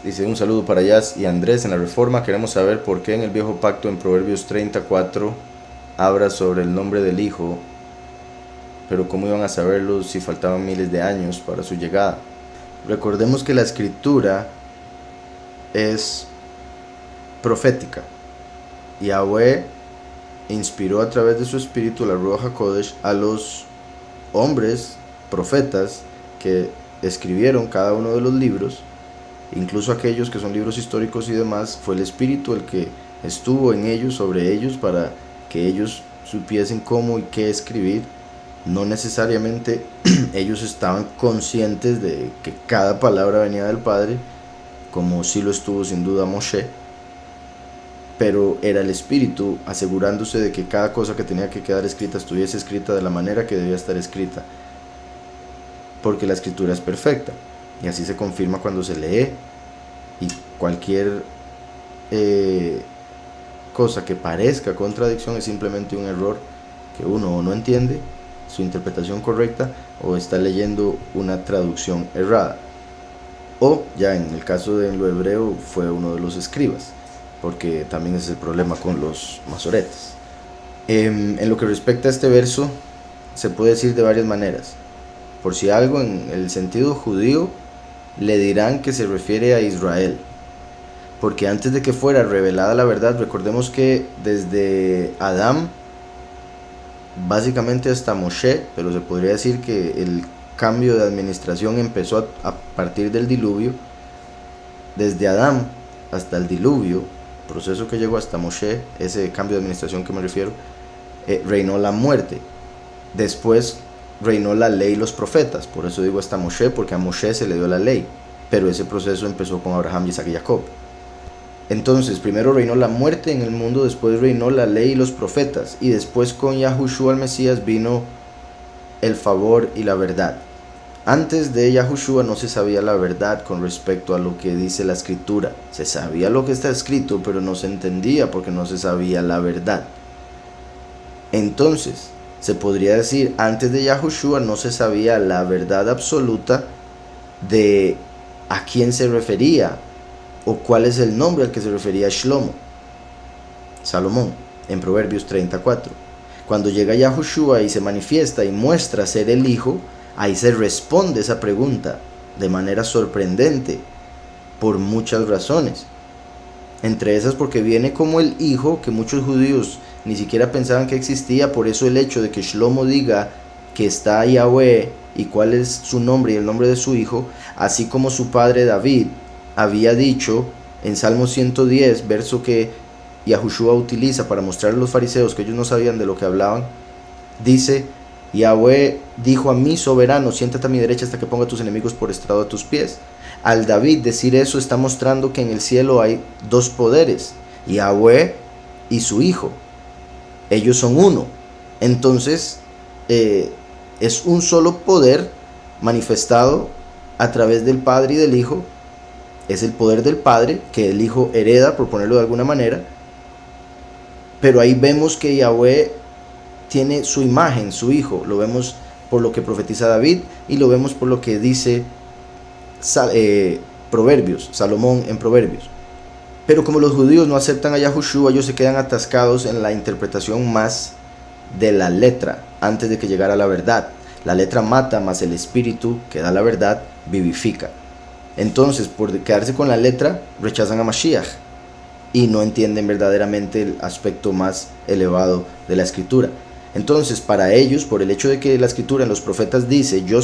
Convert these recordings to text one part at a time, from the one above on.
Dice un saludo para Jazz y Andrés en la Reforma. Queremos saber por qué en el Viejo Pacto en Proverbios 34 habla sobre el nombre del Hijo, pero cómo iban a saberlo si faltaban miles de años para su llegada. Recordemos que la escritura es profética. Yahweh inspiró a través de su espíritu, la Ruach HaKodesh, a los hombres, profetas, que escribieron cada uno de los libros, incluso aquellos que son libros históricos y demás. Fue el espíritu el que estuvo en ellos, sobre ellos, para que ellos supiesen cómo y qué escribir. No necesariamente ellos estaban conscientes de que cada palabra venía del Padre, como sí lo estuvo sin duda Moshe, pero era el espíritu asegurándose de que cada cosa que tenía que quedar escrita estuviese escrita de la manera que debía estar escrita, porque la escritura es perfecta, y así se confirma cuando se lee. Y cualquier cosa que parezca contradicción es simplemente un error que uno o no entiende su interpretación correcta, o está leyendo una traducción errada, o ya en el caso de lo hebreo fue uno de los escribas, porque también es el problema con los masoretes. En lo que respecta a este verso, se puede decir de varias maneras. Por si algo, en el sentido judío, le dirán que se refiere a Israel, porque antes de que fuera revelada la verdad, recordemos que desde Adán, básicamente hasta Moshe, pero se podría decir que el cambio de administración empezó a partir del diluvio. Desde Adán hasta el diluvio, proceso que llegó hasta Moshe, ese cambio de administración que me refiero, reinó la muerte. Después reinó la ley y los profetas, por eso digo hasta Moshe, porque a Moshe se le dio la ley, pero ese proceso empezó con Abraham, Isaac y Jacob. Entonces, primero reinó la muerte en el mundo, después reinó la ley y los profetas, y después con Yahushua el Mesías vino el favor y la verdad. Antes de Yahushua no se sabía la verdad con respecto a lo que dice la escritura. Se sabía lo que está escrito, pero no se entendía porque no se sabía la verdad. Entonces, se podría decir, antes de Yahushua no se sabía la verdad absoluta de a quién se refería, o cuál es el nombre al que se refería Shlomo, Salomón, en Proverbios 34. Cuando llega Yahushua y se manifiesta y muestra ser el Hijo, ahí se responde esa pregunta de manera sorprendente, por muchas razones. Entre esas porque viene como el Hijo, que muchos judíos ni siquiera pensaban que existía. Por eso el hecho de que Shlomo diga que está Yahweh y cuál es su nombre y el nombre de su Hijo, así como su padre David había dicho en Salmo 110, verso que Yahushua utiliza para mostrar a los fariseos que ellos no sabían de lo que hablaban. Dice: Yahweh dijo a mi soberano, siéntate a mi derecha hasta que ponga a tus enemigos por estrado de tus pies. Al David decir eso, está mostrando que en el cielo hay dos poderes, Yahweh y su Hijo. Ellos son uno. Entonces es un solo poder manifestado a través del Padre y del Hijo. Es el poder del Padre que el Hijo hereda, por ponerlo de alguna manera. Pero ahí vemos que Yahweh tiene su imagen, su Hijo. Lo vemos por lo que profetiza David, y lo vemos por lo que dice Proverbios, Salomón en Proverbios. Pero como los judíos no aceptan a Yahushua, ellos se quedan atascados en la interpretación más de la letra, antes de que llegara la verdad. La letra mata, mas el espíritu que da la verdad vivifica. Entonces, por quedarse con la letra, rechazan a Mashiach y no entienden verdaderamente el aspecto más elevado de la escritura. Entonces, para ellos, por el hecho de que la escritura en los profetas dice: yo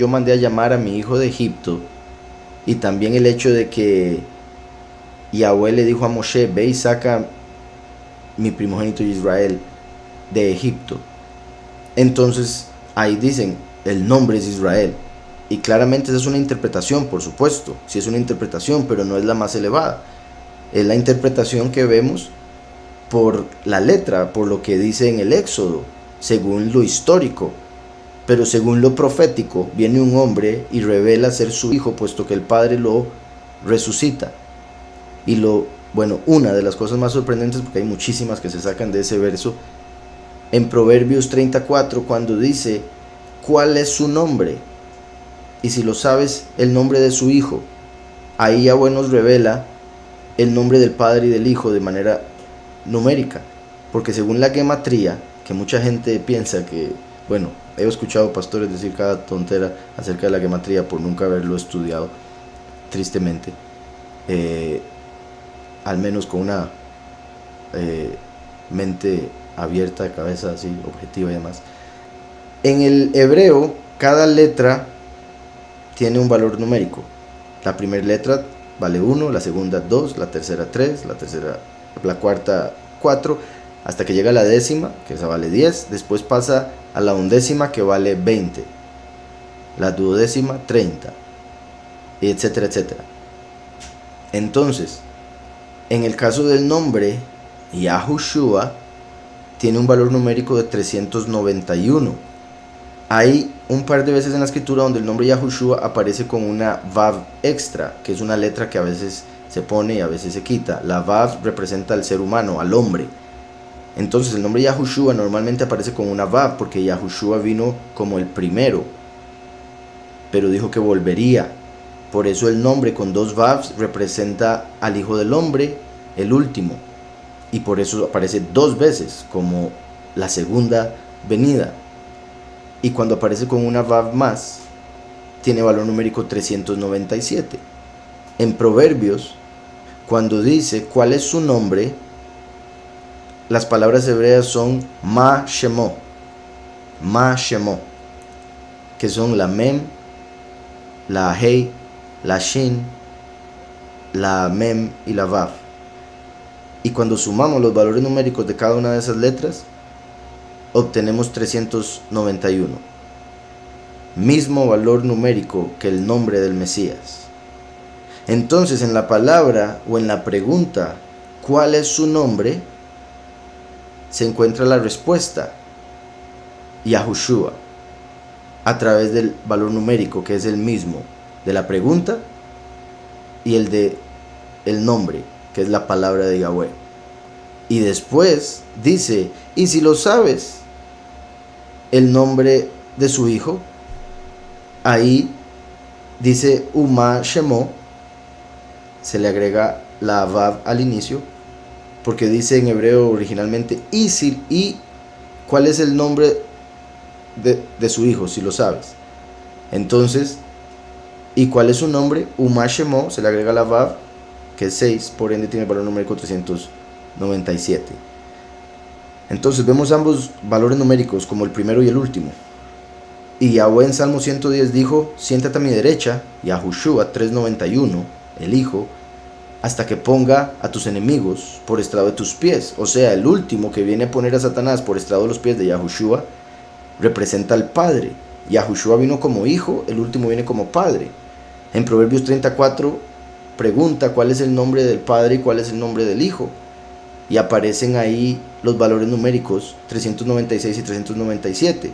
mandé a llamar a mi hijo de Egipto, y también el hecho de que Yahweh le dijo a Moshe: ve y saca mi primogénito Israel de Egipto. Entonces, ahí dicen, el nombre es Israel. Y claramente esa es una interpretación, por supuesto. Sí es una interpretación, pero no es la más elevada. Es la interpretación que vemos por la letra, por lo que dice en el Éxodo, según lo histórico. Pero según lo profético, viene un hombre y revela ser su hijo, puesto que el Padre lo resucita. Y una de las cosas más sorprendentes, porque hay muchísimas que se sacan de ese verso, en Proverbios 34, cuando dice: ¿cuál es su nombre? Y si lo sabes, el nombre de su hijo. ahí Yahweh nos revela el nombre del Padre y del Hijo de manera numérica, porque según la gematría, que mucha gente piensa que, bueno, he escuchado pastores decir cada tontera acerca de la gematría por nunca haberlo estudiado, tristemente, al menos con una mente abierta, cabeza así, objetiva y demás. En el hebreo, cada letra tiene un valor numérico. La primera letra vale 1, la segunda 2, la tercera 3, la cuarta 4, hasta que llega a la décima, que esa vale 10, después pasa a la undécima, que vale 20, la duodécima 30, y etcétera, etcétera. Entonces, en el caso del nombre Yahushua, tiene un valor numérico de 391. Hay un par de veces en la escritura donde el nombre Yahushua aparece con una Vav extra, que es una letra que a veces se pone y a veces se quita. La Vav representa al ser humano, al hombre. Entonces el nombre Yahushua normalmente aparece con una Vav, porque Yahushua vino como el primero, pero dijo que volvería. Por eso el nombre con dos Vavs representa al Hijo del Hombre, el último. Y por eso aparece dos veces como la segunda venida. Y cuando aparece con una Vav más, tiene valor numérico 397. En Proverbios, cuando dice cuál es su nombre, las palabras hebreas son Ma Shemo, que son la Mem, la Hei, la Shin, la Mem y la Vav. Y cuando sumamos los valores numéricos de cada una de esas letras, obtenemos 391. Mismo valor numérico que el nombre del Mesías. Entonces, en la palabra o en la pregunta, ¿cuál es su nombre?, se encuentra la respuesta, Yahushua, a través del valor numérico, que es el mismo de la pregunta y el de el nombre, que es la palabra de Yahweh. Y después dice, y si lo sabes, el nombre de su hijo, ahí dice Uma Shemo, se le agrega la Vav al inicio, porque dice en hebreo originalmente, y cuál es el nombre de su hijo, si lo sabes. Entonces, ¿y cuál es su nombre? Uma Shemo, se le agrega la Vav, que es 6, por ende tiene el valor numérico 397. Entonces vemos ambos valores numéricos como el primero y el último. Y Yahweh en Salmo 110 dijo, siéntate a mi derecha, Yahushua 391, el Hijo, hasta que ponga a tus enemigos por estrado de tus pies. O sea, el último que viene a poner a Satanás por estrado de los pies de Yahushua representa al Padre. Yahushua vino como Hijo, el último viene como Padre. En Proverbios 34 pregunta cuál es el nombre del Padre y cuál es el nombre del Hijo. Y aparecen ahí los valores numéricos 396 y 397.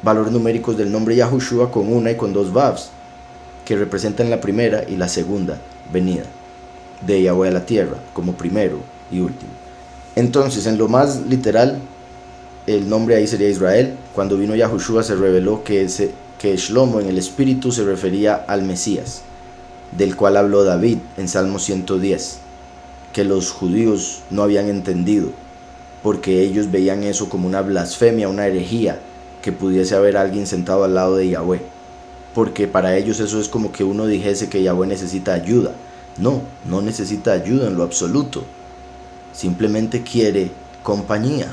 Valores numéricos del nombre Yahushua con una y con dos Vavs, que representan la primera y la segunda venida de Yahweh a la tierra, como primero y último. Entonces, en lo más literal, el nombre ahí sería Israel. Cuando vino Yahushua se reveló que Shlomo en el espíritu se refería al Mesías, del cual habló David en Salmo 110, que los judíos no habían entendido, porque ellos veían eso como una blasfemia, una herejía, que pudiese haber alguien sentado al lado de Yahweh, porque para ellos eso es como que uno dijese que Yahweh necesita ayuda. No necesita ayuda en lo absoluto, simplemente quiere compañía,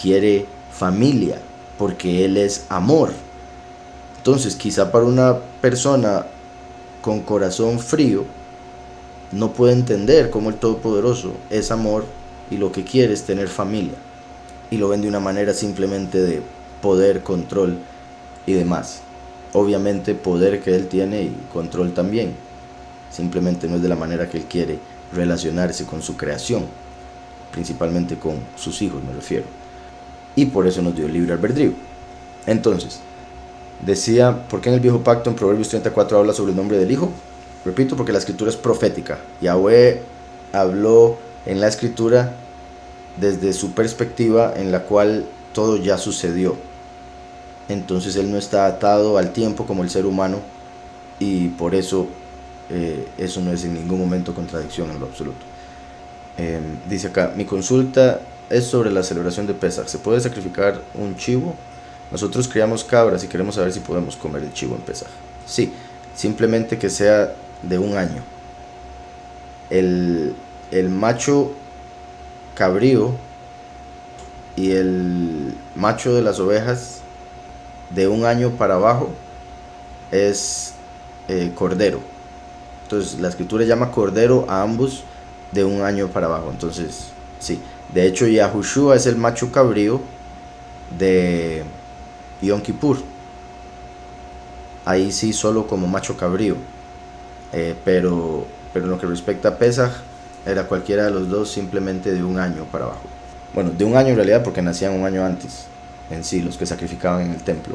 quiere familia, porque Él es amor. Entonces quizá para una persona con corazón frío no puede entender cómo el Todopoderoso es amor y lo que quiere es tener familia, y lo ven de una manera simplemente de poder, control y demás. Obviamente poder que Él tiene y control también, simplemente no es de la manera que Él quiere relacionarse con su creación, principalmente con sus hijos me refiero, y por eso nos dio el libre albedrío. Entonces, decía, ¿por qué en el viejo pacto en Proverbios 34 habla sobre el nombre del Hijo? Repito, porque la escritura es profética. Yahweh habló en la escritura desde su perspectiva en la cual todo ya sucedió. Entonces Él no está atado al tiempo como el ser humano, y por eso eso no es en ningún momento contradicción en lo absoluto. Dice acá, mi consulta es sobre la celebración de Pesach. ¿Se puede sacrificar un chivo? Nosotros criamos cabras y queremos saber si podemos comer el chivo en Pesaj. Sí, simplemente que sea de un año. El macho cabrío y el macho de las ovejas de un año para abajo es cordero. Entonces la escritura llama cordero a ambos de un año para abajo. Entonces, sí. De hecho, Yahushua es el macho cabrío de Yom Kippur. Ahí sí solo como macho cabrío. Pero en lo que respecta a Pesaj, era cualquiera de los dos, simplemente de un año para abajo. Bueno, de un año en realidad porque nacían un año antes, en sí, los que sacrificaban en el templo.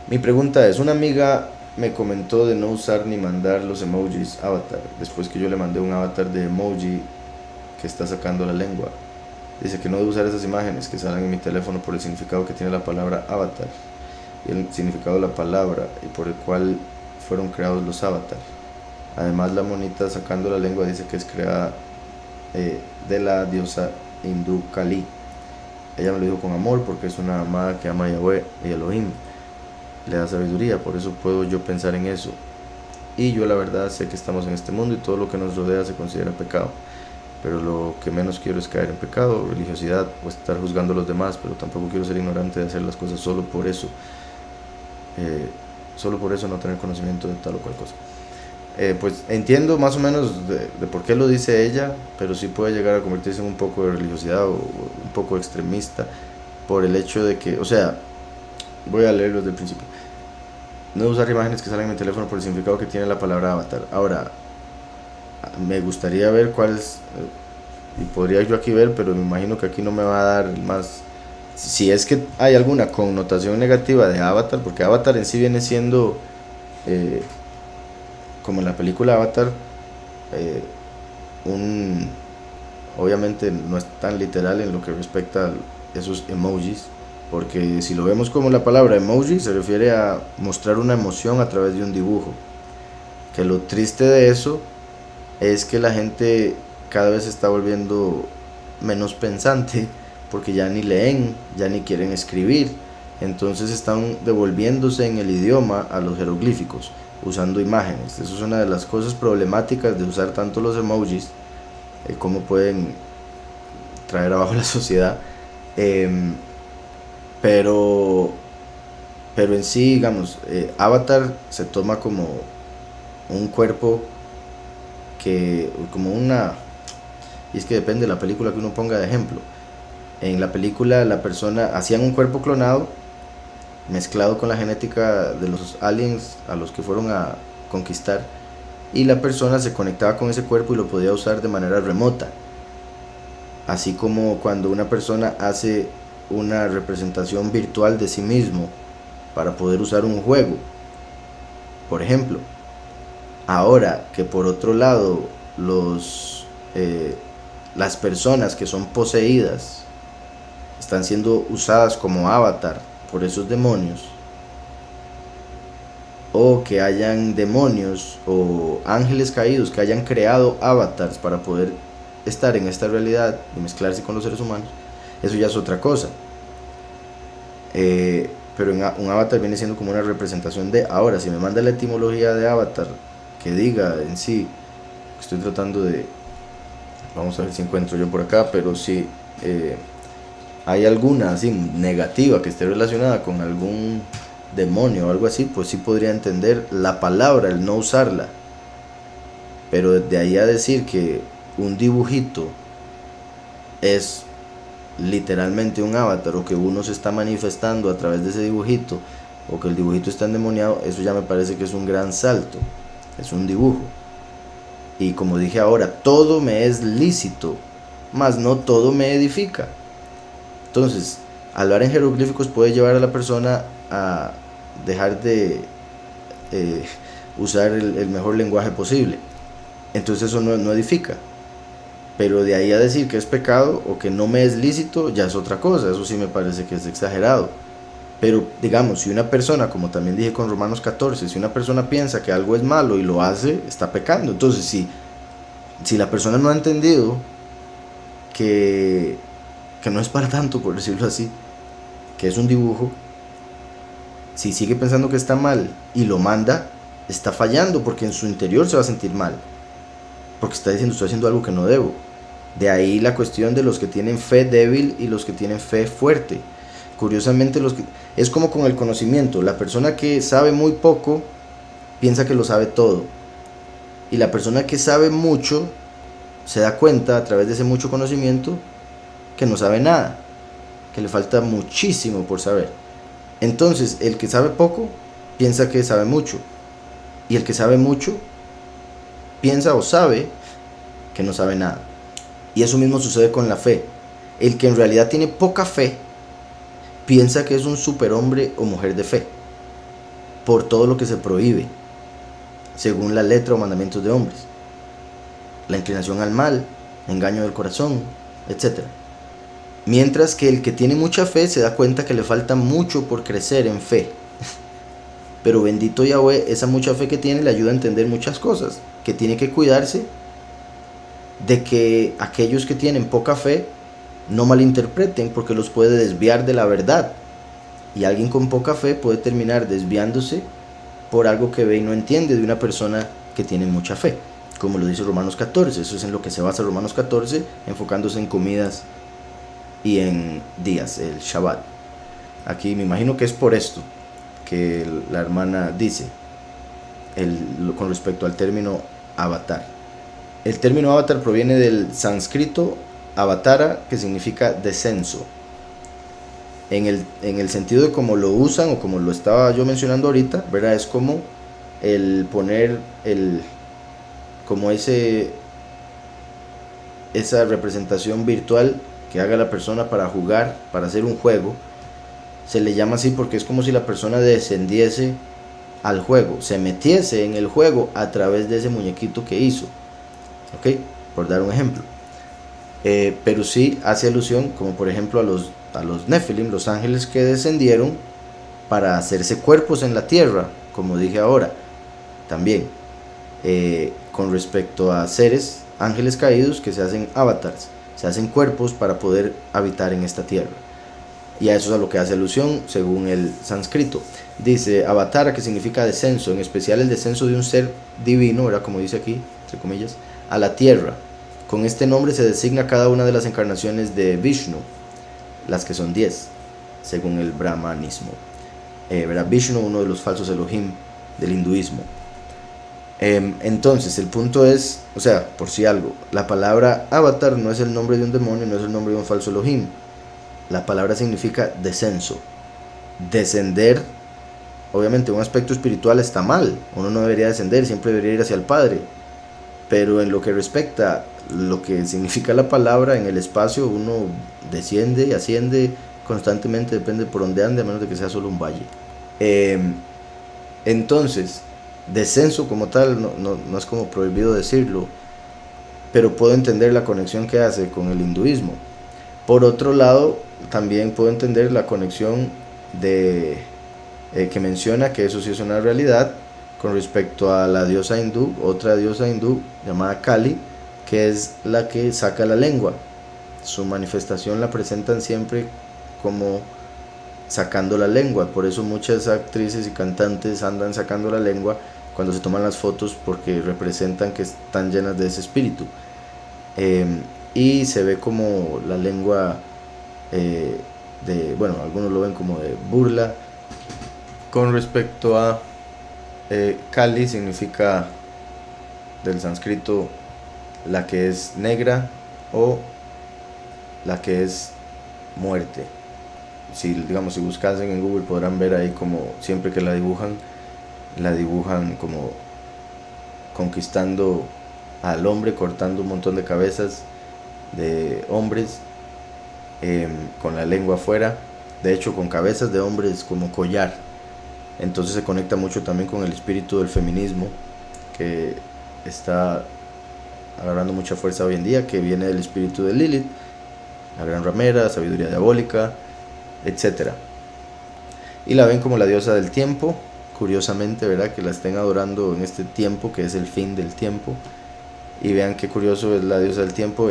Mi pregunta es, una amiga me comentó de no usar ni mandar los emojis avatar, después que yo le mandé un avatar de emoji que está sacando la lengua. Dice que no debo usar esas imágenes que salen en mi teléfono por el significado que tiene la palabra avatar y el significado de la palabra y por el cual fueron creados los avatars. Además, la monita sacando la lengua dice que es creada de la diosa hindú Kali. Ella me lo dijo con amor porque es una amada que ama a Yahweh y Elohim. Le da sabiduría, por eso puedo yo pensar en eso. Y yo la verdad sé que estamos en este mundo y todo lo que nos rodea se considera pecado. Pero lo que menos quiero es caer en pecado, religiosidad o estar juzgando a los demás, pero tampoco quiero ser ignorante de hacer las cosas solo por eso no tener conocimiento de tal o cual cosa. Pues entiendo más o menos de por qué lo dice ella, pero sí puede llegar a convertirse en un poco de religiosidad o un poco extremista por el hecho de que, o sea, voy a leerlo desde el principio. No usar imágenes que salen en mi teléfono por el significado que tiene la palabra avatar. Ahora, me gustaría ver cuál es, y podría yo aquí ver, pero me imagino que aquí no me va a dar más, si es que hay alguna connotación negativa de avatar, porque avatar en sí viene siendo como en la película Avatar, obviamente no es tan literal en lo que respecta a esos emojis, porque si lo vemos como la palabra emoji se refiere a mostrar una emoción a través de un dibujo, que lo triste de eso es que la gente cada vez se está volviendo menos pensante, porque ya ni leen, ya ni quieren escribir, entonces están devolviéndose en el idioma a los jeroglíficos, usando imágenes. Eso es una de las cosas problemáticas de usar tanto los emojis, cómo pueden traer abajo la sociedad, pero en sí, digamos, Avatar se toma como un cuerpo como una, y es que depende de la película que uno ponga de ejemplo. En la película la persona hacían un cuerpo clonado mezclado con la genética de los aliens a los que fueron a conquistar, y la persona se conectaba con ese cuerpo y lo podía usar de manera remota, así como cuando una persona hace una representación virtual de sí mismo para poder usar un juego, por ejemplo. Ahora que por otro lado las personas que son poseídas están siendo usadas como avatar por esos demonios, o que hayan demonios o ángeles caídos que hayan creado avatars para poder estar en esta realidad y mezclarse con los seres humanos, eso ya es otra cosa. Pero un avatar viene siendo como una representación de. Ahora, si me manda la etimología de avatar que diga en sí, estoy tratando de, vamos a ver si encuentro yo por acá, pero si hay alguna así negativa que esté relacionada con algún demonio o algo así, pues sí podría entender la palabra, el no usarla. Pero de ahí a decir que un dibujito es literalmente un avatar, o que uno se está manifestando a través de ese dibujito, o que el dibujito está endemoniado, eso ya me parece que es un gran salto. Es un dibujo. Y como dije ahora, todo me es lícito, mas no todo me edifica. Entonces, hablar en jeroglíficos puede llevar a la persona a dejar de usar el mejor lenguaje posible. Entonces eso no edifica. Pero de ahí a decir que es pecado o que no me es lícito, ya es otra cosa. Eso sí me parece que es exagerado. Pero digamos, si una persona, como también dije con Romanos 14, si una persona piensa que algo es malo y lo hace, está pecando. Entonces, si la persona no ha entendido que no es para tanto, por decirlo así, que es un dibujo, si sigue pensando que está mal y lo manda, está fallando, porque en su interior se va a sentir mal, porque está diciendo, estoy haciendo algo que no debo. De ahí la cuestión de los que tienen fe débil y los que tienen fe fuerte. Curiosamente, es como con el conocimiento. La persona que sabe muy poco piensa que lo sabe todo, y la persona que sabe mucho se da cuenta a través de ese mucho conocimiento que no sabe nada, que le falta muchísimo por saber. Entonces, el que sabe poco piensa que sabe mucho, y el que sabe mucho piensa o sabe que no sabe nada. Y eso mismo sucede con la fe. El que en realidad tiene poca fe piensa que es un superhombre o mujer de fe, por todo lo que se prohíbe, según la letra o mandamientos de hombres: la inclinación al mal, engaño del corazón, etc. Mientras que el que tiene mucha fe se da cuenta que le falta mucho por crecer en fe. Pero bendito Yahweh, esa mucha fe que tiene le ayuda a entender muchas cosas, que tiene que cuidarse de que aquellos que tienen poca fe no malinterpreten, porque los puede desviar de la verdad. Y alguien con poca fe puede terminar desviándose por algo que ve y no entiende de una persona que tiene mucha fe, como lo dice Romanos 14. Eso es en lo que se basa Romanos 14, enfocándose en comidas y en días, el Shabbat. Aquí me imagino que es por esto que la hermana dice con respecto al término avatar. El término avatar proviene del sánscrito avatara, que significa descenso. En el sentido de cómo lo usan, o como lo estaba yo mencionando ahorita, ¿verdad? Es como el poner como esa representación virtual que haga la persona para jugar, para hacer un juego. Se le llama así porque es como si la persona descendiese al juego, se metiese en el juego a través de ese muñequito que hizo, ¿ok? Por dar un ejemplo. Pero sí hace alusión, como por ejemplo a los Nefilim, los ángeles que descendieron para hacerse cuerpos en la tierra, como dije ahora. También con respecto a seres, ángeles caídos que se hacen avatars, se hacen cuerpos para poder habitar en esta tierra. Y a eso es a lo que hace alusión según el sánscrito. Dice avatara, que significa descenso, en especial el descenso de un ser divino, ¿verdad? Como dice aquí, entre comillas, a la tierra. Con este nombre se designa cada una de las encarnaciones de Vishnu, las que son 10, según el brahmanismo. ¿Verdad? Vishnu, uno de los falsos Elohim del hinduismo. Entonces, el punto es, o sea, por si algo, la palabra avatar no es el nombre de un demonio, no es el nombre de un falso Elohim. La palabra significa descenso. Descender, obviamente, un aspecto espiritual está mal. Uno no debería descender, siempre debería ir hacia el Padre. Pero en lo que respecta lo que significa la palabra en el espacio, uno desciende y asciende constantemente, depende por donde ande, a menos de que sea solo un valle. Entonces, descenso como tal no es como prohibido decirlo, pero puedo entender la conexión que hace con el hinduismo. Por otro lado, también puedo entender la conexión de que menciona que eso sí es una realidad con respecto a la diosa hindú, otra diosa hindú llamada Kali, que es la que saca la lengua. Su manifestación la presentan siempre como sacando la lengua. Por eso muchas actrices y cantantes andan sacando la lengua cuando se toman las fotos, porque representan que están llenas de ese espíritu. Y se ve como la lengua bueno, algunos lo ven como de burla. Con respecto a Kali, significa del sánscrito la que es negra o la que es muerte. Si buscasen en Google podrán ver ahí como siempre que la dibujan como conquistando al hombre, cortando un montón de cabezas de hombres con la lengua afuera, de hecho con cabezas de hombres como collar. Entonces se conecta mucho también con el espíritu del feminismo, que está agarrando mucha fuerza hoy en día, que viene del espíritu de Lilith, la gran ramera, sabiduría diabólica, etc. y la ven como la diosa del tiempo, curiosamente, ¿verdad? Que la estén adorando en este tiempo, que es el fin del tiempo. Y vean qué curioso es la diosa del tiempo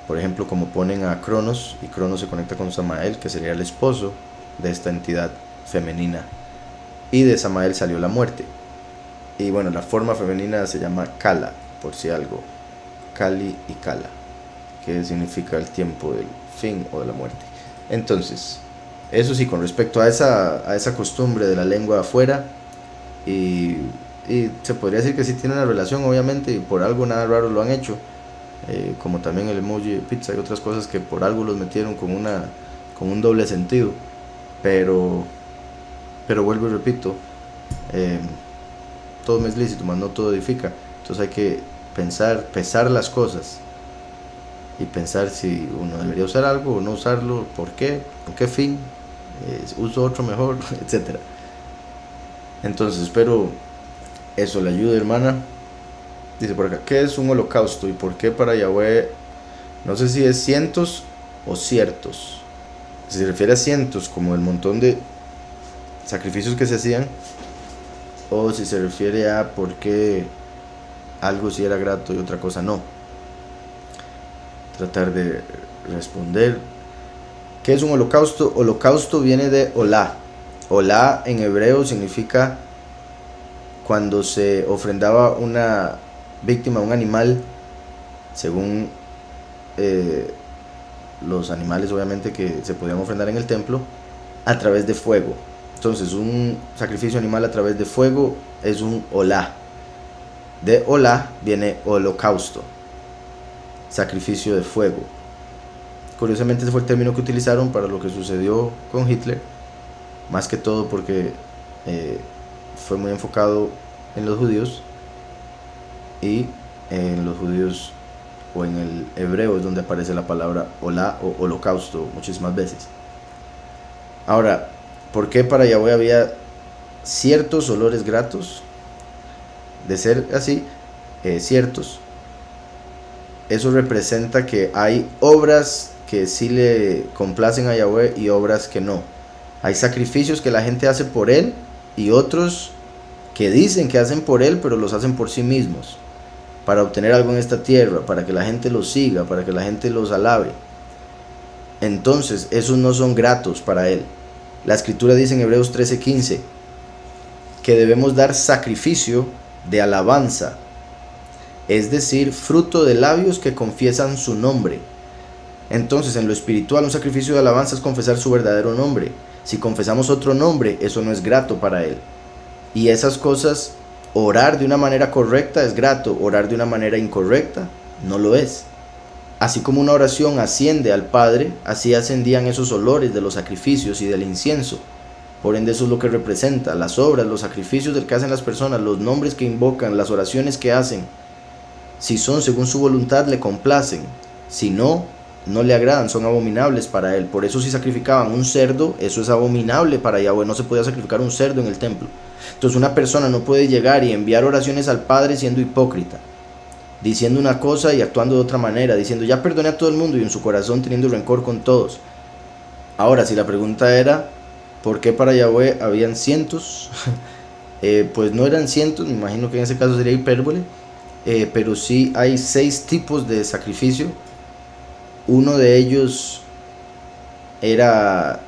por ejemplo, como ponen a Cronos, y Cronos se conecta con Samael, que sería el esposo de esta entidad femenina. Y de Samael salió la muerte. Y bueno, la forma femenina se llama Kala, por si algo. Kali y Kala, que significa el tiempo del fin o de la muerte. Entonces, eso sí, con respecto a esa costumbre de la lengua afuera, y se podría decir que sí tiene una relación, obviamente, y por algo nada raro lo han hecho, como también el emoji de pizza y otras cosas que por algo los metieron con un doble sentido, pero vuelvo y repito, todo me es lícito, mas no todo edifica. Entonces hay que pesar las cosas y pensar si uno debería usar algo o no usarlo, por qué, con qué fin, uso otro mejor, etcétera. Entonces espero eso le ayude, hermana. Dice por acá, ¿qué es un holocausto y por qué para Yahweh? No sé si es cientos o ciertos. Si se refiere a cientos como el montón de sacrificios que se hacían, o si se refiere a por qué algo sí era grato y otra cosa no. Tratar de responder. ¿Qué es un holocausto? Holocausto viene de olá. Olá en hebreo significa cuando se ofrendaba una víctima, un animal, según los animales obviamente que se podían ofrendar en el templo, a través de fuego. Entonces un sacrificio animal a través de fuego es un olá. De olá viene holocausto, sacrificio de fuego. Curiosamente ese fue el término que utilizaron para lo que sucedió con Hitler, más que todo porque fue muy enfocado en los judíos, y en los judíos o en el hebreo es donde aparece la palabra olá o holocausto muchísimas veces. Ahora, ¿por qué para Yahweh había ciertos olores gratos? De ser así, ciertos, eso representa que hay obras que sí le complacen a Yahweh y obras que no. Hay sacrificios que la gente hace por él y otros que dicen que hacen por él, pero los hacen por sí mismos, para obtener algo en esta tierra, para que la gente los siga, para que la gente los alabe. Entonces, esos no son gratos para él. La escritura dice en Hebreos 13:15 que debemos dar sacrificio de alabanza, es decir, fruto de labios que confiesan su nombre. Entonces, en lo espiritual, un sacrificio de alabanza es confesar su verdadero nombre. Si confesamos otro nombre, eso no es grato para él. Y esas cosas, orar de una manera correcta es grato, orar de una manera incorrecta no lo es. Así como una oración asciende al Padre, así ascendían esos olores de los sacrificios y del incienso. Por ende, eso es lo que representa, las obras, los sacrificios del que hacen las personas, los nombres que invocan, las oraciones que hacen. Si son según su voluntad, le complacen. Si no, no le agradan, son abominables para él. Por eso si sacrificaban un cerdo, eso es abominable para Yahweh. No se podía sacrificar un cerdo en el templo. Entonces una persona no puede llegar y enviar oraciones al Padre siendo hipócrita, diciendo una cosa y actuando de otra manera, diciendo ya perdoné a todo el mundo y en su corazón teniendo rencor con todos. Ahora, si la pregunta era ¿por qué para Yahweh habían cientos? Pues no eran cientos, me imagino que en ese caso sería hipérbole, pero sí hay 6 tipos de sacrificio. Uno de ellos era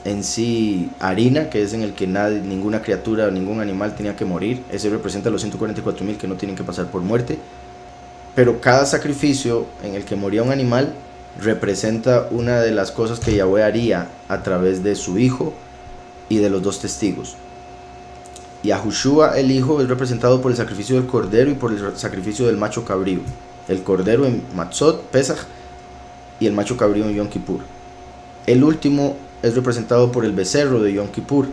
en sí harina, que es en el que ninguna criatura o ningún animal tenía que morir. Ese representa a los 144,000 que no tienen que pasar por muerte. Pero cada sacrificio en el que moría un animal representa una de las cosas que Yahweh haría a través de su hijo y de los 2 testigos. Yahushua el hijo es representado por el sacrificio del cordero y por el sacrificio del macho cabrío. El cordero en Matzot, Pesach, y el macho cabrío en Yom Kippur. El último es representado por el becerro de Yom Kippur.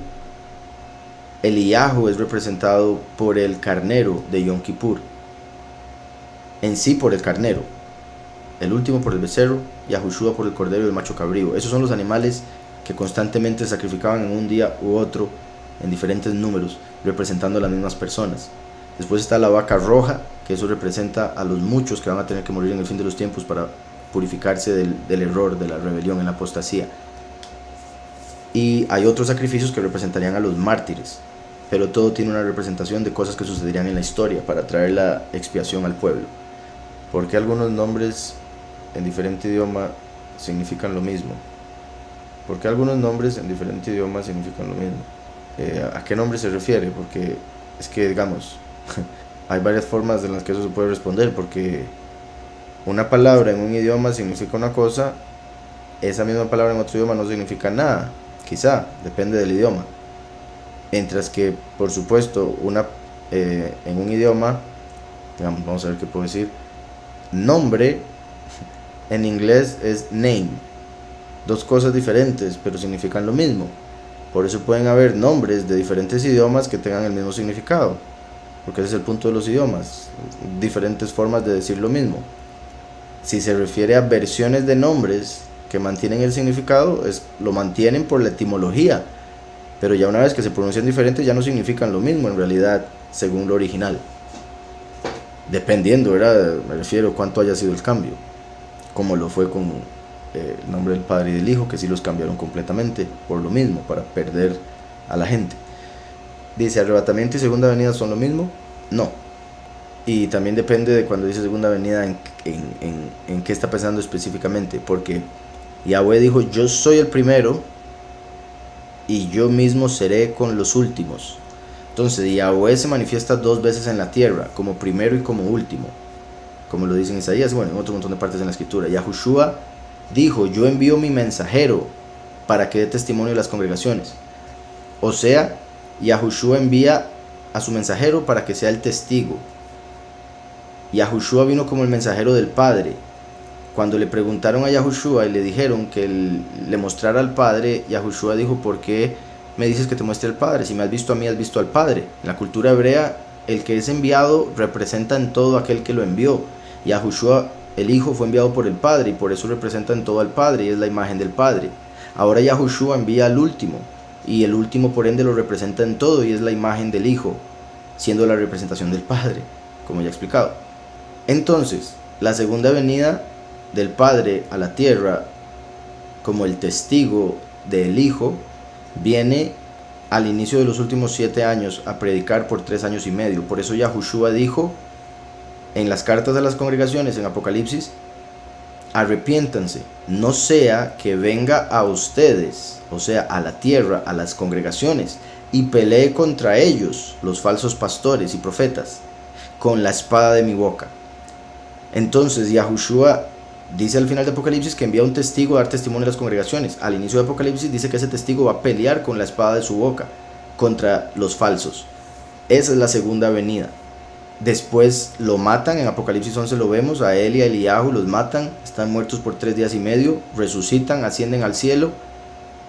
Eliyahu es representado por el carnero de Yom Kippur. En sí por el carnero. El último por el becerro, Yahushua por el cordero y el macho cabrío. Esos son los animales que constantemente sacrificaban en un día u otro, en diferentes números, representando a las mismas personas. Después está la vaca roja, que eso representa a los muchos que van a tener que morir en el fin de los tiempos para purificarse del error, de la rebelión, en la apostasía. y hay otros sacrificios que representarían a los mártires, pero todo tiene una representación de cosas que sucederían en la historia para traer la expiación al pueblo. Porque algunos nombres en diferente idioma significan lo mismo. Porque algunos nombres en diferente idioma significan lo mismo. ¿A qué nombre se refiere? Porque es que, digamos, hay varias formas en las que eso se puede responder, porque una palabra en un idioma significa una cosa, esa misma palabra en otro idioma no significa nada, quizá, depende del idioma. Mientras que, por supuesto, en un idioma, digamos, vamos a ver qué puedo decir, nombre en inglés es name, dos cosas diferentes, pero significan lo mismo. Por eso pueden haber nombres de diferentes idiomas que tengan el mismo significado, porque ese es el punto de los idiomas, diferentes formas de decir lo mismo. Si se refiere a versiones de nombres que mantienen el significado, lo mantienen por la etimología, pero ya una vez que se pronuncian diferentes ya no significan lo mismo en realidad, según lo original. Dependiendo, ¿verdad? Me refiero cuánto haya sido el cambio, como lo fue con el nombre del Padre y del Hijo, que sí los cambiaron completamente por lo mismo, para perder a la gente. Dice, ¿arrebatamiento y segunda venida son lo mismo? No. Y también depende de cuando dice segunda venida en qué está pensando específicamente, porque Yahweh dijo, yo soy el primero y yo mismo seré con los últimos. Entonces Yahweh se manifiesta dos veces en la tierra, como primero y como último, como lo dice en Isaías, bueno, en otro montón de partes en la escritura. Yahushua dijo, yo envío mi mensajero para que dé testimonio de las congregaciones. O sea, Yahushua envía a su mensajero para que sea el testigo. Yahushua vino como el mensajero del Padre. Cuando le preguntaron a Yahushua y le dijeron que le mostrara al Padre, Yahushua dijo, ¿por qué me dices que te muestre al Padre? Si me has visto a mí, has visto al Padre. En la cultura hebrea, el que es enviado representa en todo aquel que lo envió. Yahushua, el Hijo, fue enviado por el Padre y por eso representa en todo al Padre y es la imagen del Padre. Ahora Yahushua envía al último y el último por ende lo representa en todo y es la imagen del Hijo, siendo la representación del Padre, como ya he explicado. Entonces, la segunda venida del Padre a la tierra como el testigo del Hijo viene al inicio de los últimos 7 años a predicar por 3 años y medio. Por eso Yahushua dijo en las cartas a las congregaciones en Apocalipsis, arrepiéntanse, no sea que venga a ustedes, o sea, a la tierra, a las congregaciones, y pelee contra ellos, los falsos pastores y profetas, con la espada de mi boca. Entonces Yahushua dice al final de Apocalipsis que envía un testigo a dar testimonio a las congregaciones. Al inicio de Apocalipsis dice que ese testigo va a pelear con la espada de su boca contra los falsos. Esa es la segunda venida. Después lo matan, en Apocalipsis 11 lo vemos, a él y a Eliyahu los matan, están muertos por 3 días y medio, resucitan, ascienden al cielo,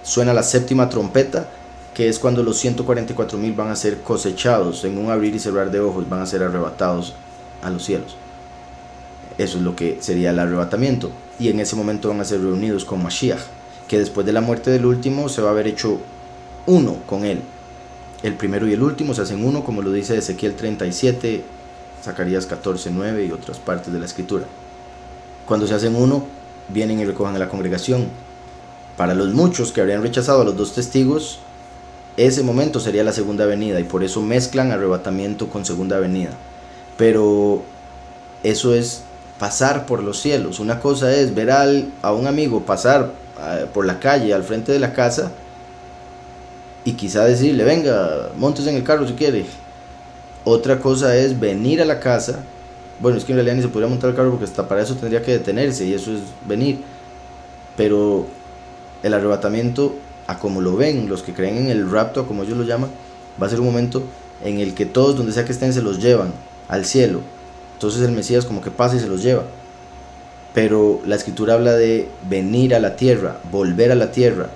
suena la séptima trompeta, que es cuando los 144,000 van a ser cosechados en un abrir y cerrar de ojos, van a ser arrebatados a los cielos. Eso es lo que sería el arrebatamiento, y en ese momento van a ser reunidos con Mashiach, que después de la muerte del último se va a haber hecho uno con él. El primero y el último se hacen uno, como lo dice Ezequiel 37, Zacarías 14:9 y otras partes de la escritura. Cuando se hacen uno, vienen y recogen a la congregación. Para los muchos que habrían rechazado a los dos testigos, ese momento sería la segunda venida, y por eso mezclan arrebatamiento con segunda venida. Pero eso es pasar por los cielos. Una cosa es ver a un amigo pasar por la calle al frente de la casa y quizá decirle, venga, montes en el carro si quiere. Otra cosa es venir a la casa. Bueno, es que en realidad ni se podría montar el carro porque hasta para eso tendría que detenerse, y eso es venir. Pero el arrebatamiento, a como lo ven los que creen en el rapto, como ellos lo llaman, va a ser un momento en el que todos, donde sea que estén, se los llevan al cielo. Entonces el Mesías como que pasa y se los lleva. Pero la escritura habla de venir a la tierra, volver a la tierra.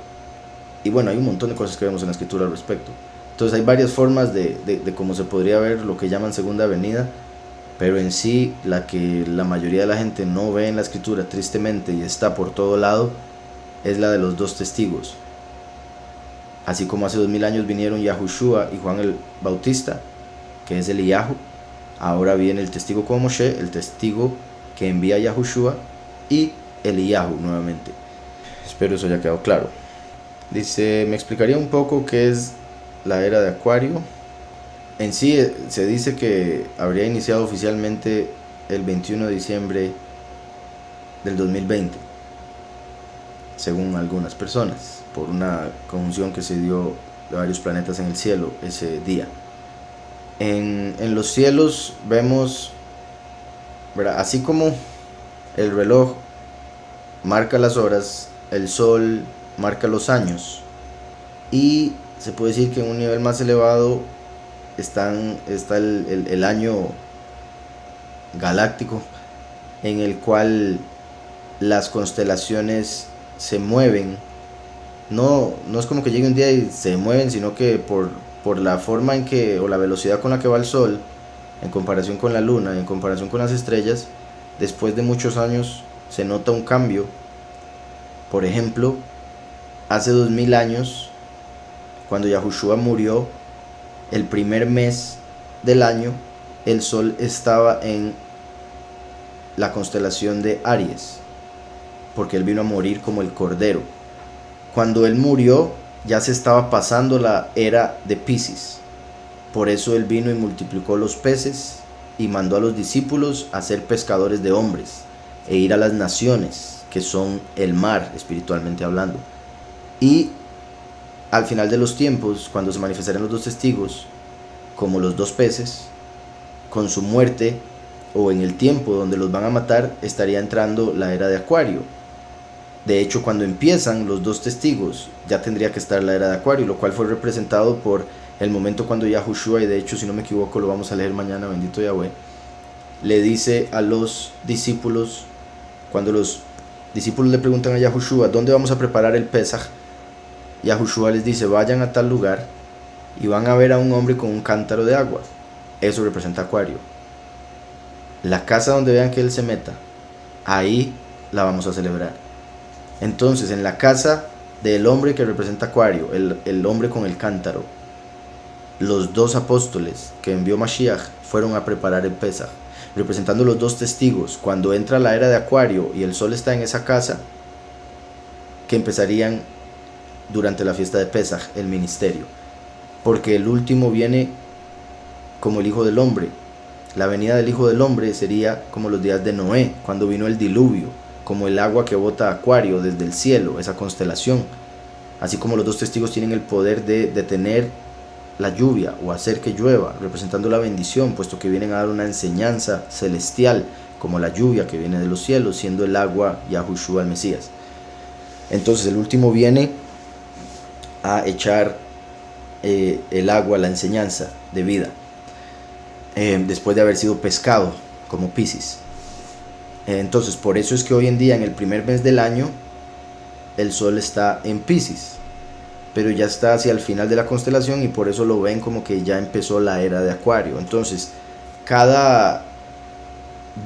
Y bueno, hay un montón de cosas que vemos en la escritura al respecto. Entonces hay varias formas de cómo se podría ver lo que llaman segunda venida, pero en sí la que la mayoría de la gente no ve en la escritura, tristemente, y está por todo lado, es la de los dos testigos. Así como hace 2000 años vinieron Yahushua y Juan el Bautista, que es Eliyahu, ahora viene el testigo como Moshe, el testigo que envía Yahushua, y Eliyahu nuevamente. Espero eso haya quedado claro. Dice, ¿me explicaría un poco qué es la era de Acuario? En sí se dice que habría iniciado oficialmente el 21 de diciembre del 2020, según algunas personas, por una conjunción que se dio de varios planetas en el cielo ese día. En los cielos vemos, ¿verdad? Así como el reloj marca las horas, el sol marca los años, y se puede decir que en un nivel más elevado está el año galáctico, en el cual las constelaciones se mueven. No es como que llegue un día y se mueven, sino que por la forma en que, o la velocidad con la que va el sol, en comparación con la luna, en comparación con las estrellas, después de muchos años se nota un cambio. Por ejemplo, hace 2000 años, cuando Yahushua murió, el primer mes del año, el sol estaba en la constelación de Aries, porque él vino a morir como el cordero. Cuando él murió, ya se estaba pasando la era de Piscis. Por eso él vino y multiplicó los peces y mandó a los discípulos a ser pescadores de hombres e ir a las naciones, que son el mar, espiritualmente hablando. Y al final de los tiempos, cuando se manifestaran los dos testigos, como los dos peces, con su muerte o en el tiempo donde los van a matar, estaría entrando la era de Acuario. De hecho, cuando empiezan los dos testigos, ya tendría que estar la era de Acuario, lo cual fue representado por el momento cuando Yahushua, y de hecho, si no me equivoco, lo vamos a leer mañana, bendito Yahweh, le dice a los discípulos, cuando los discípulos le preguntan a Yahushua, ¿dónde vamos a preparar el Pesaj? Yahushua les dice, vayan a tal lugar y van a ver a un hombre con un cántaro de agua. Eso representa Acuario. La casa donde vean que él se meta, ahí la vamos a celebrar. Entonces, en la casa del hombre que representa Acuario, el hombre con el cántaro, los dos apóstoles que envió Mashiach fueron a preparar el Pesaj, representando los dos testigos. Cuando entra la era de Acuario y el sol está en esa casa, que empezarían durante la fiesta de Pesaj el ministerio, porque el último viene como el Hijo del Hombre. La venida del Hijo del Hombre sería como los días de Noé, cuando vino el diluvio, como el agua que bota Acuario desde el cielo, esa constelación. Así como los dos testigos tienen el poder de detener la lluvia o hacer que llueva, representando la bendición, puesto que vienen a dar una enseñanza celestial, como la lluvia que viene de los cielos, siendo el agua Yahushua el Mesías. Entonces el último viene a echar el agua, la enseñanza de vida, después de haber sido pescado como Piscis. Entonces por eso es que hoy en día, en el primer mes del año, el sol está en Piscis, pero ya está hacia el final de la constelación, y por eso lo ven como que ya empezó la era de Acuario. Entonces cada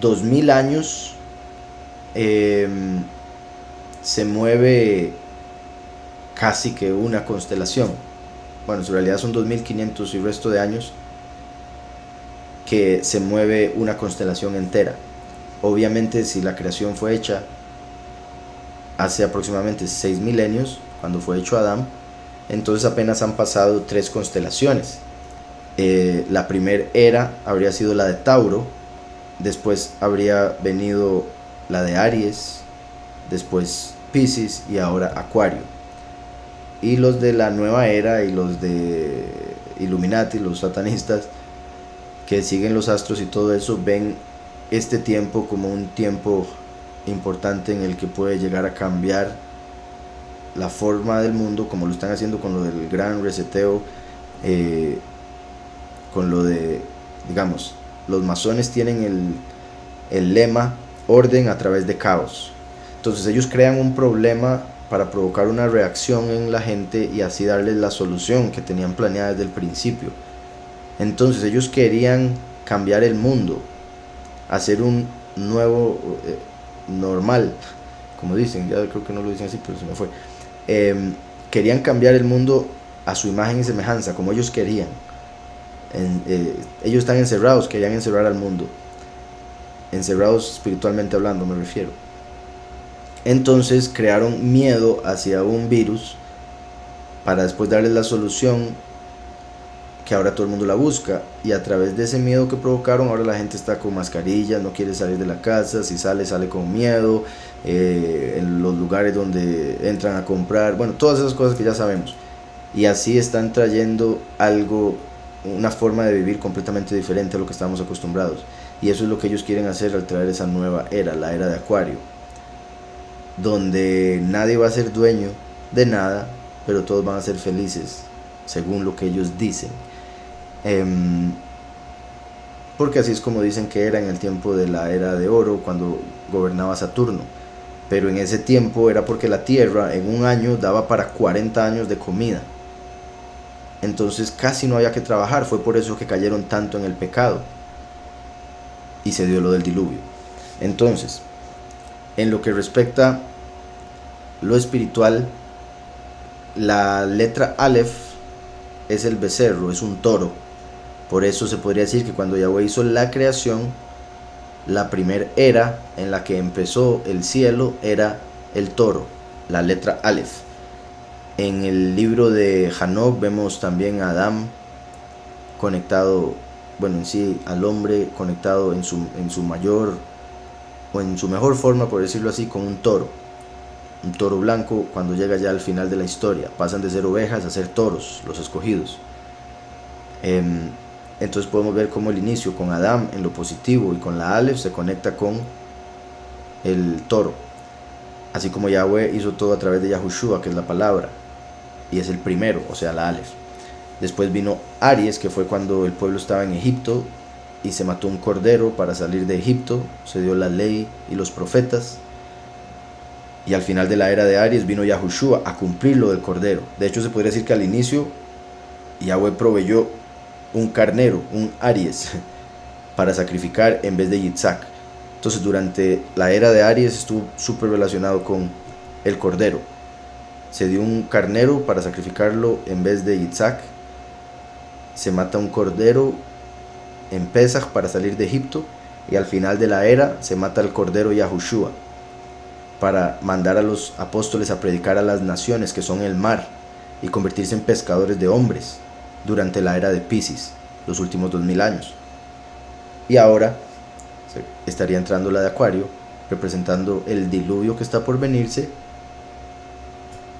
2000 años se mueve casi que una constelación. Bueno, en realidad son 2500 y resto de años que se mueve una constelación entera. Obviamente, si la creación fue hecha hace aproximadamente 6 milenios, cuando fue hecho Adán, entonces apenas han pasado 3 constelaciones. La primera era habría sido la de Tauro, después habría venido la de Aries, después Piscis y ahora Acuario. Y los de la nueva era y los de Illuminati, los satanistas que siguen los astros y todo eso, ven este tiempo como un tiempo importante en el que puede llegar a cambiar la forma del mundo, como lo están haciendo con lo del gran reseteo, con lo de, digamos, los masones tienen el lema orden a través de caos. Entonces ellos crean un problema para provocar una reacción en la gente y así darles la solución que tenían planeada desde el principio. Entonces ellos querían cambiar el mundo, hacer un nuevo normal, como dicen, ya creo que no lo dicen así, pero se me fue. Querían cambiar el mundo a su imagen y semejanza, como ellos querían. Ellos están encerrados, querían encerrar al mundo, encerrados espiritualmente hablando me refiero. Entonces crearon miedo hacia un virus para después darles la solución que ahora todo el mundo la busca, y a través de ese miedo que provocaron ahora la gente está con mascarillas, no quiere salir de la casa, si sale con miedo, en los lugares donde entran a comprar, bueno, todas esas cosas que ya sabemos, y así están trayendo algo, una forma de vivir completamente diferente a lo que estábamos acostumbrados, y eso es lo que ellos quieren hacer al traer esa nueva era, la era de Acuario, donde nadie va a ser dueño de nada, pero todos van a ser felices según lo que ellos dicen. Porque así es como dicen que era en el tiempo de la era de oro, cuando gobernaba Saturno, pero en ese tiempo era porque la tierra en un año daba para 40 años de comida, entonces casi no había que trabajar. Fue por eso que cayeron tanto en el pecado y se dio lo del diluvio. Entonces, en lo que respecta lo espiritual, la letra Aleph es el becerro, es un toro. Por eso se podría decir que cuando Yahweh hizo la creación, la primera era en la que empezó el cielo era el toro, la letra Aleph. En el libro de Hanok vemos también a Adán conectado, bueno, en sí al hombre conectado en su mayor o en su mejor forma, por decirlo así, con un toro blanco. Cuando llega ya al final de la historia, pasan de ser ovejas a ser toros, los escogidos. Entonces podemos ver cómo el inicio con Adán en lo positivo y con la Aleph se conecta con el toro, así como Yahweh hizo todo a través de Yahushua, que es la palabra, y es el primero, o sea, la Aleph. Después vino Aries, que fue cuando el pueblo estaba en Egipto y se mató un cordero para salir de Egipto, se dio la ley y los profetas, y al final de la era de Aries vino Yahushua a cumplir lo del cordero. De hecho, se podría decir que al inicio Yahweh proveyó un carnero, un Aries, para sacrificar en vez de Yitzhak. Entonces durante la era de Aries estuvo súper relacionado con el cordero. Se dio un carnero para sacrificarlo en vez de Yitzhak. Se mata un cordero en Pesach para salir de Egipto. Y al final de la era se mata el cordero Yahushua para mandar a los apóstoles a predicar a las naciones que son el mar y convertirse en pescadores de hombres durante la era de Piscis, los últimos 2000 años. Y ahora estaría entrando la de Acuario, representando el diluvio que está por venirse,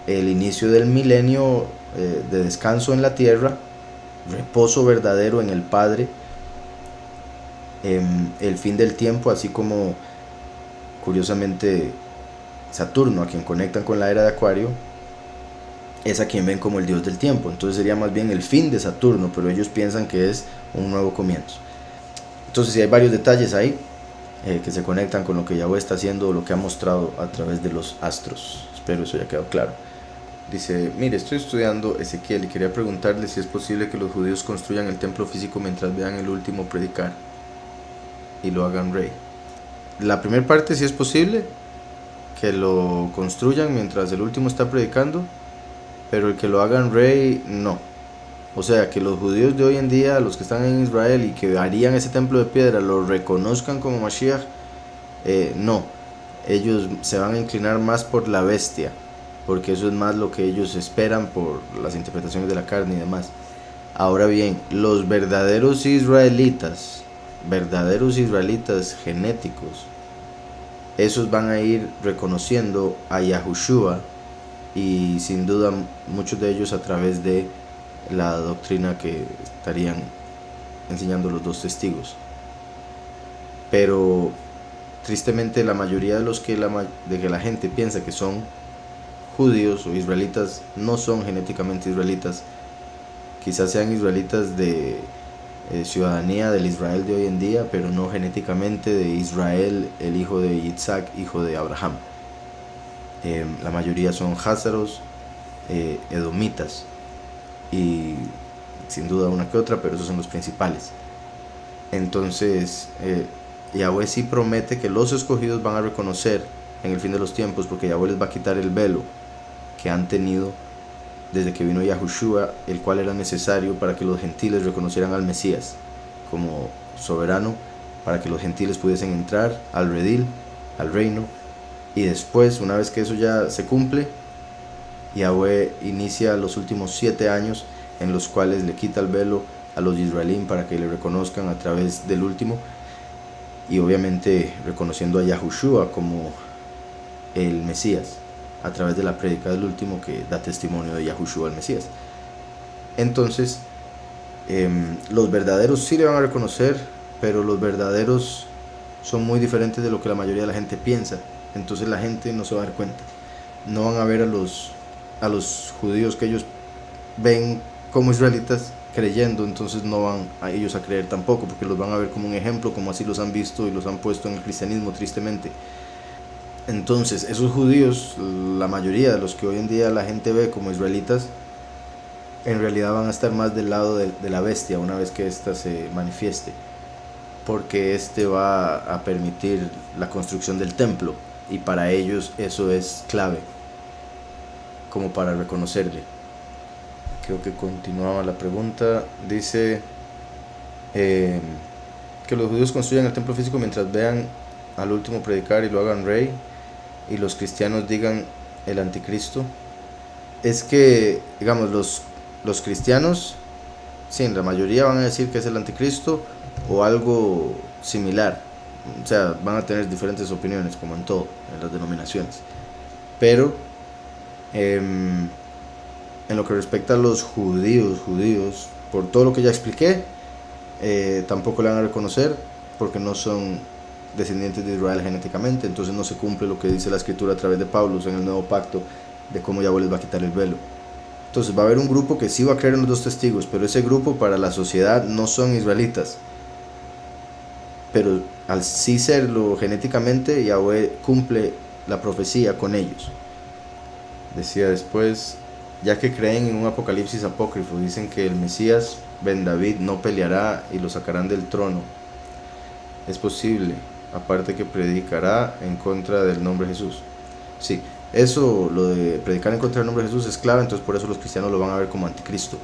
el inicio del milenio de descanso en la tierra, reposo verdadero en el Padre, el fin del tiempo, así como curiosamente Saturno, a quien conectan con la era de Acuario, es a quien ven como el dios del tiempo. Entonces sería más bien el fin de Saturno, pero ellos piensan que es un nuevo comienzo. Entonces sí hay varios detalles ahí que se conectan con lo que Yahweh está haciendo o lo que ha mostrado a través de los astros. Espero eso haya quedado claro. Dice, mire, estoy estudiando Ezequiel y quería preguntarle si es posible que los judíos construyan el templo físico mientras vean el último predicar y lo hagan rey. La primera parte sí es posible que lo construyan mientras el último está predicando, pero el que lo hagan rey, no. O sea, que los judíos de hoy en día, los que están en Israel y que harían ese templo de piedra, lo reconozcan como Mashiach, no. Ellos se van a inclinar más por la bestia, porque eso es más lo que ellos esperan por las interpretaciones de la carne y demás. Ahora bien, los verdaderos israelitas genéticos, esos van a ir reconociendo a Yahushua, y sin duda muchos de ellos a través de la doctrina que estarían enseñando los dos testigos. Pero tristemente la mayoría de los que la gente piensa que son judíos o israelitas no son genéticamente israelitas. Quizás sean israelitas de ciudadanía del Israel de hoy en día, pero no genéticamente de Israel, el hijo de Yitzhak, hijo de Abraham. La mayoría son házaros, edomitas, y sin duda una que otra, pero esos son los principales. Entonces Yahweh sí promete que los escogidos van a reconocer en el fin de los tiempos, porque Yahweh les va a quitar el velo que han tenido desde que vino Yahushua, el cual era necesario para que los gentiles reconocieran al Mesías como soberano, para que los gentiles pudiesen entrar al redil, al reino. Y después, una vez que eso ya se cumple, Yahweh inicia los últimos 7 años en los cuales le quita el velo a los israelíes para que le reconozcan a través del último, y obviamente reconociendo a Yahushua como el Mesías a través de la prédica del último que da testimonio de Yahushua el Mesías. Entonces los verdaderos sí le van a reconocer, pero los verdaderos son muy diferentes de lo que la mayoría de la gente piensa. Entonces la gente no se va a dar cuenta, no van a ver a los judíos que ellos ven como israelitas creyendo, entonces no van a ellos a creer tampoco, porque los van a ver como un ejemplo, como así los han visto y los han puesto en el cristianismo, tristemente. Entonces esos judíos, la mayoría de los que hoy en día la gente ve como israelitas, en realidad van a estar más del lado de la bestia una vez que ésta se manifieste, porque este va a permitir la construcción del templo, y para ellos eso es clave como para reconocerle. Creo que continuaba la pregunta. Dice que los judíos construyan el templo físico mientras vean al último predicar y lo hagan rey, y los cristianos digan el anticristo. Es que, digamos, los cristianos, sí, la mayoría van a decir que es el anticristo o algo similar. O sea, van a tener diferentes opiniones, como en todo, en las denominaciones. Pero en lo que respecta a los judíos, por todo lo que ya expliqué, tampoco le van a reconocer, porque no son descendientes de Israel genéticamente. Entonces no se cumple lo que dice la escritura a través de Pablo en el nuevo pacto, de cómo Yahweh les va a quitar el velo. Entonces va a haber un grupo que sí va a creer en los 2 testigos, pero ese grupo para la sociedad no son israelitas. Pero al sí serlo genéticamente, Yahweh cumple la profecía con ellos. Decía después, ya que creen en un apocalipsis apócrifo, dicen que el Mesías Ben David no peleará y lo sacarán del trono. Es posible, aparte que predicará en contra del nombre de Jesús. Sí, eso, lo de predicar en contra del nombre de Jesús es clave, entonces por eso los cristianos lo van a ver como anticristo.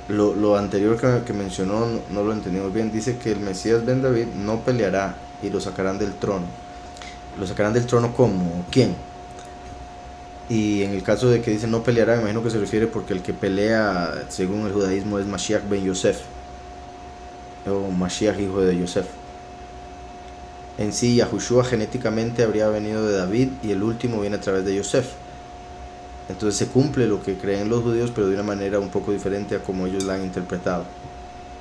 Lo anterior que mencionó no lo entendimos bien. Dice que el Mesías Ben David no peleará y lo sacarán del trono. ¿Lo sacarán del trono cómo? ¿Quién? Y en el caso de que dice no peleará, me imagino que se refiere porque el que pelea según el judaísmo es Mashiach ben Yosef, o Mashiach hijo de Yosef. En sí, Yahushua genéticamente habría venido de David y el último viene a través de Yosef. Entonces se cumple lo que creen los judíos, pero de una manera un poco diferente a como ellos la han interpretado.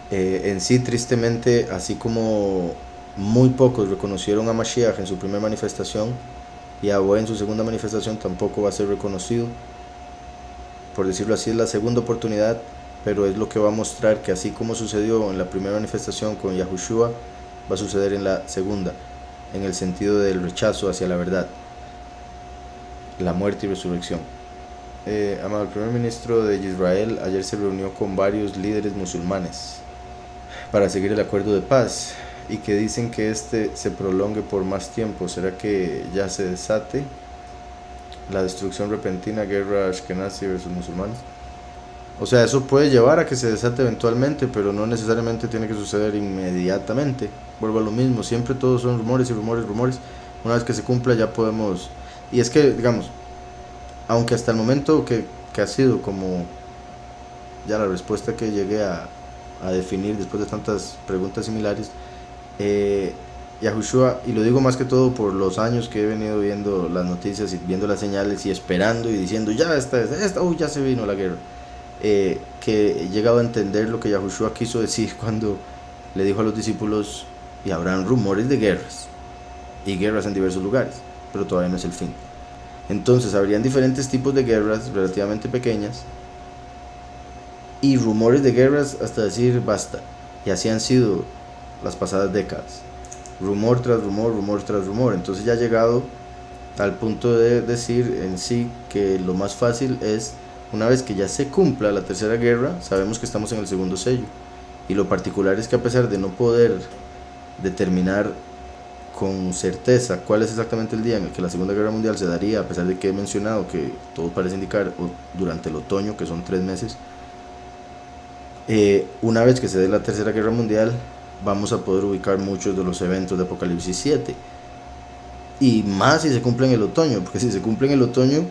En sí, tristemente, así como muy pocos reconocieron a Mashiach en su primera manifestación, Yahweh en su segunda manifestación tampoco va a ser reconocido. Por decirlo así, es la segunda oportunidad, pero es lo que va a mostrar que así como sucedió en la primera manifestación con Yahushua, va a suceder en la segunda, en el sentido del rechazo hacia la verdad, la muerte y resurrección. Amado, el primer ministro de Israel ayer se reunió con varios líderes musulmanes para seguir el acuerdo de paz, y que dicen que este se prolongue por más tiempo. ¿Será que ya se desate la destrucción repentina, guerra Ashkenazi versus musulmanes? O sea, eso puede llevar a que se desate eventualmente, pero no necesariamente tiene que suceder inmediatamente. Vuelvo a lo mismo, siempre todos son rumores y rumores, rumores. Una vez que se cumpla ya podemos... Y es que, digamos, aunque hasta el momento que ha sido como ya la respuesta que llegué a definir después de tantas preguntas similares, Yahushua, y lo digo más que todo por los años que he venido viendo las noticias y viendo las señales y esperando y diciendo ya ya se vino la guerra, que he llegado a entender lo que Yahushua quiso decir cuando le dijo a los discípulos: y habrán rumores de guerras, y guerras en diversos lugares, pero todavía no es el fin. Entonces habrían diferentes tipos de guerras relativamente pequeñas y rumores de guerras hasta decir basta, y así han sido las pasadas décadas, rumor tras rumor, rumor tras rumor. Entonces ya ha llegado al punto de decir en sí que lo más fácil es, una vez que ya se cumpla la tercera guerra, sabemos que estamos en el segundo sello, y lo particular es que a pesar de no poder determinar con certeza cuál es exactamente el día en el que la Segunda Guerra Mundial se daría, a pesar de que he mencionado que todo parece indicar durante el otoño, que son 3 meses, una vez que se dé la Tercera Guerra Mundial, vamos a poder ubicar muchos de los eventos de Apocalipsis 7. y más si se cumple en el otoño, porque si se cumple en el otoño,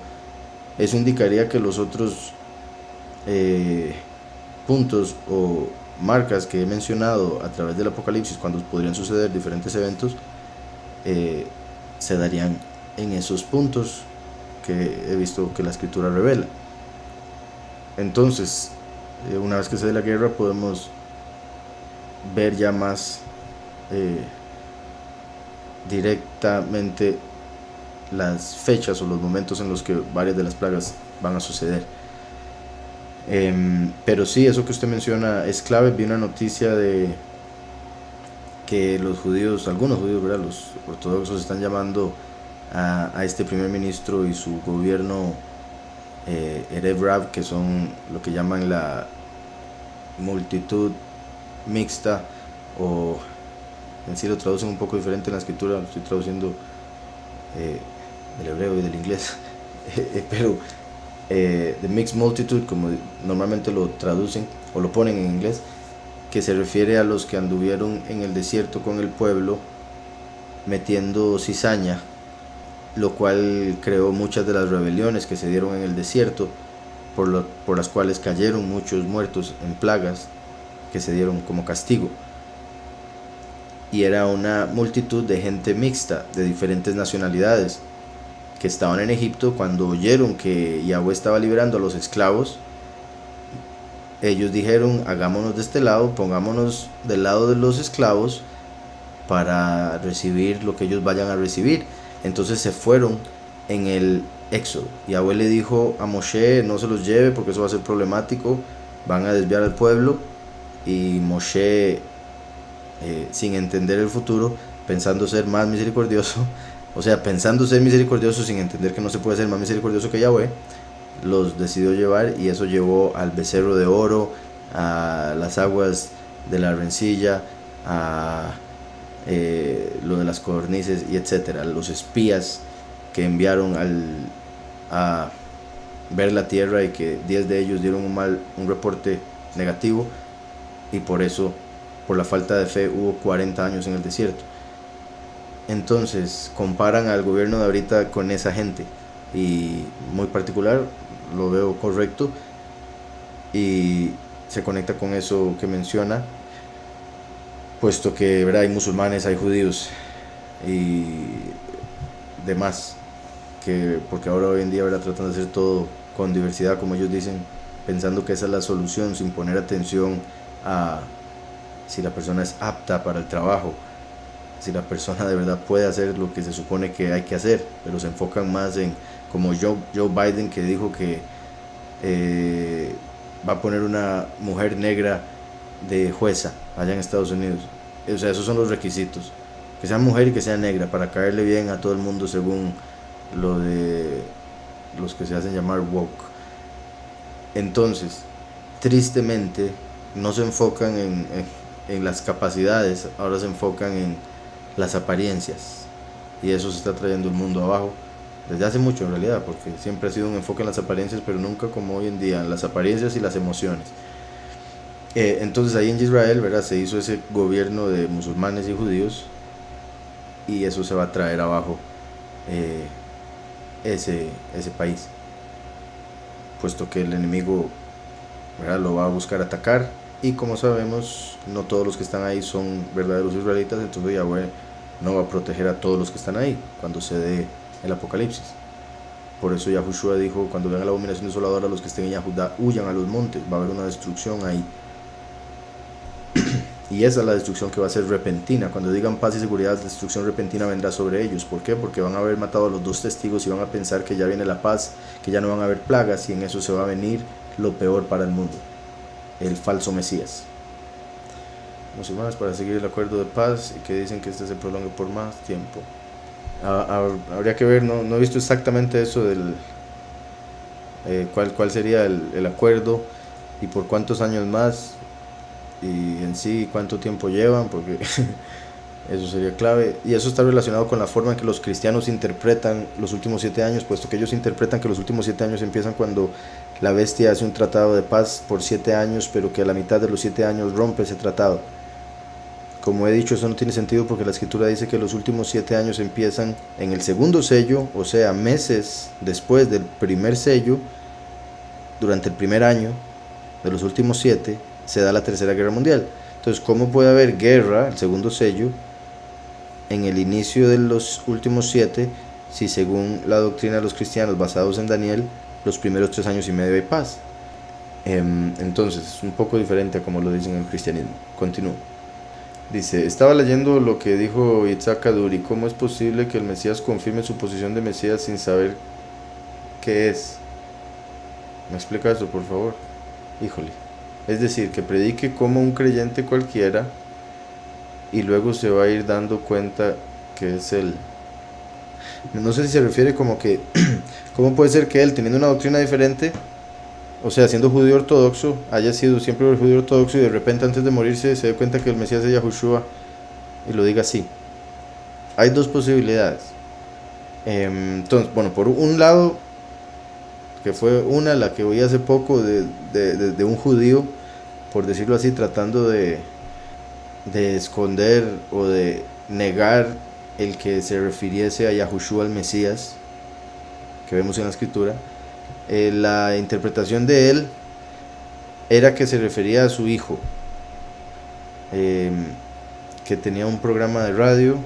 eso indicaría que los otros puntos o marcas que he mencionado a través del Apocalipsis, cuando podrían suceder diferentes eventos, se darían en esos puntos que he visto que la escritura revela. Entonces, una vez que se dé la guerra, podemos ver ya más directamente las fechas o los momentos en los que varias de las plagas van a suceder. Pero sí, eso que usted menciona es clave. Vi una noticia de que los judíos, algunos judíos, ¿verdad?, los ortodoxos, están llamando a este primer ministro y su gobierno Erev Rav, que son lo que llaman la multitud mixta, o en sí lo traducen un poco diferente en la escritura, lo estoy traduciendo del hebreo y del inglés, pero the mixed multitude, como normalmente lo traducen o lo ponen en inglés, que se refiere a los que anduvieron en el desierto con el pueblo metiendo cizaña, lo cual creó muchas de las rebeliones que se dieron en el desierto, por las cuales cayeron muchos muertos en plagas que se dieron como castigo. Y era una multitud de gente mixta, de diferentes nacionalidades, que estaban en Egipto. Cuando oyeron que Yahweh estaba liberando a los esclavos, ellos dijeron: hagámonos de este lado, pongámonos del lado de los esclavos para recibir lo que ellos vayan a recibir. Entonces se fueron en el éxodo. Yahweh le dijo a Moshe: no se los lleve porque eso va a ser problemático, van a desviar al pueblo. Y Moshe, sin entender el futuro, pensando ser más misericordioso, o sea, pensando ser misericordioso sin entender que no se puede ser más misericordioso que Yahweh, los decidió llevar, y eso llevó al becerro de oro, a las aguas de la rencilla, a lo de las codornices y etcétera. Los espías que enviaron a ver la tierra, y que 10 de ellos dieron un reporte negativo, y por eso, por la falta de fe, hubo 40 años en el desierto. Entonces comparan al gobierno de ahorita con esa gente, y muy particular, lo veo correcto, y se conecta con eso que menciona, puesto que, ¿verdad?, hay musulmanes, hay judíos y demás, que porque ahora hoy en día, ¿verdad?, tratan de hacer todo con diversidad, como ellos dicen, pensando que esa es la solución, sin poner atención a si la persona es apta para el trabajo, si la persona de verdad puede hacer lo que se supone que hay que hacer, pero se enfocan más en, como Joe Biden, que dijo que va a poner una mujer negra de jueza allá en Estados Unidos. O sea, esos son los requisitos: que sea mujer y que sea negra, para caerle bien a todo el mundo, según lo de los que se hacen llamar woke. Entonces, tristemente, no se enfocan en las capacidades, ahora se enfocan en las apariencias, y eso se está trayendo el mundo abajo desde hace mucho, en realidad, porque siempre ha sido un enfoque en las apariencias, pero nunca como hoy en día, en las apariencias y las emociones. Entonces ahí en Israel, ¿verdad?, se hizo ese gobierno de musulmanes y judíos, y eso se va a traer abajo ese país, puesto que el enemigo, ¿verdad?, lo va a buscar atacar, y como sabemos, no todos los que están ahí son verdaderos israelitas. Entonces Yahweh no va a proteger a todos los que están ahí cuando se dé el Apocalipsis. Por eso Yahushua dijo: cuando vean la abominación desoladora, los que estén en Judá huyan a los montes, va a haber una destrucción ahí. Y esa es la destrucción que va a ser repentina. Cuando digan paz y seguridad, la destrucción repentina vendrá sobre ellos. ¿Por qué? Porque van a haber matado a los 2 testigos y van a pensar que ya viene la paz, que ya no van a haber plagas, y en eso se va a venir lo peor para el mundo: el falso Mesías. Musulmanes para seguir el acuerdo de paz, y que dicen que este se prolongue por más tiempo. Habría que ver, no he visto exactamente eso del cuál sería el acuerdo, y por cuántos años más, y en sí cuánto tiempo llevan, porque eso sería clave. Y eso está relacionado con la forma en que los cristianos interpretan los últimos 7 años, puesto que ellos interpretan que los últimos 7 años empiezan cuando la bestia hace un tratado de paz por 7 años, pero que a la mitad de los 7 años rompe ese tratado. Como he dicho, eso no tiene sentido porque la escritura dice que los últimos 7 años empiezan en el segundo sello, o sea, meses después del primer sello. Durante el primer año de los últimos 7 se da la tercera guerra mundial. Entonces, ¿cómo puede haber guerra, el segundo sello, en el inicio de los últimos 7, si según la doctrina de los cristianos basados en Daniel, los primeros 3 años y medio hay paz? Entonces, es un poco diferente a como lo dicen en el cristianismo. Continúo. Dice, estaba leyendo lo que dijo Yitzhak Kaduri. ¿Cómo es posible que el Mesías confirme su posición de Mesías sin saber qué es? ¿Me explica eso, por favor? Híjole. Es decir, que predique como un creyente cualquiera y luego se va a ir dando cuenta que es él. No sé si se refiere como que, ¿cómo puede ser que él, teniendo una doctrina diferente, o sea, siendo judío ortodoxo, haya sido siempre el judío ortodoxo y de repente antes de morirse se dé cuenta que el Mesías es Yahushua y lo diga así? Hay dos posibilidades. Entonces, bueno, por un lado, que fue una, la que oí hace poco de un judío, por decirlo así, tratando de esconder o de negar el que se refiriese a Yahushua el Mesías, que vemos en la escritura. La interpretación de él era que se refería a su hijo, que tenía un programa de radio,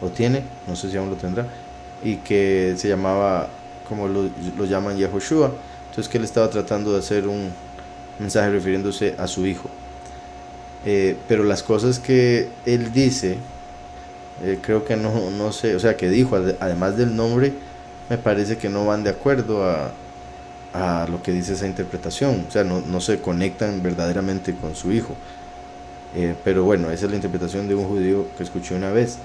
o tiene, no sé si aún lo tendrá, y que se llamaba, como lo llaman, Yahushua. Entonces que él estaba tratando de hacer un mensaje refiriéndose a su hijo. Pero las cosas que él dice, creo que no sé, o sea, que dijo, además del nombre, me parece que no van de acuerdo a lo que dice esa interpretación. O sea, no se conectan verdaderamente con su hijo. Pero bueno, esa es la interpretación de un judío que escuché una vez.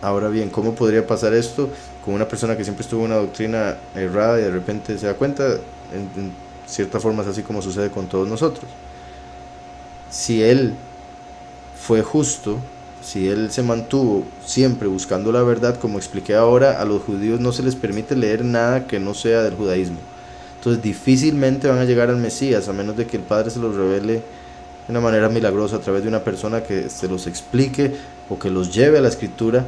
Ahora bien, ¿cómo podría pasar esto con una persona que siempre estuvo en una doctrina errada y de repente se da cuenta? En cierta forma es así como sucede con todos nosotros. Si él fue justo, si él se mantuvo siempre buscando la verdad, como expliqué ahora, a los judíos no se les permite leer nada que no sea del judaísmo. Entonces difícilmente van a llegar al Mesías, a menos de que el Padre se los revele de una manera milagrosa a través de una persona que se los explique o que los lleve a la escritura,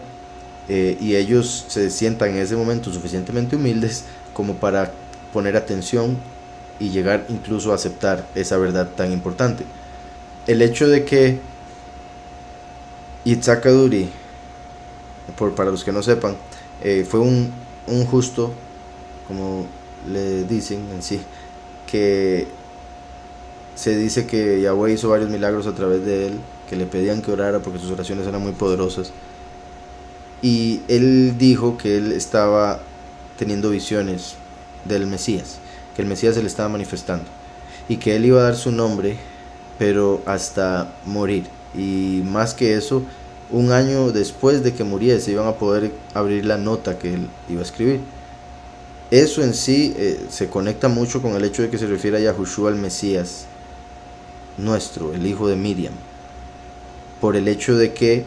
y ellos se sientan en ese momento suficientemente humildes como para poner atención y llegar incluso a aceptar esa verdad tan importante. El hecho de que Yitzhak Kaduri, para los que no sepan, fue un justo, como le dicen en sí, que se dice que Yahweh hizo varios milagros a través de él, que le pedían que orara porque sus oraciones eran muy poderosas, y él dijo que él estaba teniendo visiones del Mesías, que el Mesías se le estaba manifestando y que él iba a dar su nombre, pero hasta morir, y más que eso, un año después de que muriese iban a poder abrir la nota que él iba a escribir. Eso en sí se conecta mucho con el hecho de que se refiere a Yahushua el Mesías nuestro, el hijo de Miriam, por el hecho de que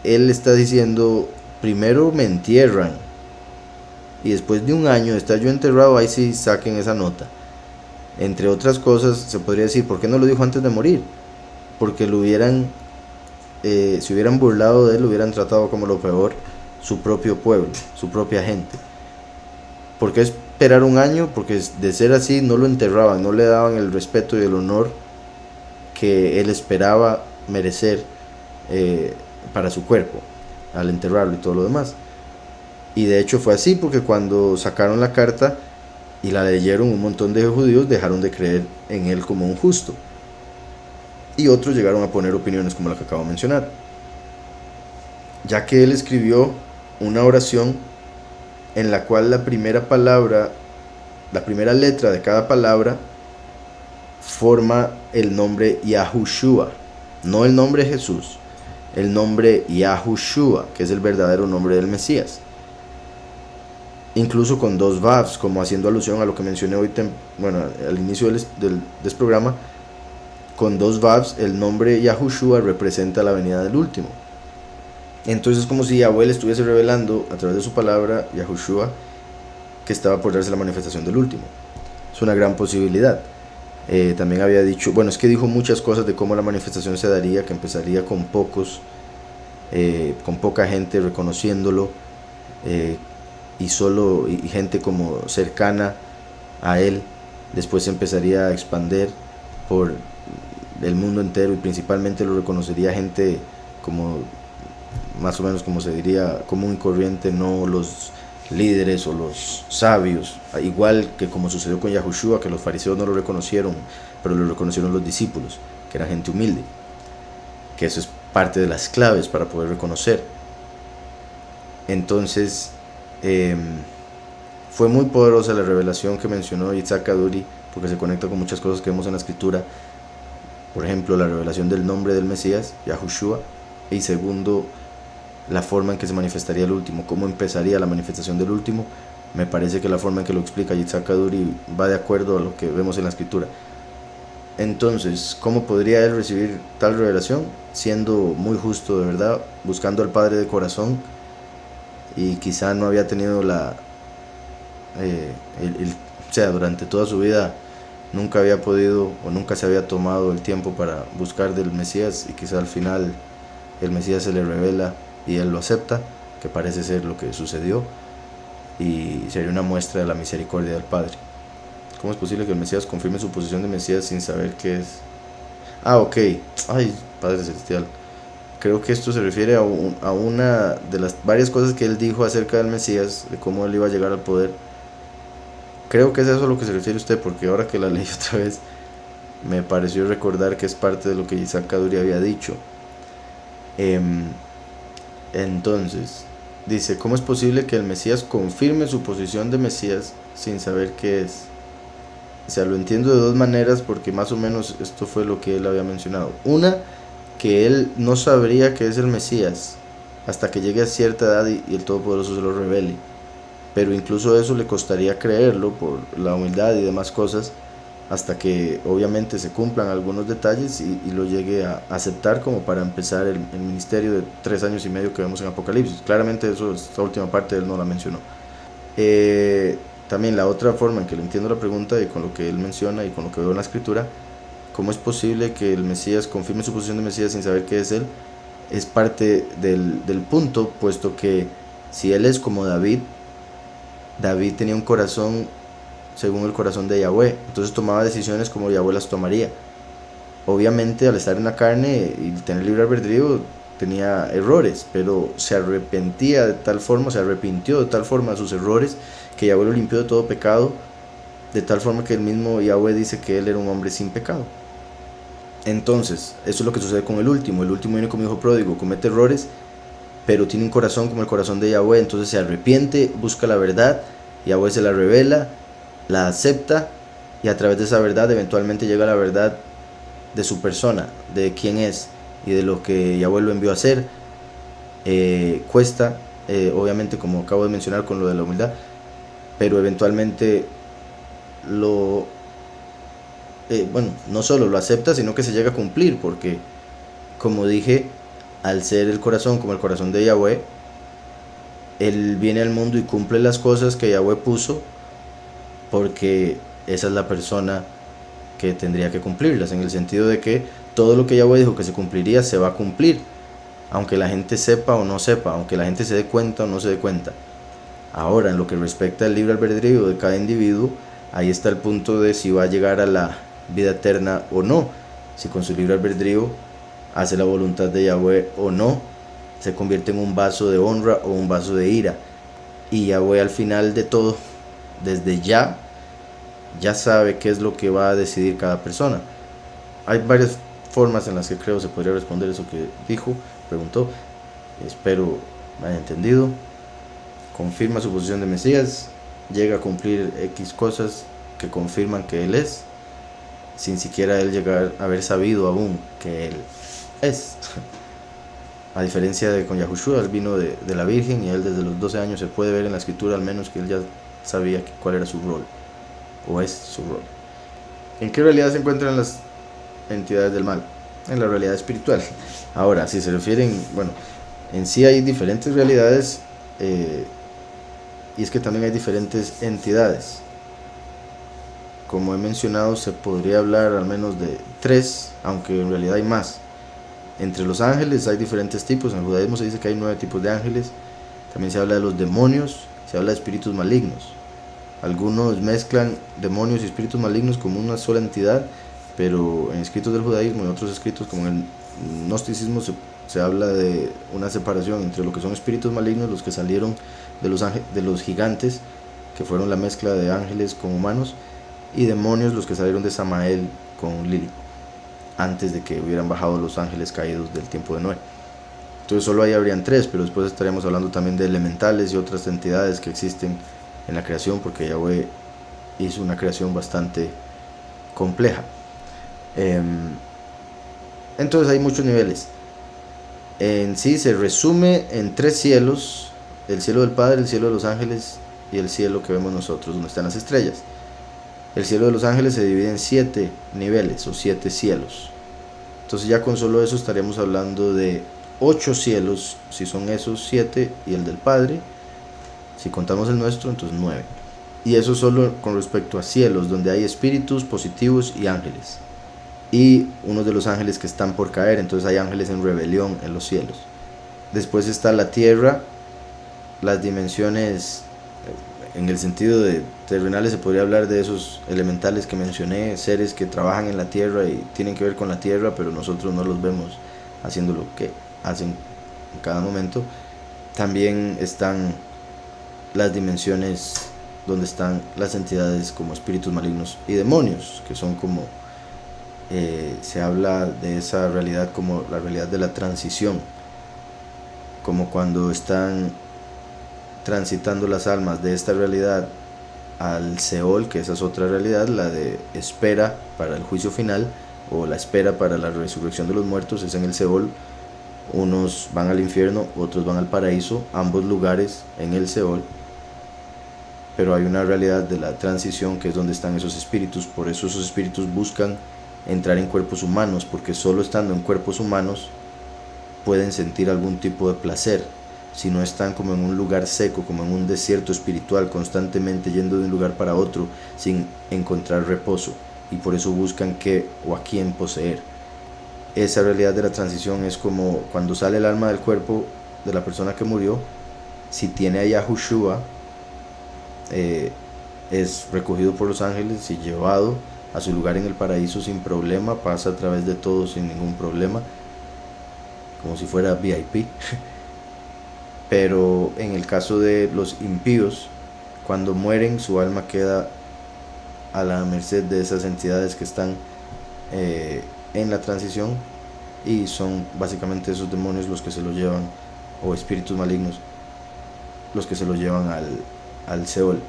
él está diciendo, primero me entierran y después de un año de estar yo enterrado, ahí sí saquen esa nota. Entre otras cosas, se podría decir, ¿por qué no lo dijo antes de morir? Porque lo hubieran, si hubieran burlado de él, lo hubieran tratado como lo peor su propio pueblo, su propia gente. ¿Por qué esperar un año? Porque de ser así no lo enterraban, no le daban el respeto y el honor que él esperaba merecer para su cuerpo al enterrarlo y todo lo demás. Y de hecho fue así, porque cuando sacaron la carta y la leyeron, un montón de judíos dejaron de creer en él como un justo, y otros llegaron a poner opiniones como la que acabo de mencionar, ya que él escribió una oración en la cual la primera palabra, la primera letra de cada palabra forma el nombre Yahushua, no el nombre Jesús, el nombre Yahushua, que es el verdadero nombre del Mesías, incluso con 2 vavs, como haciendo alusión a lo que mencioné hoy, al inicio del programa. Con 2 vavs, el nombre Yahushua representa la venida del último. Entonces es como si Yahweh le estuviese revelando a través de su palabra, Yahushua, que estaba por darse la manifestación del último. Es una gran posibilidad. También había dicho, bueno, es que dijo muchas cosas de cómo la manifestación se daría, que empezaría con pocos, con poca gente reconociéndolo, y gente como cercana a él. Después se empezaría a expandir por el mundo entero y principalmente lo reconocería gente como, más o menos como se diría, común y corriente, no los líderes o los sabios, igual que como sucedió con Yahushua, que los fariseos no lo reconocieron, pero lo reconocieron los discípulos, que era gente humilde, que eso es parte de las claves para poder reconocer. Entonces, fue muy poderosa la revelación que mencionó Yitzhak Kaduri, porque se conecta con muchas cosas que vemos en la escritura. Por ejemplo, la revelación del nombre del Mesías, Yahushua, y segundo, la forma en que se manifestaría el último, cómo empezaría la manifestación del último. Me parece que la forma en que lo explica Yitzhak Kaduri va de acuerdo a lo que vemos en la escritura. Entonces, ¿cómo podría él recibir tal revelación? Siendo muy justo, de verdad, buscando al Padre de corazón, y quizá no había tenido o sea, durante toda su vida nunca había podido o nunca se había tomado el tiempo para buscar del Mesías, y quizá al final el Mesías se le revela y él lo acepta, que parece ser lo que sucedió, y sería una muestra de la misericordia del Padre. ¿Cómo es posible que el Mesías confirme su posición de Mesías sin saber qué es? Ok. Ay, Padre Celestial. Creo que esto se refiere a una de las varias cosas que él dijo acerca del Mesías, de cómo él iba a llegar al poder. Creo que es eso a lo que se refiere usted, porque ahora que la leí otra vez, me pareció recordar que es parte de lo que Yitzhak Kaduri había dicho. Entonces, dice, ¿cómo es posible que el Mesías confirme su posición de Mesías sin saber qué es? O sea, lo entiendo de dos maneras, porque más o menos esto fue lo que él había mencionado. Una, que él no sabría que es el Mesías hasta que llegue a cierta edad y el Todopoderoso se lo revele. Pero incluso eso le costaría creerlo por la humildad y demás cosas, hasta que obviamente se cumplan algunos detalles y lo llegue a aceptar, como para empezar el ministerio de 3 años y medio que vemos en Apocalipsis. Claramente eso, esta última parte él no la mencionó. También la otra forma en que le entiendo la pregunta, y con lo que él menciona y con lo que veo en la escritura, ¿cómo es posible que el Mesías confirme su posición de Mesías sin saber qué es él? Es parte del punto, puesto que si él es como David tenía un corazón según el corazón de Yahweh, entonces tomaba decisiones como Yahweh las tomaría. Obviamente, al estar en la carne y tener libre albedrío, tenía errores, pero se arrepintió de tal forma de sus errores, que Yahweh lo limpió de todo pecado, de tal forma que el mismo Yahweh dice que él era un hombre sin pecado. Entonces, eso es lo que sucede con el último. El último viene como hijo pródigo, comete errores, pero tiene un corazón como el corazón de Yahweh, entonces se arrepiente, busca la verdad, Yahweh se la revela, la acepta, y a través de esa verdad eventualmente llega la verdad de su persona, de quién es y de lo que Yahweh lo envió a hacer. Cuesta, obviamente, como acabo de mencionar con lo de la humildad, pero eventualmente no solo lo acepta, sino que se llega a cumplir, porque, como dije, al ser el corazón como el corazón de Yahweh, él viene al mundo y cumple las cosas que Yahweh puso, porque esa es la persona que tendría que cumplirlas, en el sentido de que todo lo que Yahweh dijo que se cumpliría se va a cumplir, aunque la gente sepa o no sepa, aunque la gente se dé cuenta o no se dé cuenta. Ahora, en lo que respecta al libre albedrío de cada individuo, ahí está el punto de si va a llegar a la vida eterna o no, si con su libre albedrío hace la voluntad de Yahweh o no, se convierte en un vaso de honra o un vaso de ira. Y Yahweh, al final de todo, desde ya sabe qué es lo que va a decidir cada persona. Hay varias formas en las que creo se podría responder eso que preguntó. Espero me haya entendido. Confirma su posición de Mesías, llega a cumplir X cosas que confirman que él es, sin siquiera él llegar a haber sabido aún que él es. A diferencia de con Yahushua, él vino de la Virgen, y él desde los 12 años se puede ver en la escritura al menos que él ya sabía cuál era su rol, o es su rol. ¿En qué realidad se encuentran las entidades del mal? En la realidad espiritual. Ahora, si se refieren, en sí hay diferentes realidades, y es que también hay diferentes entidades. como he mencionado, se podría hablar al menos de 3, aunque en realidad hay más. Entre los ángeles hay diferentes tipos. En el judaísmo se dice que hay 9 tipos de ángeles. También se habla de los demonios, se habla de espíritus malignos. Algunos mezclan demonios y espíritus malignos como una sola entidad, pero en escritos del judaísmo y otros escritos como en el gnosticismo se habla de una separación entre lo que son espíritus malignos, los que salieron de los gigantes, que fueron la mezcla de ángeles con humanos, y demonios, los que salieron de Samael con Lilith, antes de que hubieran bajado los ángeles caídos del tiempo de Noé. Entonces solo ahí habrían 3, pero después estaríamos hablando también de elementales y otras entidades que existen en la creación, porque Yahweh hizo una creación bastante compleja. Entonces hay muchos niveles. En sí se resume en 3 cielos: el cielo del Padre, el cielo de los ángeles y el cielo que vemos nosotros, donde están las estrellas. El cielo de los ángeles se divide en 7 niveles o 7 cielos. Entonces ya con solo eso estaríamos hablando de 8 cielos, si son esos 7, y el del Padre, si contamos el nuestro, entonces 9. Y eso solo con respecto a cielos, donde hay espíritus positivos y ángeles. Y unos de los ángeles que están por caer, entonces hay ángeles en rebelión en los cielos. Después está la tierra, las dimensiones, en el sentido de terrenales se podría hablar de esos elementales que mencioné, seres que trabajan en la tierra y tienen que ver con la tierra, pero nosotros no los vemos haciendo lo que hacen en cada momento. También están las dimensiones donde están las entidades como espíritus malignos y demonios, que son como, se habla de esa realidad como la realidad de la transición, como cuando están transitando las almas de esta realidad al Seol, que esa es otra realidad, la de espera para el juicio final, o la espera para la resurrección de los muertos, es en el Seol. Unos van al infierno, otros van al paraíso, ambos lugares en el Seol. Pero hay una realidad de la transición, que es donde están esos espíritus. Por eso esos espíritus buscan entrar en cuerpos humanos, porque solo estando en cuerpos humanos pueden sentir algún tipo de placer. Si no están como en un lugar seco, como en un desierto espiritual, constantemente yendo de un lugar para otro sin encontrar reposo, y por eso buscan qué o a quién poseer. Esa realidad de la transición es como cuando sale el alma del cuerpo de la persona que murió. Si tiene a Yahushua, es recogido por los ángeles y llevado a su lugar en el paraíso sin problema, pasa a través de todo sin ningún problema, como si fuera VIP. Pero en el caso de los impíos, cuando mueren, su alma queda a la merced de esas entidades que están en la transición, y son básicamente esos demonios los que se lo llevan, o espíritus malignos, los que se lo llevan al Seol,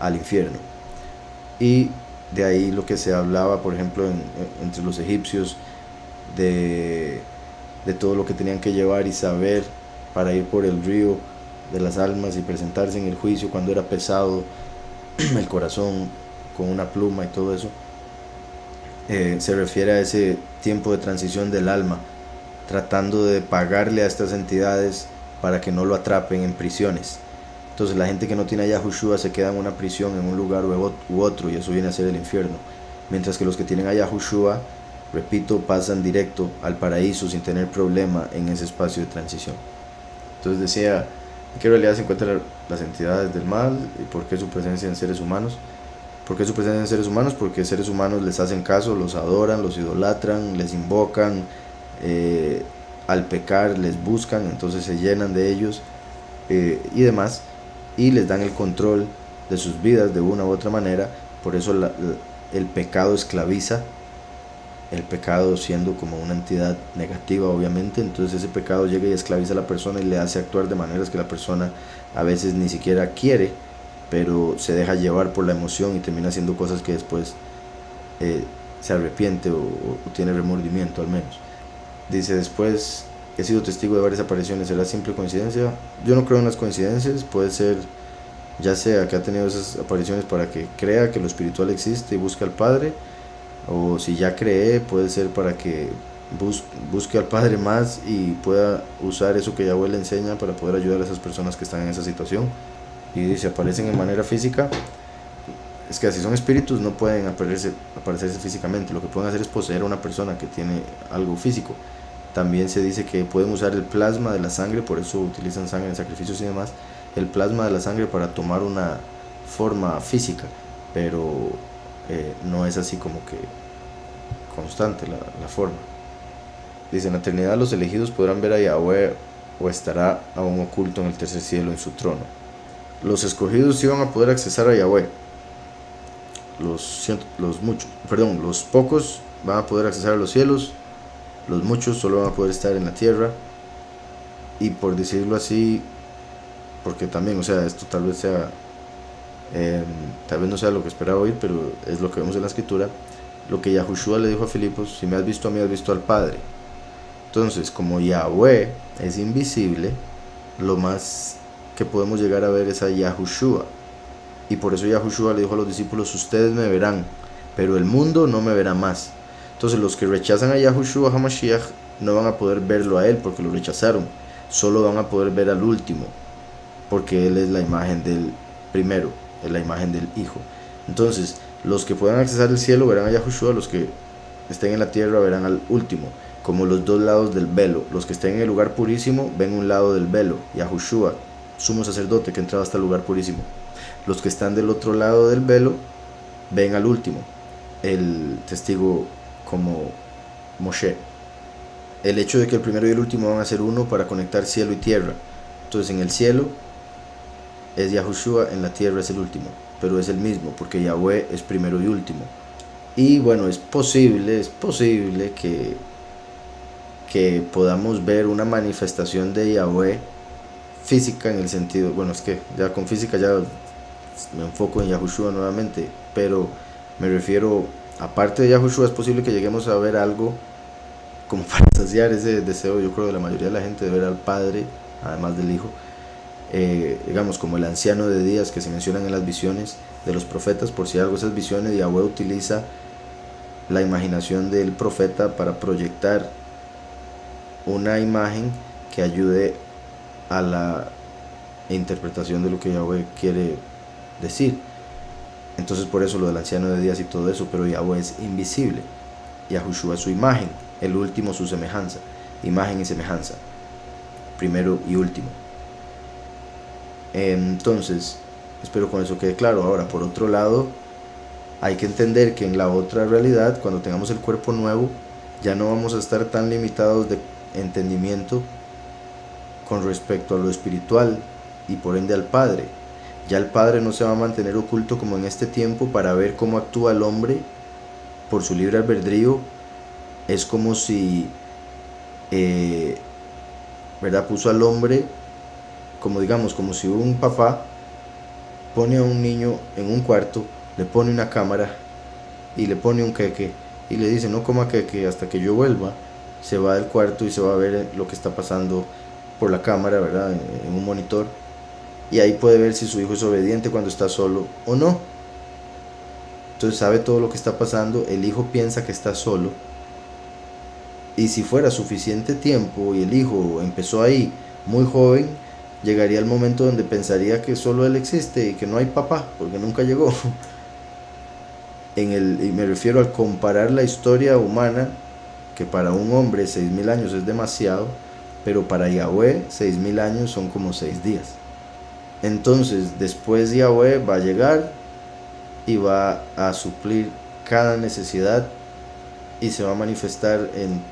al infierno. Y de ahí lo que se hablaba, por ejemplo, entre los egipcios, de todo lo que tenían que llevar y saber para ir por el río de las almas y presentarse en el juicio, cuando era pesado el corazón con una pluma y todo eso. Se refiere a ese tiempo de transición del alma, tratando de pagarle a estas entidades para que no lo atrapen en prisiones. Entonces la gente que no tiene a Yahushua se queda en una prisión, en un lugar u otro, y eso viene a ser el infierno. Mientras que los que tienen a Yahushua, repito, pasan directo al paraíso sin tener problema en ese espacio de transición. Entonces decía, ¿en qué realidad se encuentran las entidades del mal y por qué su presencia en seres humanos? ¿Por qué su presencia en seres humanos? Porque seres humanos les hacen caso, los adoran, los idolatran, les invocan, al pecar les buscan, entonces se llenan de ellos y demás, y les dan el control de sus vidas de una u otra manera. Por eso el pecado esclaviza, el pecado siendo como una entidad negativa, obviamente. Entonces ese pecado llega y esclaviza a la persona y le hace actuar de maneras que la persona a veces ni siquiera quiere, pero se deja llevar por la emoción y termina haciendo cosas que después se arrepiente o tiene remordimiento al menos. Dice después, he sido testigo de varias apariciones, ¿será simple coincidencia? Yo no creo en las coincidencias, puede ser ya sea que ha tenido esas apariciones para que crea que lo espiritual existe y busque al Padre, o si ya cree, puede ser para que busque al Padre más y pueda usar eso que Yahweh le enseña para poder ayudar a esas personas que están en esa situación. Y dice, aparecen en manera física. es que así son espíritus, no pueden aparecerse físicamente. Lo que pueden hacer es poseer a una persona que tiene algo físico. También se dice que pueden usar el plasma de la sangre, por eso utilizan sangre en sacrificios y demás, el plasma de la sangre para tomar una forma física, pero no es así como que constante la forma. Dice, en la eternidad los elegidos podrán ver a Yahweh o estará aún oculto en el tercer cielo en su trono. Los escogidos sí van a poder accesar a Yahweh. Los pocos van a poder accesar a los cielos, los muchos solo van a poder estar en la tierra. Y por decirlo así, porque también, o sea, esto tal vez sea, tal vez no sea lo que esperaba oír, pero es lo que vemos en la escritura, lo que Yahushua le dijo a Filipos: si me has visto a mí, has visto al Padre. Entonces, como Yahweh es invisible, lo más que podemos llegar a ver es a Yahushua. Y por eso Yahushua le dijo a los discípulos: ustedes me verán, pero el mundo no me verá más. Entonces los que rechazan a Yahushua HaMashiach no van a poder verlo a él porque lo rechazaron. Solo van a poder ver al último, porque él es la imagen del primero, es la imagen del Hijo. Entonces, los que puedan accesar el cielo verán a Yahushua, los que estén en la tierra verán al último, como los dos lados del velo. Los que estén en el lugar purísimo ven un lado del velo, Yahushua, sumo sacerdote que entraba hasta el lugar purísimo. Los que están del otro lado del velo ven al último, el testigo como Moshe. El hecho de que el primero y el último van a ser uno para conectar cielo y tierra. Entonces en el cielo es Yahushua, en la tierra es el último, pero es el mismo porque Yahweh es primero y último. Y bueno, es posible que podamos ver una manifestación de Yahweh física, en el sentido, bueno, es que ya con física ya me enfoco en Yahushua nuevamente, pero me refiero, aparte de Yahushua, es posible que lleguemos a ver algo como para saciar ese deseo, yo creo, de la mayoría de la gente, de ver al Padre, además del Hijo, digamos, como el anciano de días que se mencionan en las visiones de los profetas. Por si algo, esas visiones, Yahweh utiliza la imaginación del profeta para proyectar una imagen que ayude a la interpretación de lo que Yahweh quiere decir. Entonces por eso lo del anciano de días y todo eso. Pero Yahweh es invisible, Yahushua es su imagen, el último su semejanza, imagen y semejanza, primero y último. Entonces espero con eso quede claro. Ahora, por otro lado, hay que entender que en la otra realidad, cuando tengamos el cuerpo nuevo, ya no vamos a estar tan limitados de entendimiento con respecto a lo espiritual y por ende al Padre. Ya el Padre no se va a mantener oculto como en este tiempo para ver cómo actúa el hombre por su libre albedrío. Es como si ¿verdad? Puso al hombre como, digamos, como si un papá pone a un niño en un cuarto, le pone una cámara y le pone un queque y le dice: no coma queque hasta que yo vuelva. Se va del cuarto y se va a ver lo que está pasando por la cámara, ¿verdad? En un monitor, y ahí puede ver si su hijo es obediente cuando está solo o no. Entonces sabe todo lo que está pasando. El hijo piensa que está solo, y si fuera suficiente tiempo y el hijo empezó ahí muy joven, llegaría el momento donde pensaría que solo él existe y que no hay papá porque nunca llegó. Y me refiero al comparar la historia humana, que para un hombre 6000 años es demasiado, pero para Yahweh 6000 años son como 6 días. Entonces después Yahweh va a llegar y va a suplir cada necesidad y se va a manifestar en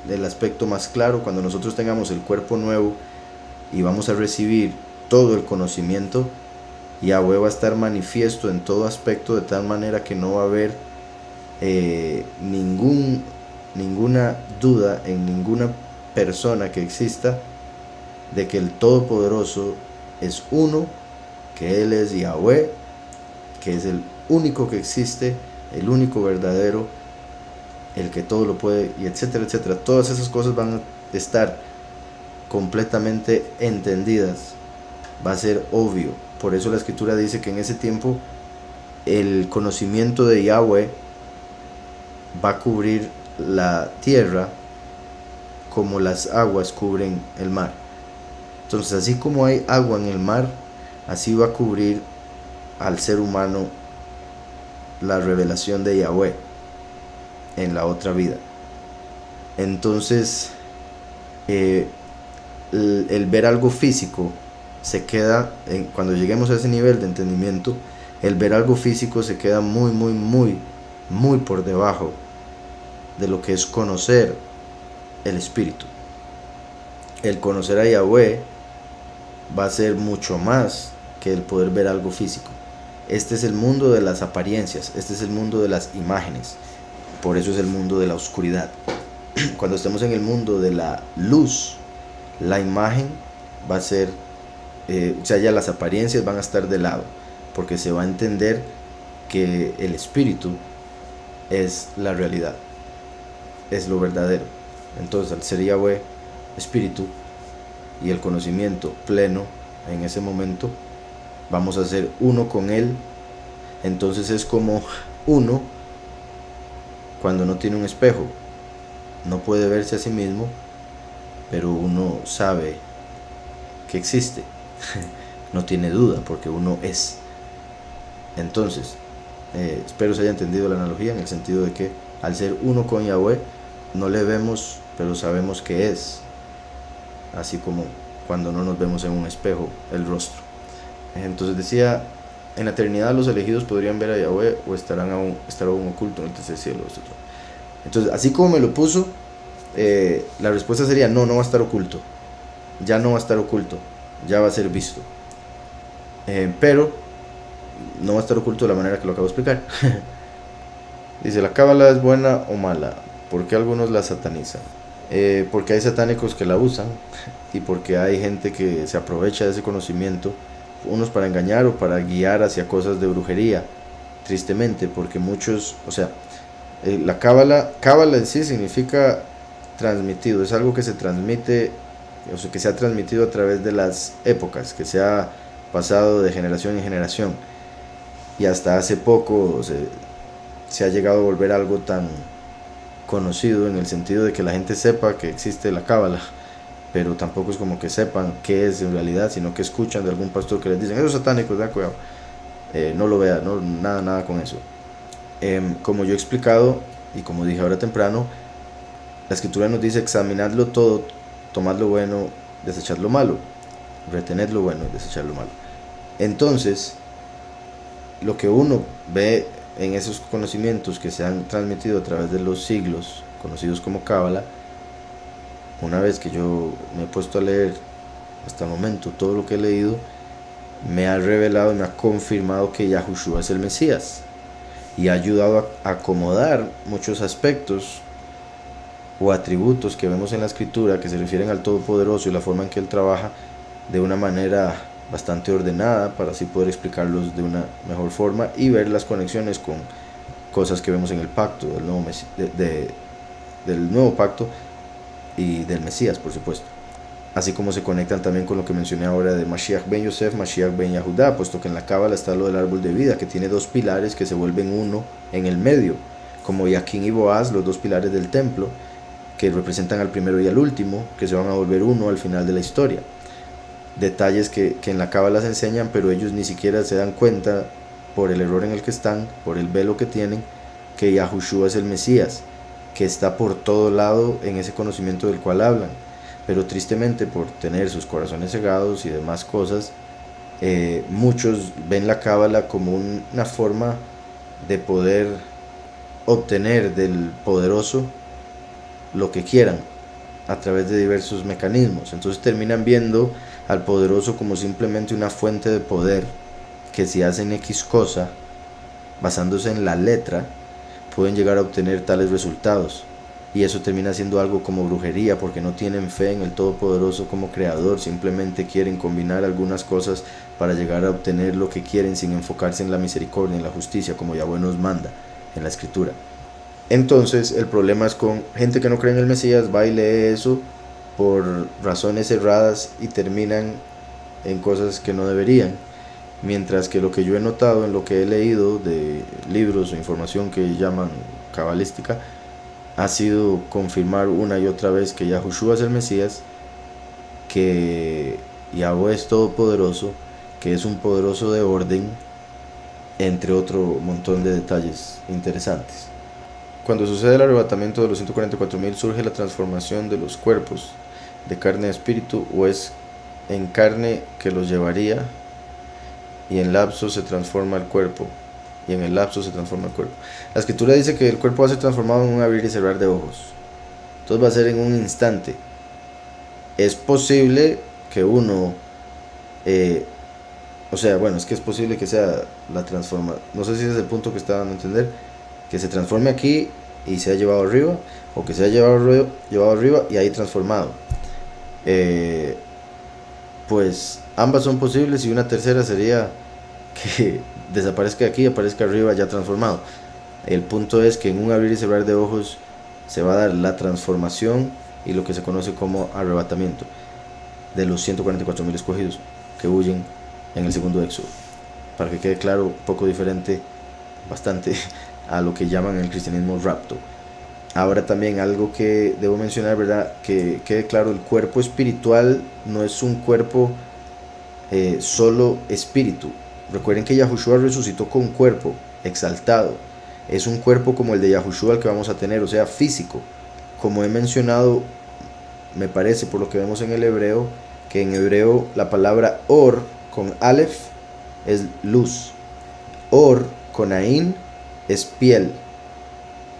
el aspecto más claro cuando nosotros tengamos el cuerpo nuevo y vamos a recibir todo el conocimiento. Yahweh va a estar manifiesto en todo aspecto, de tal manera que no va a haber ninguna duda en ninguna persona que exista de que el Todopoderoso es uno, que Él es Yahweh, que es el único que existe, el único verdadero, el que todo lo puede, y etcétera, etcétera. Todas esas cosas van a estar completamente entendidas, va a ser obvio. Por eso la escritura dice que en ese tiempo el conocimiento de Yahweh va a cubrir la tierra como las aguas cubren el mar. Entonces, así como hay agua en el mar, así va a cubrir al ser humano la revelación de Yahweh en la otra vida. Entonces, el ver algo físico se queda, cuando lleguemos a ese nivel de entendimiento, el ver algo físico se queda muy, muy, muy, muy por debajo de lo que es conocer el espíritu. El conocer a Yahweh va a ser mucho más que el poder ver algo físico. Este es el mundo de las apariencias, este es el mundo de las imágenes, por eso es el mundo de la oscuridad. Cuando estemos en el mundo de la luz, la imagen va a ser, ya las apariencias van a estar de lado, porque se va a entender que el espíritu es la realidad, es lo verdadero. Entonces, al ser Yahweh espíritu y el conocimiento pleno en ese momento, vamos a ser uno con él. Entonces es como uno cuando no tiene un espejo, no puede verse a sí mismo, pero uno sabe que existe. No tiene duda porque uno es. Entonces, espero se haya entendido la analogía, en el sentido de que al ser uno con Yahweh, no le vemos, pero sabemos que es. Así como cuando no nos vemos en un espejo el rostro. Entonces decía, en la eternidad los elegidos podrían ver a Yahweh o estarán aún ocultos en el tercer cielo. Entonces, así como me lo puso, la respuesta sería no va a estar oculto. Ya no va a estar oculto, ya va a ser visto. Pero no va a estar oculto de la manera que lo acabo de explicar. Dice, ¿la cábala es buena o mala? ¿Por qué algunos la satanizan? Porque hay satánicos que la usan y porque hay gente que se aprovecha de ese conocimiento, unos para engañar o para guiar hacia cosas de brujería, tristemente, porque muchos, la cábala en sí significa transmitido, es algo que se transmite, que se ha transmitido a través de las épocas, que se ha pasado de generación en generación, y hasta hace poco se ha llegado a volver algo tan conocido en el sentido de que la gente sepa que existe la cábala, pero tampoco es como que sepan qué es en realidad, sino que escuchan de algún pastor que les dicen, esos satánicos, da cuidado, no lo vean, no, nada con eso. Como yo he explicado y como dije ahora temprano, la escritura nos dice, examinadlo todo, tomad lo bueno, desechad lo malo, retened lo bueno, desechad lo malo. Entonces, lo que uno ve en esos conocimientos que se han transmitido a través de los siglos, conocidos como cábala, una vez que yo me he puesto a leer hasta el momento todo lo que he leído, me ha revelado y me ha confirmado que Yahushua es el Mesías, y ha ayudado a acomodar muchos aspectos o atributos que vemos en la escritura que se refieren al Todopoderoso y la forma en que Él trabaja de una manera bastante ordenada, para así poder explicarlos de una mejor forma y ver las conexiones con cosas que vemos en el pacto del nuevo pacto y del Mesías, por supuesto, así como se conectan también con lo que mencioné ahora de Mashiach ben Yosef, Mashiach ben Yahudá, puesto que en la cábala está lo del árbol de vida, que tiene dos pilares que se vuelven uno en el medio, como Yaquín y Boaz, los dos pilares del templo, que representan al primero y al último, que se van a volver uno al final de la historia. Detalles que en la cábala se enseñan, pero ellos ni siquiera se dan cuenta, por el error en el que están, por el velo que tienen, que Yahushua es el Mesías, que está por todo lado en ese conocimiento del cual hablan, pero tristemente por tener sus corazones cegados y demás cosas, muchos ven la cábala como una forma de poder obtener del poderoso lo que quieran a través de diversos mecanismos. Entonces terminan viendo al poderoso como simplemente una fuente de poder, que si hacen X cosa basándose en la letra pueden llegar a obtener tales resultados, y eso termina siendo algo como brujería, porque no tienen fe en el Todopoderoso como creador, simplemente quieren combinar algunas cosas para llegar a obtener lo que quieren sin enfocarse en la misericordia, en la justicia, como Yahweh nos manda en la escritura. Entonces el problema es con gente que no cree en el Mesías, va y lee eso por razones erradas y terminan en cosas que no deberían, mientras que lo que yo he notado en lo que he leído de libros o información que llaman cabalística ha sido confirmar una y otra vez que Yahushua es el Mesías, que Yahweh es todopoderoso, que es un poderoso de orden, entre otro montón de detalles interesantes. Cuando sucede el arrebatamiento de los 144.000 surge la transformación de los cuerpos de carne a espíritu, o es en carne que los llevaría, y en lapso se transforma el cuerpo, y en el lapso se transforma el cuerpo. La escritura dice que el cuerpo va a ser transformado en un abrir y cerrar de ojos, entonces va a ser en un instante. Es posible que uno, es que es posible que sea la transformación, no sé si ese es el punto que está dando a entender, que se transforme aquí y sea llevado arriba, o que sea llevado arriba y ahí transformado. Pues ambas son posibles, y una tercera sería que desaparezca de aquí y aparezca arriba ya transformado. El punto es que en un abrir y cerrar de ojos se va a dar la transformación y lo que se conoce como arrebatamiento de los 144.000 escogidos que huyen en el segundo éxodo. Para que quede claro, un poco diferente, bastante, a lo que llaman en el cristianismo rapto. Ahora también algo que debo mencionar, ¿verdad? Que quede claro, el cuerpo espiritual no es un cuerpo solo espíritu. Recuerden que Yahushua resucitó con un cuerpo exaltado. Es un cuerpo como el de Yahushua el que vamos a tener, o sea, físico. Como he mencionado, me parece por lo que vemos en el hebreo, que en hebreo la palabra or con aleph es luz. Or con ain es piel.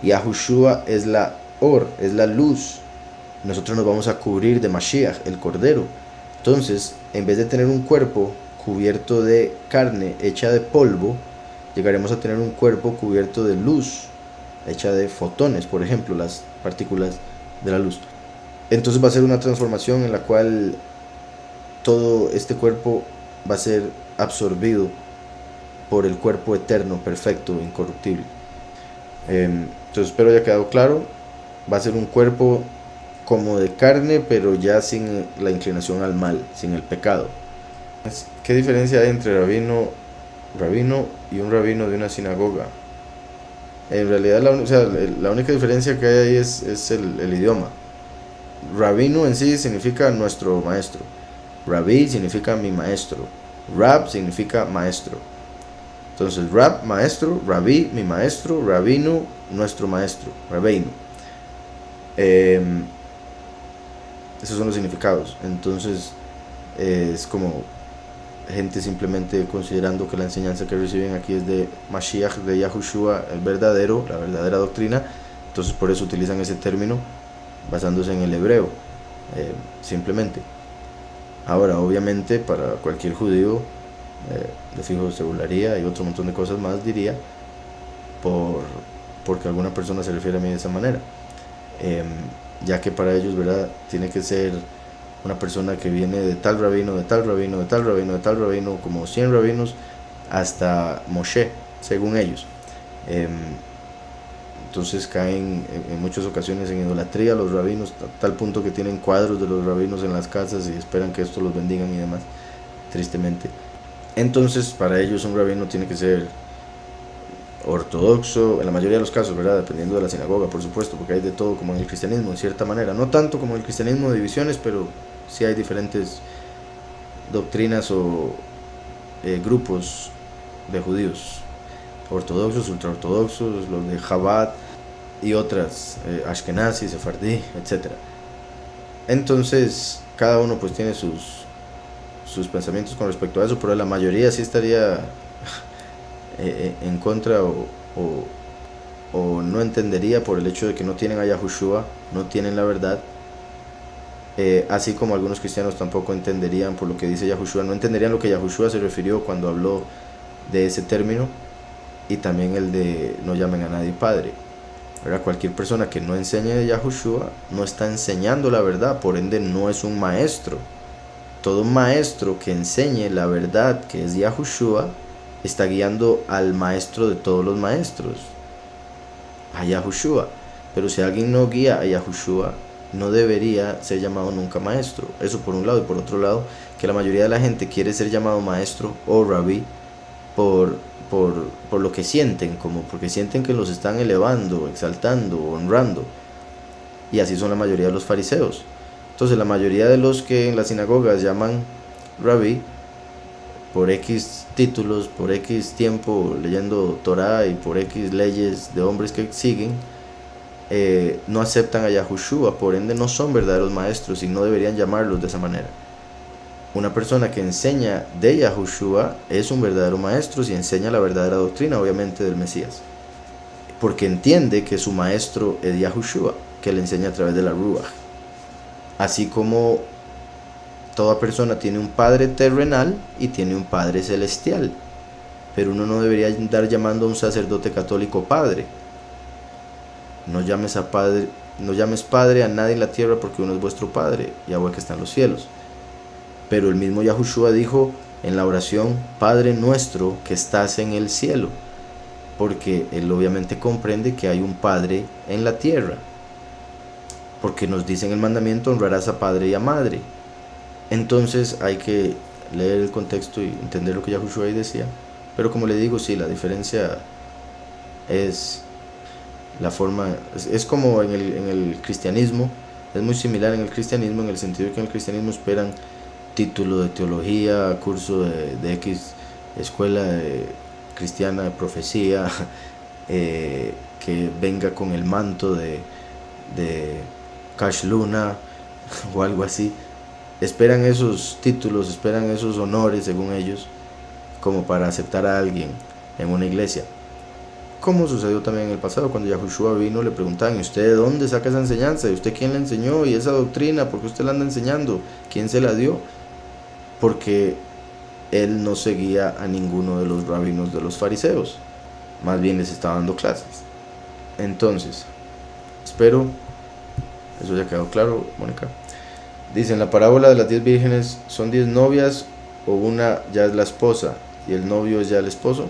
Yahushua es la or, es la luz. Nosotros nos vamos a cubrir de Mashiach, el Cordero. Entonces, en vez de tener un cuerpo cubierto de carne hecha de polvo, llegaremos a tener un cuerpo cubierto de luz, hecha de fotones, por ejemplo, las partículas de la luz. Entonces va a ser una transformación en la cual todo este cuerpo va a ser absorbido por el cuerpo eterno, perfecto, incorruptible. Entonces espero haya quedado claro. Va a ser un cuerpo como de carne, pero ya sin la inclinación al mal, sin el pecado. ¿Qué diferencia hay entre rabino y un rabino de una sinagoga? En realidad la única diferencia que hay ahí es el idioma. Rabino en sí significa nuestro maestro. Rabí significa mi maestro. Rab significa maestro. Entonces, Rab, maestro, Rabí, mi maestro, Rabino, nuestro maestro, Rabbeinu. Esos son los significados. Entonces, es como gente simplemente considerando que la enseñanza que reciben aquí es de Mashiach, de Yahushua, el verdadero, la verdadera doctrina. Entonces, por eso utilizan ese término basándose en el hebreo, simplemente. Ahora, obviamente, para cualquier judío, de fijo se burlaría y otro montón de cosas más diría porque alguna persona se refiere a mí de esa manera, ya que para ellos, ¿verdad?, tiene que ser una persona que viene de tal rabino, de tal rabino, de tal rabino, de tal rabino, como 100 rabinos hasta Moshe, según ellos. Entonces caen en muchas ocasiones en idolatría los rabinos, a tal punto que tienen cuadros de los rabinos en las casas y esperan que esto los bendigan y demás, tristemente. Entonces, para ellos un rabino tiene que ser ortodoxo, en la mayoría de los casos, ¿verdad?, dependiendo de la sinagoga, por supuesto, porque hay de todo como en el cristianismo, de cierta manera, no tanto como en el cristianismo de divisiones, pero sí hay diferentes doctrinas o grupos de judíos, ortodoxos, ultraortodoxos, los de Chabad y otras, Ashkenazi, Sefardí, etc. Entonces, cada uno pues tiene sus pensamientos con respecto a eso, pero la mayoría sí estaría en contra o no entendería por el hecho de que no tienen a Yahushua, no tienen la verdad, así como algunos cristianos tampoco entenderían por lo que dice Yahushua, no entenderían lo que Yahushua se refirió cuando habló de ese término, y también el de no llamen a nadie padre, ¿verdad? Cualquier persona que no enseñe de Yahushua no está enseñando la verdad, por ende no es un maestro. Todo maestro que enseñe la verdad, que es Yahushua, está guiando al maestro de todos los maestros, a Yahushua. Pero si alguien no guía a Yahushua, no debería ser llamado nunca maestro. Eso por un lado. Y por otro lado, que la mayoría de la gente quiere ser llamado maestro o rabí por lo que sienten, como porque sienten que los están elevando, exaltando, honrando. Y así son la mayoría de los fariseos. Entonces la mayoría de los que en las sinagogas llaman rabí, por X títulos, por X tiempo leyendo Torah y por X leyes de hombres que siguen, no aceptan a Yahushua, por ende no son verdaderos maestros y no deberían llamarlos de esa manera. Una persona que enseña de Yahushua es un verdadero maestro si enseña la verdadera doctrina, obviamente, del Mesías, porque entiende que su maestro es Yahushua, que le enseña a través de la Ruach. Así como toda persona tiene un padre terrenal y tiene un padre celestial, pero uno no debería andar llamando a un sacerdote católico padre. No llames padre a nadie en la tierra, porque uno es vuestro padre, Yahweh que está en los cielos. Pero el mismo Yahushua dijo en la oración: Padre nuestro que estás en el cielo, porque él obviamente comprende que hay un padre en la tierra, porque nos dice en el mandamiento: honrarás a padre y a madre. Entonces hay que leer el contexto y entender lo que Yahushua ahí decía. Pero como le digo, sí, la diferencia es la forma, es como en el cristianismo, es muy similar en el cristianismo, en el sentido de que en el cristianismo esperan título de teología, curso de X escuela cristiana de profecía, que venga con el manto de Cash Luna o algo así. Esperan esos títulos, esperan esos honores, según ellos, como para aceptar a alguien en una iglesia. Como sucedió también en el pasado, cuando Yahushua vino, le preguntaban: ¿y usted de dónde saca esa enseñanza? ¿Y usted quién la enseñó? ¿Y esa doctrina? ¿Por qué usted la anda enseñando? ¿Quién se la dio? Porque él no seguía a ninguno de los rabinos de los fariseos, más bien les estaba dando clases. Entonces, espero eso haya quedado claro, Mónica. Dice: en la parábola de las 10 vírgenes, ¿son 10 novias o una ya es la esposa y el novio es ya el esposo?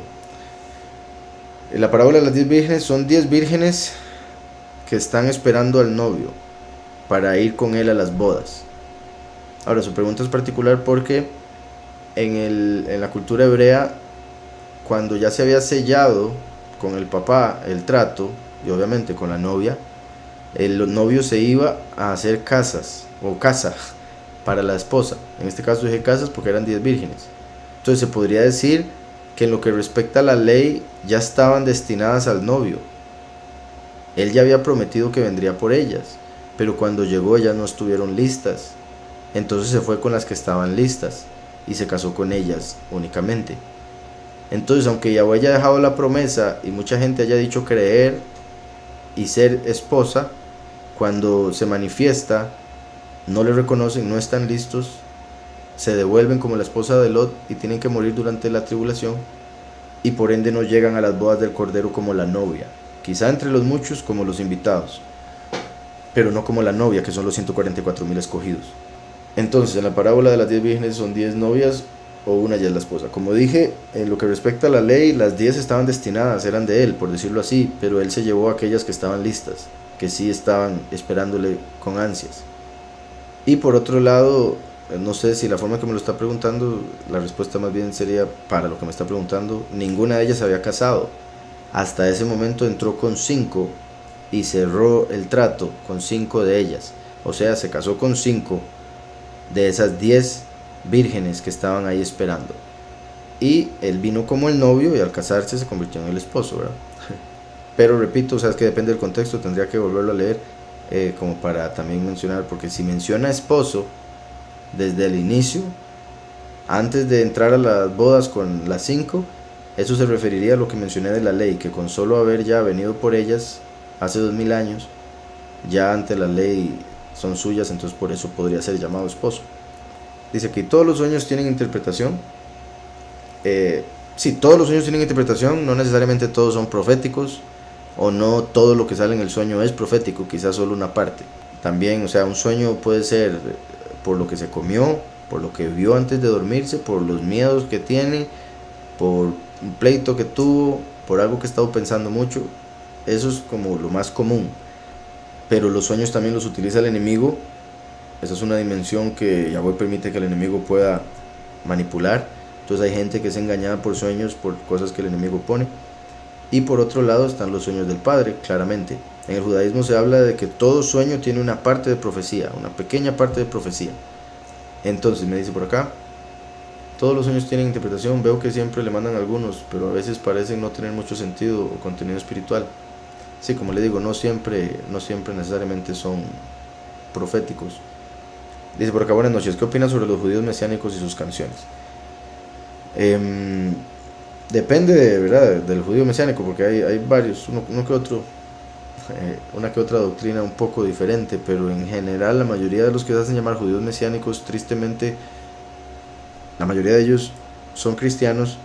En la parábola de las 10 vírgenes son 10 vírgenes que están esperando al novio para ir con él a las bodas. Ahora, su pregunta es particular porque en la cultura hebrea, cuando ya se había sellado con el papá el trato, y obviamente con la novia, el novio se iba a hacer casas o casa para la esposa. En este caso dije casas porque eran 10 vírgenes. Entonces se podría decir que en lo que respecta a la ley ya estaban destinadas al novio. Él ya había prometido que vendría por ellas, pero cuando llegó ellas no estuvieron listas. Entonces se fue con las que estaban listas y se casó con ellas únicamente. Entonces, aunque Yahweh haya dejado la promesa y mucha gente haya dicho creer y ser esposa, cuando se manifiesta no le reconocen, no están listos, se devuelven como la esposa de Lot y tienen que morir durante la tribulación, y por ende no llegan a las bodas del Cordero como la novia, quizá entre los muchos como los invitados, pero no como la novia, que son los 144,000 escogidos. Entonces, en la parábola de las 10 vírgenes son 10 novias o una ya es la esposa. Como dije, en lo que respecta a la ley, las 10 estaban destinadas, eran de él, por decirlo así, pero él se llevó a aquellas que estaban listas, que sí estaban esperándole con ansias. Y por otro lado, no sé si la forma que me lo está preguntando, la respuesta más bien sería, para lo que me está preguntando, ninguna de ellas se había casado. Hasta ese momento entró con 5 y cerró el trato con 5 de ellas. O sea, se casó con 5 de esas 10 vírgenes que estaban ahí esperando. Y él vino como el novio y al casarse se convirtió en el esposo, ¿verdad? Pero repito, o sea, es que depende del contexto, tendría que volverlo a leer como para también mencionar, porque si menciona esposo desde el inicio, antes de entrar a las bodas con las 5, eso se referiría a lo que mencioné de la ley, que con solo haber ya venido por ellas hace 2000 años, ya ante la ley son suyas, entonces por eso podría ser llamado esposo. Dice que todos los sueños tienen interpretación. Sí, todos los sueños tienen interpretación, no necesariamente todos son proféticos, o no todo lo que sale en el sueño es profético, quizás solo una parte. También, o sea, un sueño puede ser por lo que se comió, por lo que vio antes de dormirse, por los miedos que tiene, por un pleito que tuvo, por algo que ha estado pensando mucho. Eso es como lo más común. Pero los sueños también los utiliza el enemigo. Esa es una dimensión que Yahweh permite que el enemigo pueda manipular. Entonces hay gente que es engañada por sueños, por cosas que el enemigo pone. Y por otro lado están los sueños del Padre, claramente. En el judaísmo se habla de que todo sueño tiene una parte de profecía, una pequeña parte de profecía. Entonces me dice por acá, Todos los sueños tienen interpretación, veo que siempre le mandan algunos, pero a veces parecen no tener mucho sentido o contenido espiritual. Sí, como le digo, no siempre necesariamente son proféticos. Dice por acá, buenas noches, ¿qué opinas sobre los judíos mesiánicos y sus canciones? Depende de, ¿verdad?, del judío mesiánico, porque hay varios, uno que otro, una que otra doctrina un poco diferente, pero en general la mayoría de los que se hacen llamar judíos mesiánicos, tristemente, la mayoría de ellos son cristianos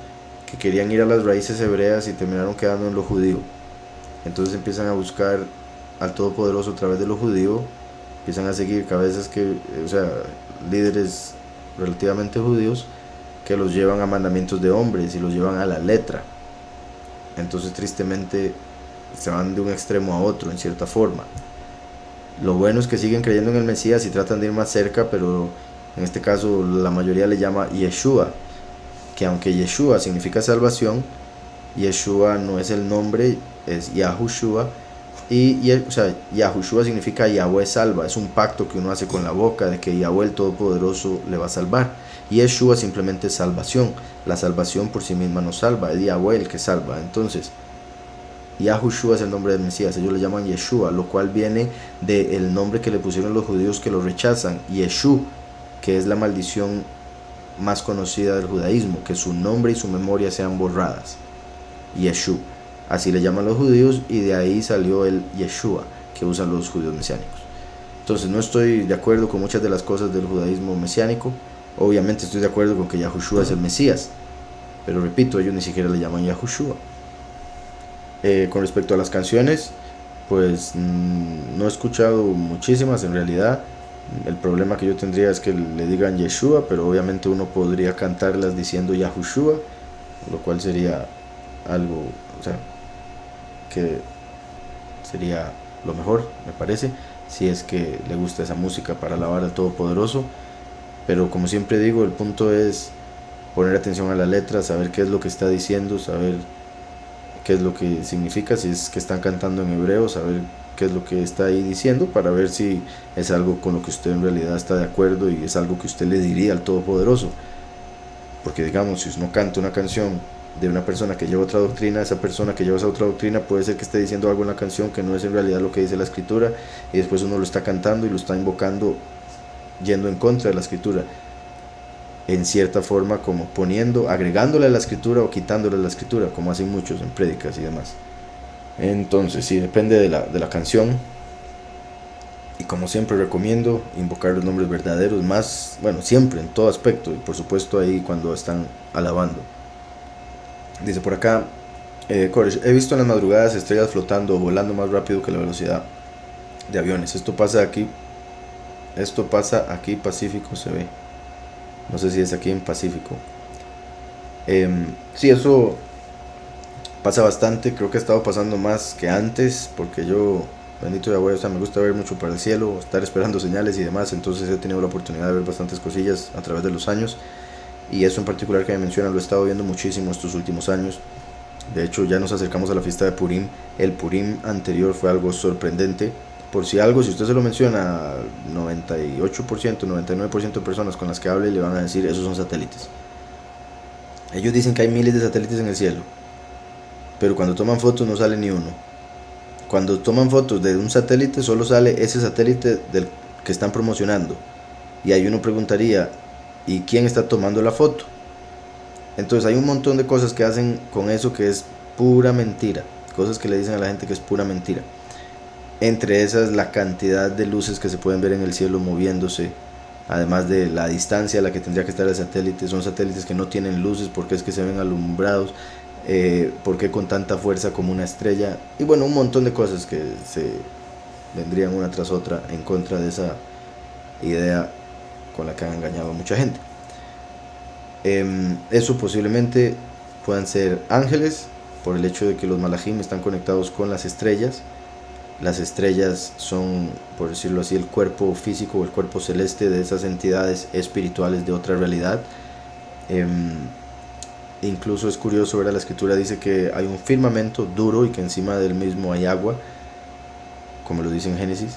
que querían ir a las raíces hebreas y terminaron quedando en lo judío. Entonces empiezan a buscar al Todopoderoso a través de lo judío, empiezan a seguir cabezas líderes relativamente judíos que los llevan a mandamientos de hombres y los llevan a la letra. Entonces tristemente se van de un extremo a otro en cierta forma. Lo bueno es que siguen creyendo en el Mesías y tratan de ir más cerca, pero en este caso la mayoría le llama Yeshua, que aunque Yeshua significa salvación, Yeshua no es el nombre, es Yahushua. Yahushua significa Yahweh salva, es un pacto que uno hace con la boca de que Yahweh el Todopoderoso le va a salvar. Y Yeshua simplemente es salvación, la salvación por sí misma no salva, es Yahweh el que salva. Entonces, Yahushua es el nombre del Mesías, ellos le llaman Yeshua, lo cual viene del nombre que le pusieron los judíos que lo rechazan, Yeshu, que es la maldición más conocida del judaísmo, que su nombre y su memoria sean borradas. Yeshu, así le llaman los judíos, y de ahí salió el Yeshua que usan los judíos mesiánicos. Entonces no estoy de acuerdo con muchas de las cosas del judaísmo mesiánico. Obviamente estoy de acuerdo con que Yahushua es el Mesías, pero repito, ellos ni siquiera le llaman Yahushua. Con respecto a las canciones, pues no he escuchado muchísimas en realidad. El problema que yo tendría es que le digan Yeshua, pero obviamente uno podría cantarlas diciendo Yahushua, lo cual sería algo, que sería lo mejor, me parece, si es que le gusta esa música para alabar al Todopoderoso. Pero como siempre digo, el punto es poner atención a la letra, saber qué es lo que está diciendo, saber qué es lo que significa, si es que están cantando en hebreo, saber qué es lo que está ahí diciendo, para ver si es algo con lo que usted en realidad está de acuerdo y es algo que usted le diría al Todopoderoso. Porque digamos, si uno canta una canción de una persona que lleva otra doctrina, esa persona que lleva esa otra doctrina puede ser que esté diciendo algo en la canción que no es en realidad lo que dice la escritura, y después uno lo está cantando y lo está invocando yendo en contra de la escritura, en cierta forma, como agregándole a la escritura o quitándole a la escritura, como hacen muchos en prédicas y demás. Entonces sí, depende de la canción, y como siempre recomiendo invocar los nombres verdaderos, siempre, en todo aspecto, y por supuesto ahí cuando están alabando. Dice por acá, Koresh, he visto en las madrugadas estrellas flotando o volando más rápido que la velocidad de aviones. Esto pasa aquí Pacífico se ve. No sé si es aquí en Pacífico. Sí, eso pasa bastante. Creo que ha estado pasando más que antes, porque yo, bendito Yahweh, me gusta ver mucho para el cielo, estar esperando señales y demás. Entonces he tenido la oportunidad de ver bastantes cosillas a través de los años. Y eso en particular que me menciona lo he estado viendo muchísimo estos últimos años. De hecho, ya nos acercamos a la fiesta de Purim. El Purim anterior fue algo sorprendente. Por si usted se lo menciona, 98%, 99% de personas con las que hable le van a decir, esos son satélites. Ellos dicen que hay miles de satélites en el cielo, pero cuando toman fotos no sale ni uno. Cuando toman fotos de un satélite, solo sale ese satélite del que están promocionando. Y ahí uno preguntaría, ¿y quién está tomando la foto? Entonces hay un montón de cosas que hacen con eso que es pura mentira. Cosas que le dicen a la gente que es pura mentira. Entre esas, la cantidad de luces que se pueden ver en el cielo moviéndose, además de la distancia a la que tendría que estar el satélite. Son satélites que no tienen luces porque es que se ven alumbrados, porque con tanta fuerza como una estrella, y bueno, un montón de cosas que se vendrían una tras otra en contra de esa idea con la que han engañado a mucha gente. Eso posiblemente puedan ser ángeles, por el hecho de que los malajim están conectados con las estrellas. Las estrellas son, por decirlo así, el cuerpo físico o el cuerpo celeste de esas entidades espirituales de otra realidad. Incluso es curioso ver, la escritura dice que hay un firmamento duro y que encima del mismo hay agua, como lo dice en Génesis.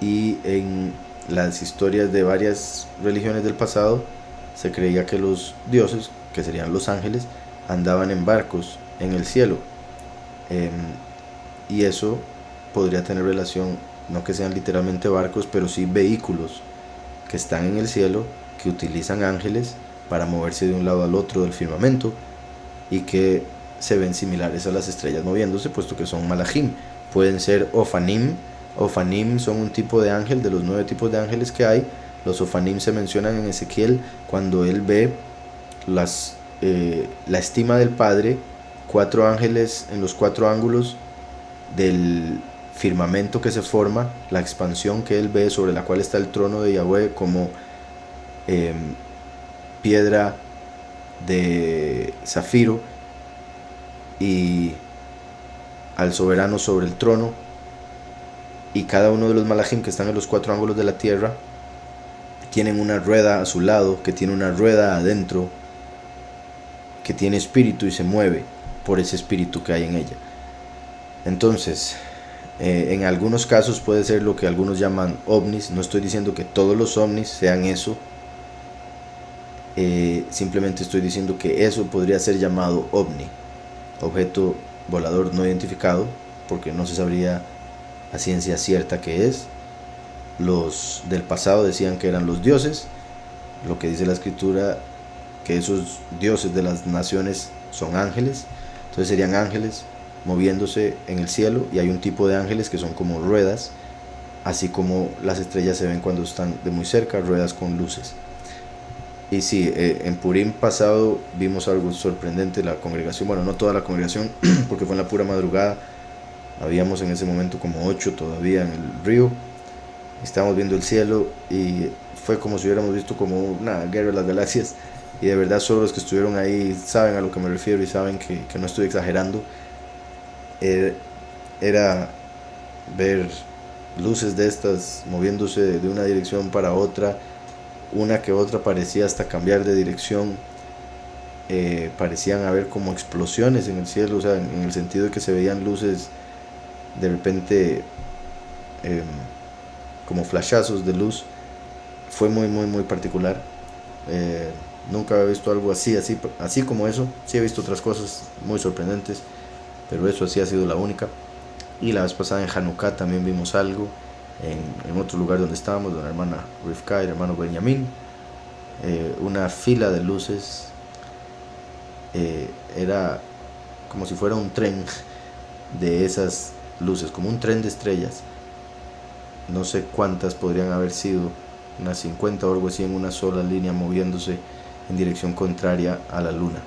Y en las historias de varias religiones del pasado se creía que los dioses, que serían los ángeles, andaban en barcos en el cielo. Y eso podría tener relación, no que sean literalmente barcos, pero sí vehículos que están en el cielo, que utilizan ángeles para moverse de un lado al otro del firmamento y que se ven similares a las estrellas moviéndose, puesto que son malachim. Pueden ser ofanim. Ofanim son un tipo de ángel, de los 9 tipos de ángeles que hay. Los ofanim se mencionan en Ezequiel cuando él ve la estima del Padre, 4 ángeles en los 4 ángulos del firmamento que se forma, la expansión que él ve sobre la cual está el trono de Yahweh como piedra de zafiro, y al soberano sobre el trono, y cada uno de los malachim que están en los 4 ángulos de la tierra tienen una rueda a su lado, que tiene una rueda adentro, que tiene espíritu y se mueve por ese espíritu que hay en ella. Entonces, en algunos casos puede ser lo que algunos llaman ovnis. No estoy diciendo que todos los ovnis sean eso, simplemente estoy diciendo que eso podría ser llamado ovni, objeto volador no identificado, porque no se sabría a ciencia cierta qué es. Los del pasado decían que eran los dioses. Lo que dice la escritura, que esos dioses de las naciones son ángeles. Entonces serían ángeles moviéndose en el cielo, y hay un tipo de ángeles que son como ruedas, así como las estrellas se ven cuando están de muy cerca, ruedas con luces. Y sí, en Purim pasado vimos algo sorprendente. La congregación, bueno, no toda la congregación, porque fue en la pura madrugada, habíamos en ese momento como 8 todavía en el río, estábamos viendo el cielo y fue como si hubiéramos visto como una guerra de las galaxias, y de verdad solo los que estuvieron ahí saben a lo que me refiero y saben que no estoy exagerando. Era ver luces de estas moviéndose de una dirección para otra, una que otra parecía hasta cambiar de dirección, parecían haber como explosiones en el cielo, o sea, en el sentido de que se veían luces de repente, como flashazos de luz. Fue muy muy muy particular. Nunca había visto algo así como eso. Sí he visto otras cosas muy sorprendentes, pero eso sí ha sido la única. Y la vez pasada en Hanukkah también vimos algo en otro lugar donde estábamos, de la hermana Rivka y el hermano Benjamín. Una fila de luces, era como si fuera un tren de esas luces, como un tren de estrellas. No sé cuántas podrían haber sido, unas 50 o algo así, en una sola línea, moviéndose en dirección contraria a la luna,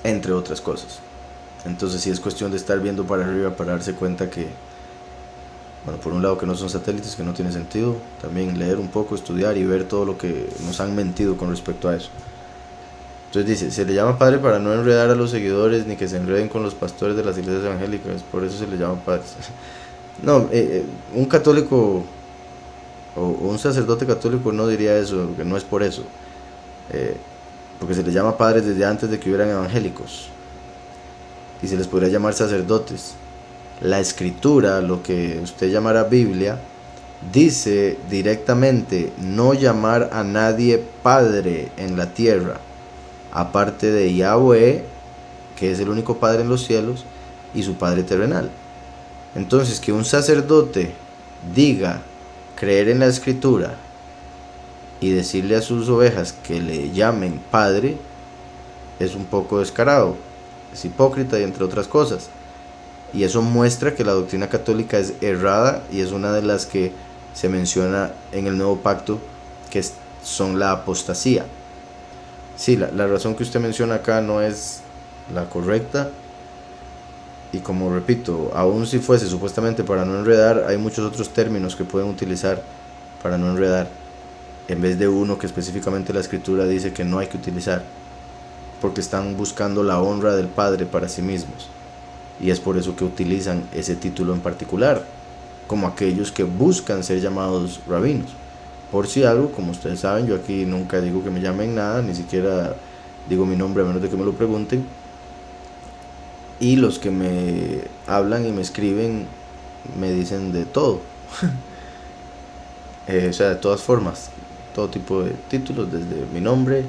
entre otras cosas. Entonces sí es cuestión de estar viendo para arriba para darse cuenta que, bueno, por un lado que no son satélites, que no tiene sentido. También leer un poco, estudiar y ver todo lo que nos han mentido con respecto a eso. Entonces dice, se le llama padre para no enredar a los seguidores ni que se enreden con los pastores de las iglesias evangélicas, por eso se le llama padres. No, un católico o un sacerdote católico no diría eso, que no es por eso, porque se les llama padres desde antes de que hubieran evangélicos, y se les podría llamar sacerdotes. La escritura, lo que usted llamará Biblia, dice directamente no llamar a nadie padre en la tierra, aparte de Yahweh, que es el único Padre en los cielos, y su Padre terrenal. Entonces, que un sacerdote diga creer en la escritura y decirle a sus ovejas que le llamen Padre, es un poco descarado, es hipócrita y entre otras cosas. Y eso muestra que la doctrina católica es errada, y es una de las que se menciona en el Nuevo Pacto, que son la apostasía. Sí, la razón que usted menciona acá no es la correcta, y como repito, aun si fuese supuestamente para no enredar, hay muchos otros términos que pueden utilizar para no enredar, en vez de uno que específicamente la escritura dice que no hay que utilizar, porque están buscando la honra del Padre para sí mismos, y es por eso que utilizan ese título en particular, como aquellos que buscan ser llamados rabinos. Por si algo, como ustedes saben, yo aquí nunca digo que me llamen nada, ni siquiera digo mi nombre a menos de que me lo pregunten. Y los que me hablan y me escriben me dicen de todo. O sea, de todas formas, todo tipo de títulos, desde mi nombre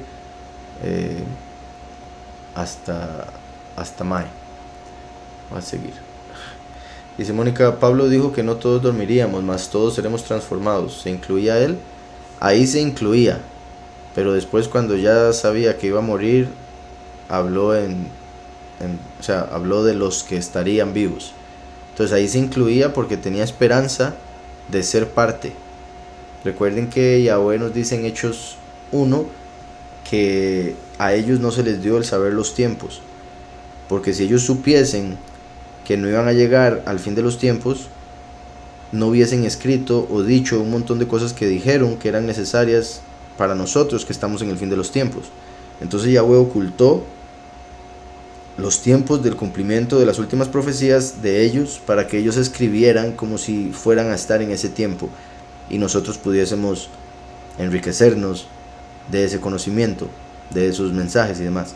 hasta Mae. Va a seguir. Dice Mónica, Pablo dijo que no todos dormiríamos, mas todos seremos transformados. ¿Se incluía él? Ahí se incluía, pero después cuando ya sabía que iba a morir, habló habló de los que estarían vivos. Entonces ahí se incluía porque tenía esperanza de ser parte. Recuerden que Yahweh nos dice en Hechos 1 que a ellos no se les dio el saber los tiempos, porque si ellos supiesen que no iban a llegar al fin de los tiempos, no hubiesen escrito o dicho un montón de cosas que dijeron que eran necesarias para nosotros que estamos en el fin de los tiempos. Entonces Yahweh ocultó los tiempos del cumplimiento de las últimas profecías de ellos para que ellos escribieran como si fueran a estar en ese tiempo y nosotros pudiésemos enriquecernos de ese conocimiento, de esos mensajes y demás.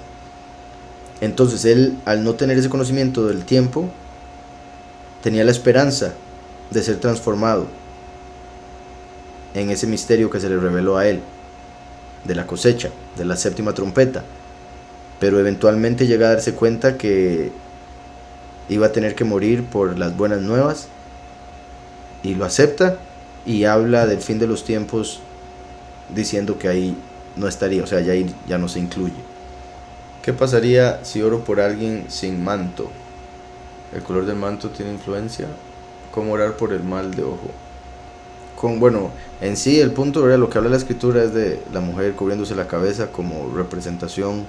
Entonces él, al no tener ese conocimiento del tiempo, tenía la esperanza de ser transformado en ese misterio que se le reveló a él, de la cosecha, de la séptima trompeta. Pero eventualmente llega a darse cuenta que iba a tener que morir por las buenas nuevas, y lo acepta y habla del fin de los tiempos diciendo que ahí no estaría, o sea, ya no se incluye. ¿Qué pasaría si oro por alguien sin manto? ¿El color del manto tiene influencia? ¿Cómo orar por el mal de ojo? En sí el punto, ¿verdad? Lo que habla la escritura es de la mujer cubriéndose la cabeza como representación,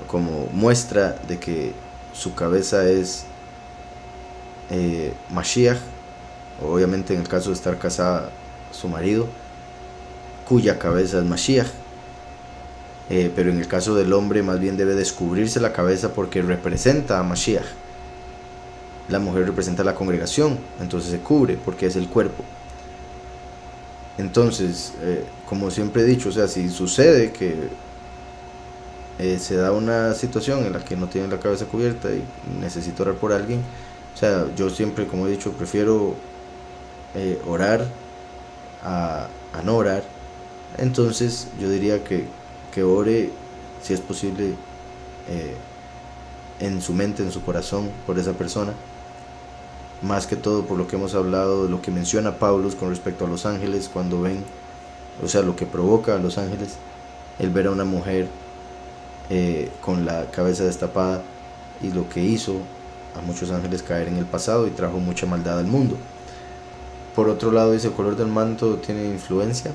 como muestra de que su cabeza es Mashiach, obviamente en el caso de estar casada, su marido, cuya cabeza es Mashiach. Pero en el caso del hombre más bien debe descubrirse la cabeza porque representa a Mashiach. La mujer representa a la congregación, entonces se cubre porque es el cuerpo. Entonces, como siempre he dicho, o sea, si sucede que se da una situación en la que no tiene la cabeza cubierta y necesito orar por alguien, o sea, yo siempre, como he dicho, prefiero orar a no orar. Entonces yo diría que ore, si es posible, en su mente, en su corazón, por esa persona, más que todo por lo que hemos hablado, de lo que menciona Pablo con respecto a los ángeles, cuando ven, o sea, lo que provoca a los ángeles, el ver a una mujer con la cabeza destapada, y lo que hizo a muchos ángeles caer en el pasado y trajo mucha maldad al mundo. Por otro lado, dice, el color del manto tiene influencia.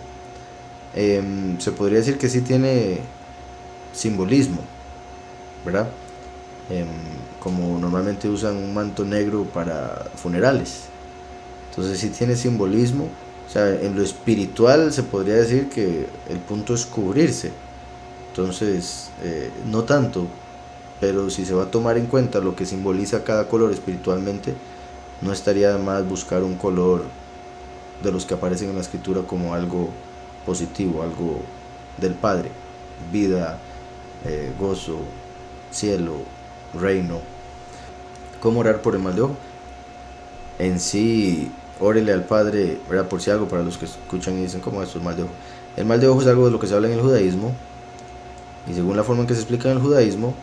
Se podría decir que sí tiene simbolismo, ¿verdad? Como normalmente usan un manto negro para funerales, entonces sí tiene simbolismo. O sea, en lo espiritual se podría decir que el punto es cubrirse, entonces no tanto, pero si se va a tomar en cuenta lo que simboliza cada color espiritualmente, no estaría de más buscar un color de los que aparecen en la escritura como algo positivo, algo del Padre: vida, gozo, cielo, reino. ¿Cómo orar por el mal de ojo? En sí, órele al Padre, ¿verdad? Por si algo, para los que escuchan y dicen, ¿cómo es el mal de ojo? El mal de ojo es algo de lo que se habla en el judaísmo, y según la forma en que se explica en el judaísmo,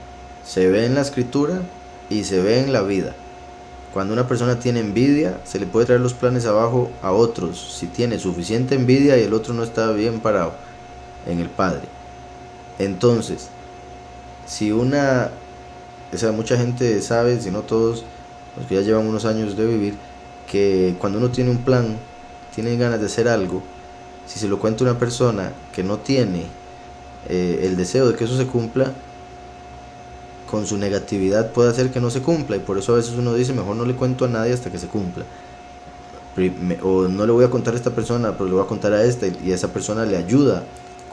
se ve en la escritura y se ve en la vida. Cuando una persona tiene envidia, se le puede traer los planes abajo a otros, si tiene suficiente envidia y el otro no está bien parado en el Padre. Entonces, si mucha gente sabe, si no todos, los que ya llevan unos años de vivir, que cuando uno tiene un plan, tiene ganas de hacer algo, si se lo cuenta a una persona que no tiene el deseo de que eso se cumpla, con su negatividad puede hacer que no se cumpla, y por eso a veces uno dice, mejor no le cuento a nadie hasta que se cumpla, o no le voy a contar a esta persona, pero le voy a contar a esta, y a esa persona le ayuda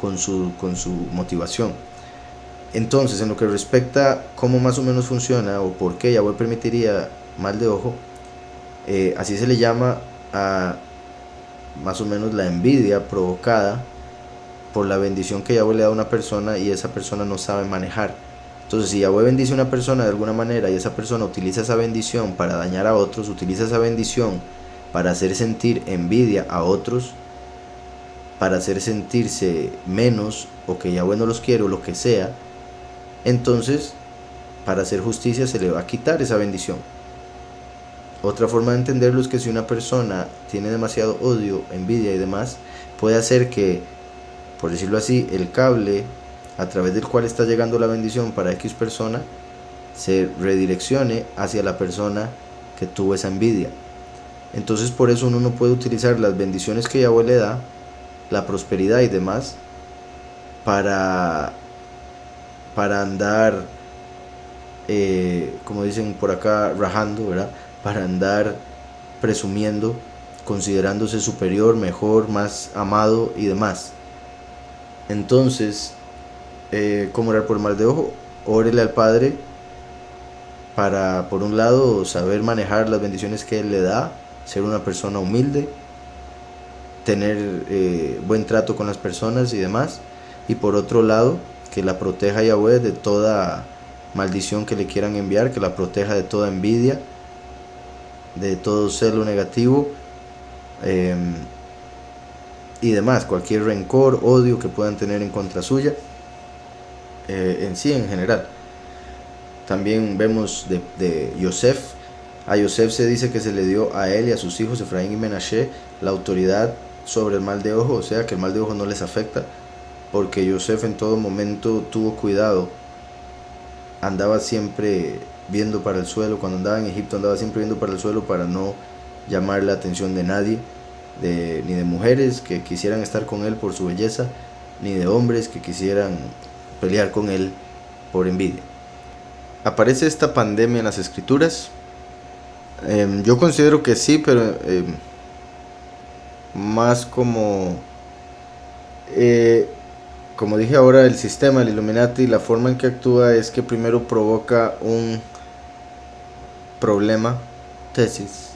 con su motivación. Entonces, en lo que respecta a cómo más o menos funciona o por qué Yahweh permitiría mal de ojo, así se le llama a más o menos la envidia provocada por la bendición que Yahweh le da a una persona y esa persona no sabe manejar. Entonces, si Yahweh bendice a una persona de alguna manera y esa persona utiliza esa bendición para dañar a otros, utiliza esa bendición para hacer sentir envidia a otros, para hacer sentirse menos, o que Yahweh no los quiere, o lo que sea, entonces para hacer justicia se le va a quitar esa bendición. Otra forma de entenderlo es que si una persona tiene demasiado odio, envidia y demás, puede hacer que, por decirlo así, el cable a través del cual está llegando la bendición para X persona se redireccione hacia la persona que tuvo esa envidia. Entonces por eso uno no puede utilizar las bendiciones que Yahweh le da, la prosperidad y demás, para andar, como dicen por acá, rajando, ¿verdad? Para andar presumiendo, considerándose superior, mejor, más amado y demás. Entonces, ¿cómo orar por el mal de ojo? Órele al Padre para, por un lado, saber manejar las bendiciones que Él le da, ser una persona humilde, tener buen trato con las personas y demás, y por otro lado, que la proteja Yahweh de toda maldición que le quieran enviar, que la proteja de toda envidia, de todo celo negativo, y demás, cualquier rencor, odio que puedan tener en contra suya, en sí, en general. También vemos de Yosef. A Yosef se dice que se le dio a él y a sus hijos Efraín y Menashe la autoridad sobre el mal de ojo, o sea que el mal de ojo no les afecta, porque Yosef en todo momento tuvo cuidado, andaba siempre viendo para el suelo. Cuando andaba en Egipto andaba siempre viendo para el suelo para no llamar la atención de nadie, ni de mujeres que quisieran estar con él por su belleza, ni de hombres que quisieran pelear con él por envidia. ¿Aparece esta pandemia en las escrituras? Yo considero que sí, pero más como dije ahora, el sistema, el Illuminati, la forma en que actúa es que primero provoca un problema, tesis,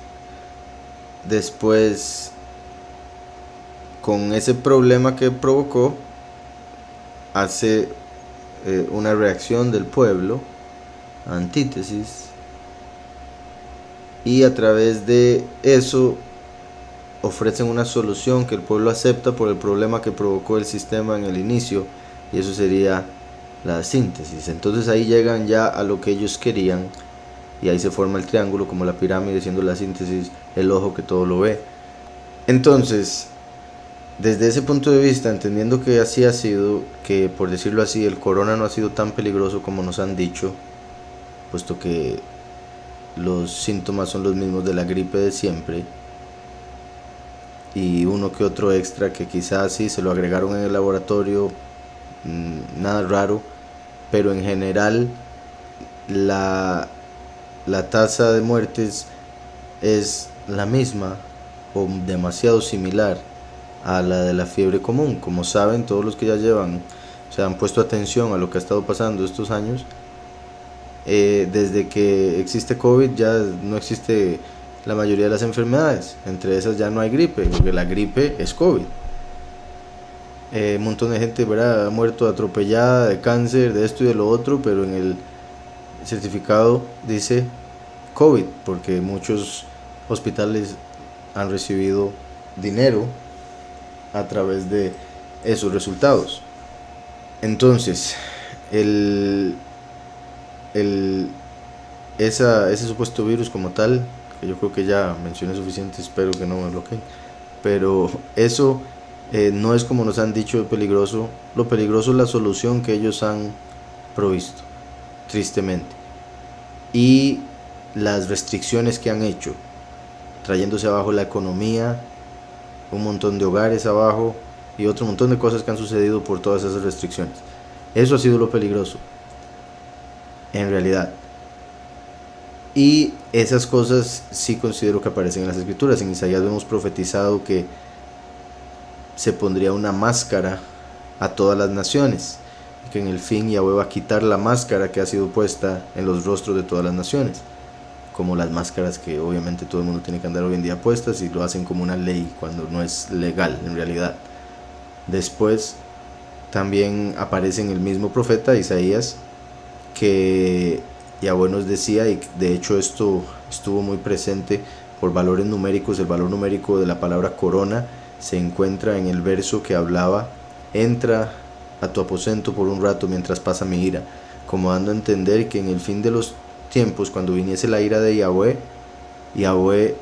después con ese problema que provocó hace una reacción del pueblo, antítesis, y a través de eso ofrecen una solución que el pueblo acepta por el problema que provocó el sistema en el inicio, y eso sería la síntesis. Entonces ahí llegan ya a lo que ellos querían, y ahí se forma el triángulo como la pirámide, siendo la síntesis el ojo que todo lo ve. Entonces, desde ese punto de vista, entendiendo que así ha sido, que por decirlo así, el corona no ha sido tan peligroso como nos han dicho, puesto que los síntomas son los mismos de la gripe de siempre, y uno que otro extra que quizás sí se lo agregaron en el laboratorio, nada raro, pero en general la tasa de muertes es la misma o demasiado similar a la de la fiebre común. Como saben, todos los que ya se han puesto atención a lo que ha estado pasando estos años, desde que existe COVID ya no existe la mayoría de las enfermedades. Entre esas ya no hay gripe, porque la gripe es COVID. Un montón de gente, ¿verdad?, ha muerto atropellada de cáncer, de esto y de lo otro, pero en el certificado dice COVID, porque muchos hospitales han recibido dinero a través de esos resultados. Entonces, ese supuesto virus como tal, que yo creo que ya mencioné suficiente, espero que no me bloqueen, pero eso no es como nos han dicho peligroso. Lo peligroso es la solución que ellos han provisto, tristemente, y las restricciones que han hecho, trayéndose abajo la economía, un montón de hogares abajo y otro montón de cosas que han sucedido por todas esas restricciones. Eso ha sido lo peligroso, en realidad. Y esas cosas sí considero que aparecen en las escrituras. En Isaías hemos profetizado que se pondría una máscara a todas las naciones, que en el fin Yahweh va a quitar la máscara que ha sido puesta en los rostros de todas las naciones, como las máscaras que obviamente todo el mundo tiene que andar hoy en día puestas, y lo hacen como una ley cuando no es legal en realidad. Después también aparece en el mismo profeta Isaías que Yahweh nos decía, y de hecho esto estuvo muy presente por valores numéricos. El valor numérico de la palabra corona se encuentra en el verso que hablaba: entra a tu aposento por un rato mientras pasa mi ira, como dando a entender que en el fin de los tiempos, cuando viniese la ira de Yahweh,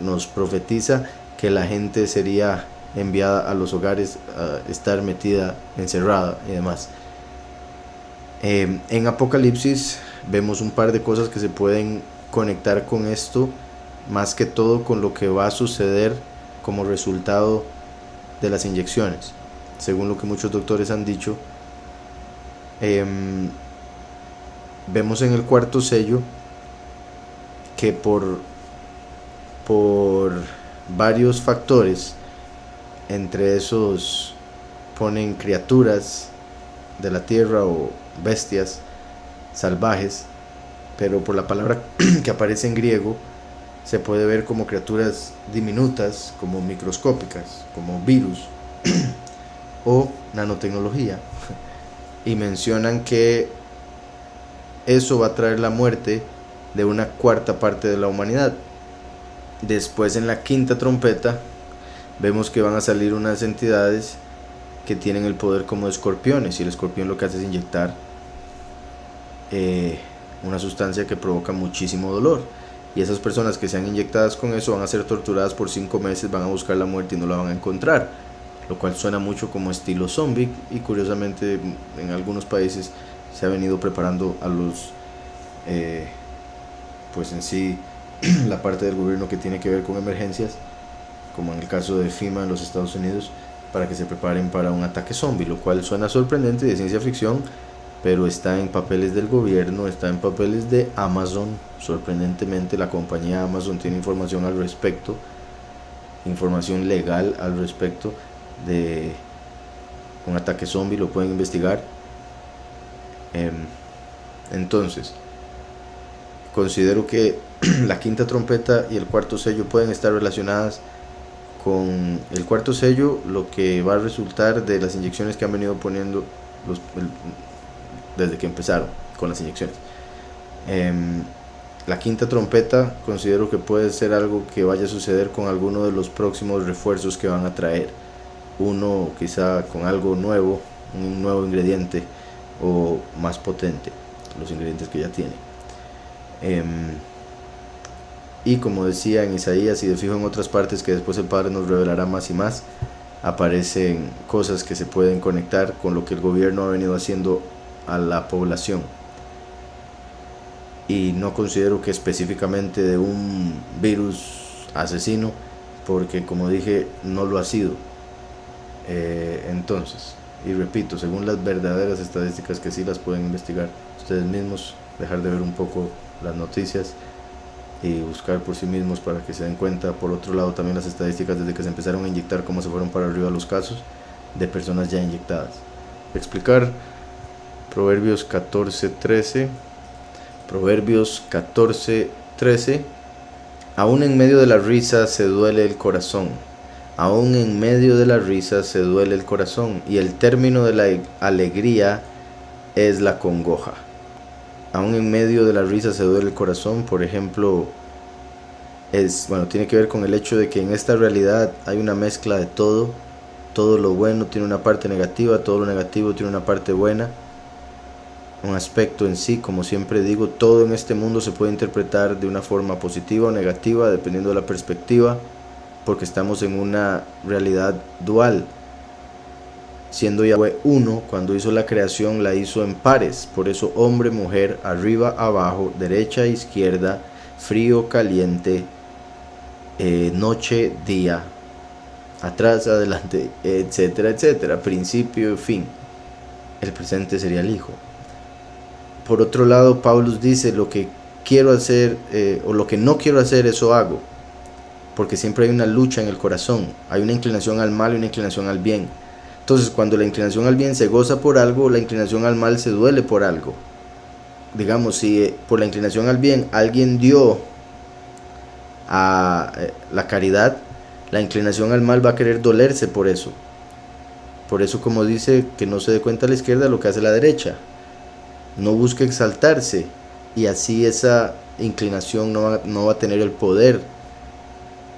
nos profetiza que la gente sería enviada a los hogares a estar metida, encerrada y demás. En Apocalipsis vemos un par de cosas que se pueden conectar con esto, más que todo con lo que va a suceder como resultado de las inyecciones. Según lo que muchos doctores han dicho, vemos en el cuarto sello que por varios factores, entre esos ponen criaturas de la tierra o bestias salvajes, pero por la palabra que aparece en griego se puede ver como criaturas diminutas, como microscópicas, como virus o nanotecnología, y mencionan que eso va a traer la muerte de una cuarta parte de la humanidad. Después, en la quinta trompeta, vemos que van a salir unas entidades que tienen el poder como escorpiones, y el escorpión lo que hace es inyectar una sustancia que provoca muchísimo dolor, y esas personas que sean inyectadas con eso van a ser torturadas por 5 meses, van a buscar la muerte y no la van a encontrar, lo cual suena mucho como estilo zombie, y curiosamente en algunos países se ha venido preparando a los pues en sí la parte del gobierno que tiene que ver con emergencias, como en el caso de FEMA en los Estados Unidos, para que se preparen para un ataque zombie, lo cual suena sorprendente, de ciencia ficción, pero está en papeles del gobierno, está en papeles de Amazon. Sorprendentemente la compañía Amazon tiene información al respecto, información legal al respecto de un ataque zombie, lo pueden investigar. Entonces considero que la quinta trompeta y el cuarto sello pueden estar relacionadas con el cuarto sello, lo que va a resultar de las inyecciones que han venido poniendo desde que empezaron con las inyecciones. La quinta trompeta considero que puede ser algo que vaya a suceder con alguno de los próximos refuerzos que van a traer, uno quizá con algo nuevo, un nuevo ingrediente o más potente, los ingredientes que ya tiene. Y como decía en Isaías, y de fijo en otras partes que después el Padre nos revelará más y más, aparecen cosas que se pueden conectar con lo que el gobierno ha venido haciendo a la población, y no considero que específicamente de un virus asesino, porque como dije no lo ha sido. Entonces, y repito, según las verdaderas estadísticas, que sí las pueden investigar ustedes mismos, dejar de ver un poco las noticias y buscar por sí mismos para que se den cuenta. Por otro lado, también las estadísticas desde que se empezaron a inyectar, cómo se fueron para arriba los casos de personas ya inyectadas. Explicar Proverbios 14:13. Proverbios 14:13. Aún en medio de la risa se duele el corazón. Aún en medio de la risa se duele el corazón, y el término de la alegría es la congoja. Aún en medio de la risa se duele el corazón, por ejemplo, tiene que ver con el hecho de que en esta realidad hay una mezcla de todo. Todo lo bueno tiene una parte negativa, todo lo negativo tiene una parte buena, un aspecto en sí. Como siempre digo, todo en este mundo se puede interpretar de una forma positiva o negativa, dependiendo de la perspectiva, porque estamos en una realidad dual. Siendo Yahweh uno, cuando hizo la creación la hizo en pares, por eso hombre, mujer, arriba, abajo, derecha, izquierda, frío, caliente, noche, día, atrás, adelante, etcétera, etcétera, principio y fin. El presente sería el Hijo. Por otro lado, Pablo dice: lo que quiero hacer o lo que no quiero hacer, eso hago, porque siempre hay una lucha en el corazón, hay una inclinación al mal y una inclinación al bien. Entonces, cuando la inclinación al bien se goza por algo, la inclinación al mal se duele por algo. Digamos, si por la inclinación al bien alguien dio a la caridad, la inclinación al mal va a querer dolerse por eso. Por eso, como dice, que no se dé cuenta a la izquierda lo que hace la derecha. No busque exaltarse, y así esa inclinación no va a tener el poder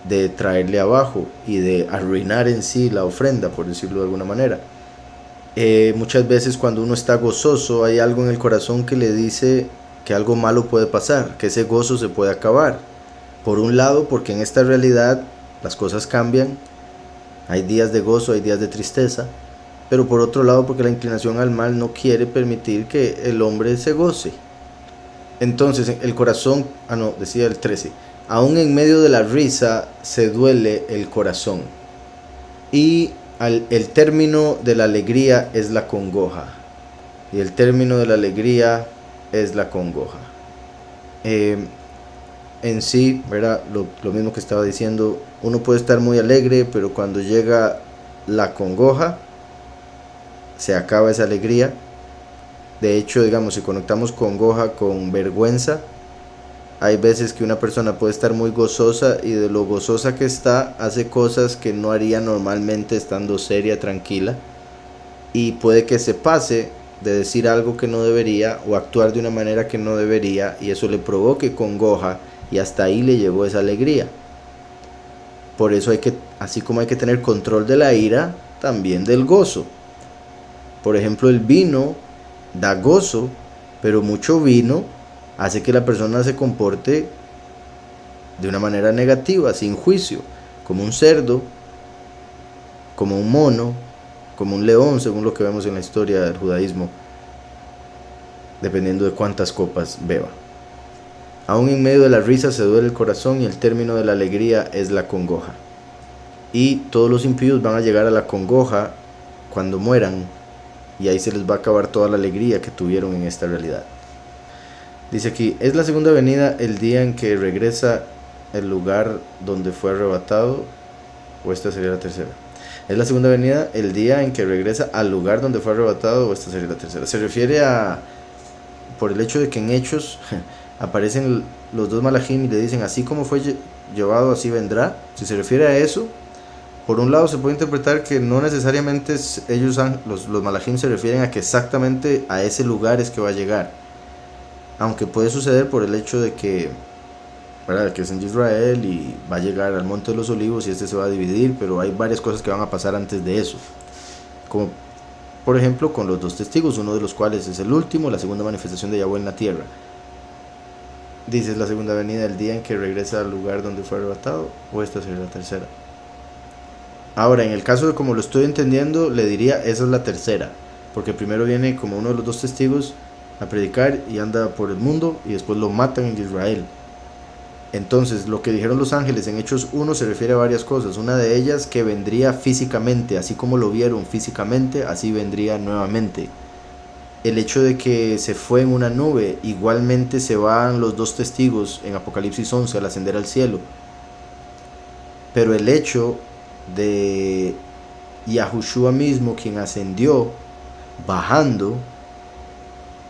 de traerle abajo y de arruinar en sí la ofrenda, por decirlo de alguna manera. Muchas veces cuando uno está gozoso hay algo en el corazón que le dice que algo malo puede pasar, que ese gozo se puede acabar. Por un lado, porque en esta realidad las cosas cambian, hay días de gozo, hay días de tristeza, pero por otro lado porque la inclinación al mal no quiere permitir que el hombre se goce. Entonces el corazón, decía el 13, aún en medio de la risa se duele el corazón, y el término de la alegría es la congoja. Y el término de la alegría es la congoja. En sí, ¿verdad? Lo mismo que estaba diciendo, uno puede estar muy alegre, pero cuando llega la congoja, se acaba esa alegría. De hecho, digamos, si conectamos congoja con vergüenza, hay veces que una persona puede estar muy gozosa y de lo gozosa que está, hace cosas que no haría normalmente estando seria, tranquila, y puede que se pase de decir algo que no debería o actuar de una manera que no debería, y eso le provoque congoja, y hasta ahí le llegó esa alegría. Por eso así como hay que tener control de la ira, también del gozo. Por ejemplo, el vino da gozo, pero mucho vino hace que la persona se comporte de una manera negativa, sin juicio, como un cerdo, como un mono, como un león, según lo que vemos en la historia del judaísmo, dependiendo de cuántas copas beba. Aún en medio de la risa se duele el corazón, y el término de la alegría es la congoja. Y todos los impíos van a llegar a la congoja cuando mueran, y ahí se les va a acabar toda la alegría que tuvieron en esta realidad. Dice aquí, es la segunda venida el día en que regresa el lugar donde fue arrebatado, o esta sería la tercera. Es la segunda venida el día en que regresa al lugar donde fue arrebatado, o esta sería la tercera. Se refiere por el hecho de que en Hechos aparecen los dos malajim y le dicen, así como fue llevado, así vendrá. Si se refiere a eso, por un lado se puede interpretar que no necesariamente los malajim se refieren a que exactamente a ese lugar es que va a llegar, aunque puede suceder por el hecho de que, ¿verdad?, que es en Israel y va a llegar al Monte de los Olivos y este se va a dividir, pero hay varias cosas que van a pasar antes de eso, como por ejemplo con los dos testigos, uno de los cuales es el último, la segunda manifestación de Yahweh en la tierra. Dice, es la segunda venida el día en que regresa al lugar donde fue arrebatado, o esta sería la tercera. Ahora, en el caso de como lo estoy entendiendo, le diría, esa es la tercera, porque primero viene como uno de los dos testigos a predicar y anda por el mundo, y después lo matan en Israel. Entonces, lo que dijeron los ángeles en Hechos 1 se refiere a varias cosas. Una de ellas, que vendría físicamente, así como lo vieron físicamente, así vendría nuevamente. El hecho de que se fue en una nube, igualmente se van los dos testigos en Apocalipsis 11 al ascender al cielo. Pero el hecho de Yahushua mismo, quien ascendió, bajando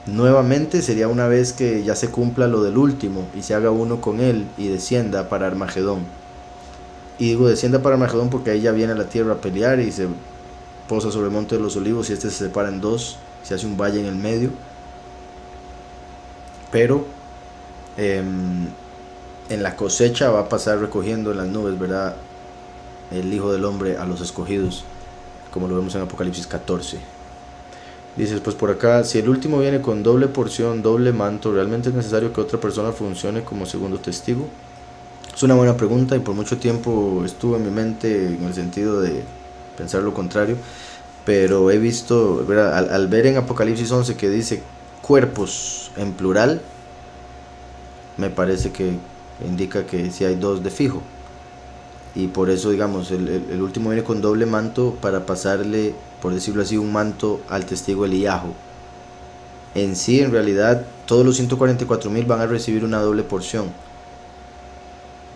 nuevamente, sería una vez que ya se cumpla lo del último y se haga uno con él y descienda para Armagedón. Y digo descienda para Armagedón porque ahí ya viene a la tierra a pelear y se posa sobre el Monte de los Olivos, y este se separa en dos, se hace un valle en el medio. Pero en la cosecha va a pasar recogiendo en las nubes, ¿verdad?, el Hijo del Hombre a los escogidos, como lo vemos en Apocalipsis 14. Dice después por acá, si el último viene con doble porción, doble manto, ¿realmente es necesario que otra persona funcione como segundo testigo? Es una buena pregunta, y por mucho tiempo estuvo en mi mente en el sentido de pensar lo contrario, pero he visto, ¿verdad?, al ver en Apocalipsis 11 que dice cuerpos en plural, me parece que indica que si hay dos de fijo. Y por eso, digamos, el último viene con doble manto para pasarle, por decirlo así, un manto al testigo Eliyahu. En sí, en realidad, todos los 144,000 van a recibir una doble porción,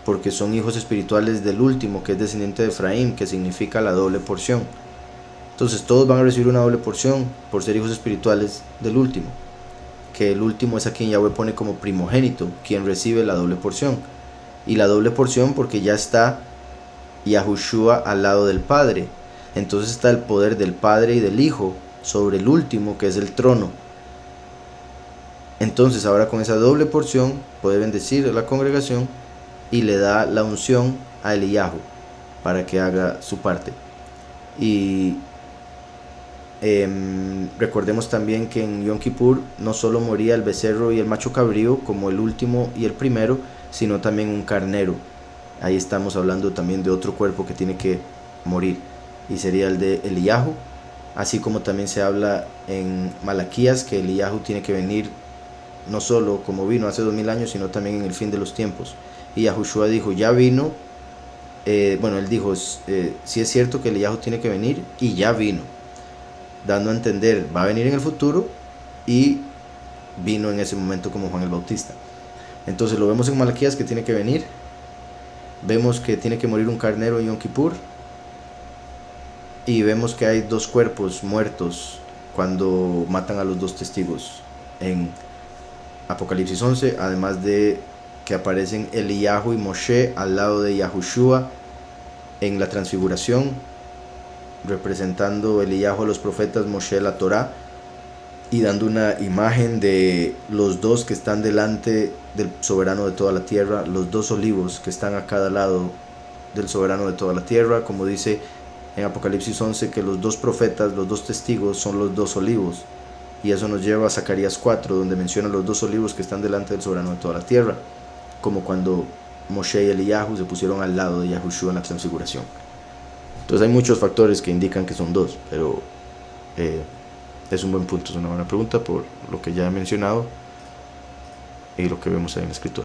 porque son hijos espirituales del último, que es descendiente de Efraín, que significa la doble porción. Entonces todos van a recibir una doble porción por ser hijos espirituales del último, que el último es a quien Yahweh pone como primogénito, quien recibe la doble porción. Y la doble porción porque ya está Yahushua al lado del Padre. Entonces está el poder del Padre y del Hijo sobre el último, que es el trono. Entonces ahora con esa doble porción puede bendecir a la congregación y le da la unción a Eliyahu para que haga su parte. Y recordemos también que en Yom Kippur no solo moría el becerro y el macho cabrío como el último y el primero, sino también un carnero. Ahí estamos hablando también de otro cuerpo que tiene que morir, y sería el de Eliyahu, así como también se habla en Malaquías que Eliyahu tiene que venir no solo como vino hace 2000 años, sino también en el fin de los tiempos. Y Yahushua dijo, ya vino, él dijo, sí es cierto que Eliyahu tiene que venir, y ya vino, dando a entender, va a venir en el futuro, y vino en ese momento como Juan el Bautista. Entonces lo vemos en Malaquías que tiene que venir, vemos que tiene que morir un carnero en Yom Kippur, y vemos que hay dos cuerpos muertos cuando matan a los dos testigos en Apocalipsis 11, además de que aparecen Eliyahu y Moshe al lado de Yahushua en la transfiguración, representando Eliyahu a los profetas, Moshe la Torá, y dando una imagen de los dos que están delante del soberano de toda la tierra, los dos olivos que están a cada lado del soberano de toda la tierra, como dice en Apocalipsis 11 que los dos profetas, los dos testigos son los dos olivos, y eso nos lleva a Zacarías 4, donde menciona los dos olivos que están delante del soberano de toda la tierra, como cuando Moshe y Eliyahu se pusieron al lado de Yahushua en la transfiguración. Entonces hay muchos factores que indican que son dos, pero es un buen punto, es una buena pregunta por lo que ya he mencionado y lo que vemos ahí en la escritura.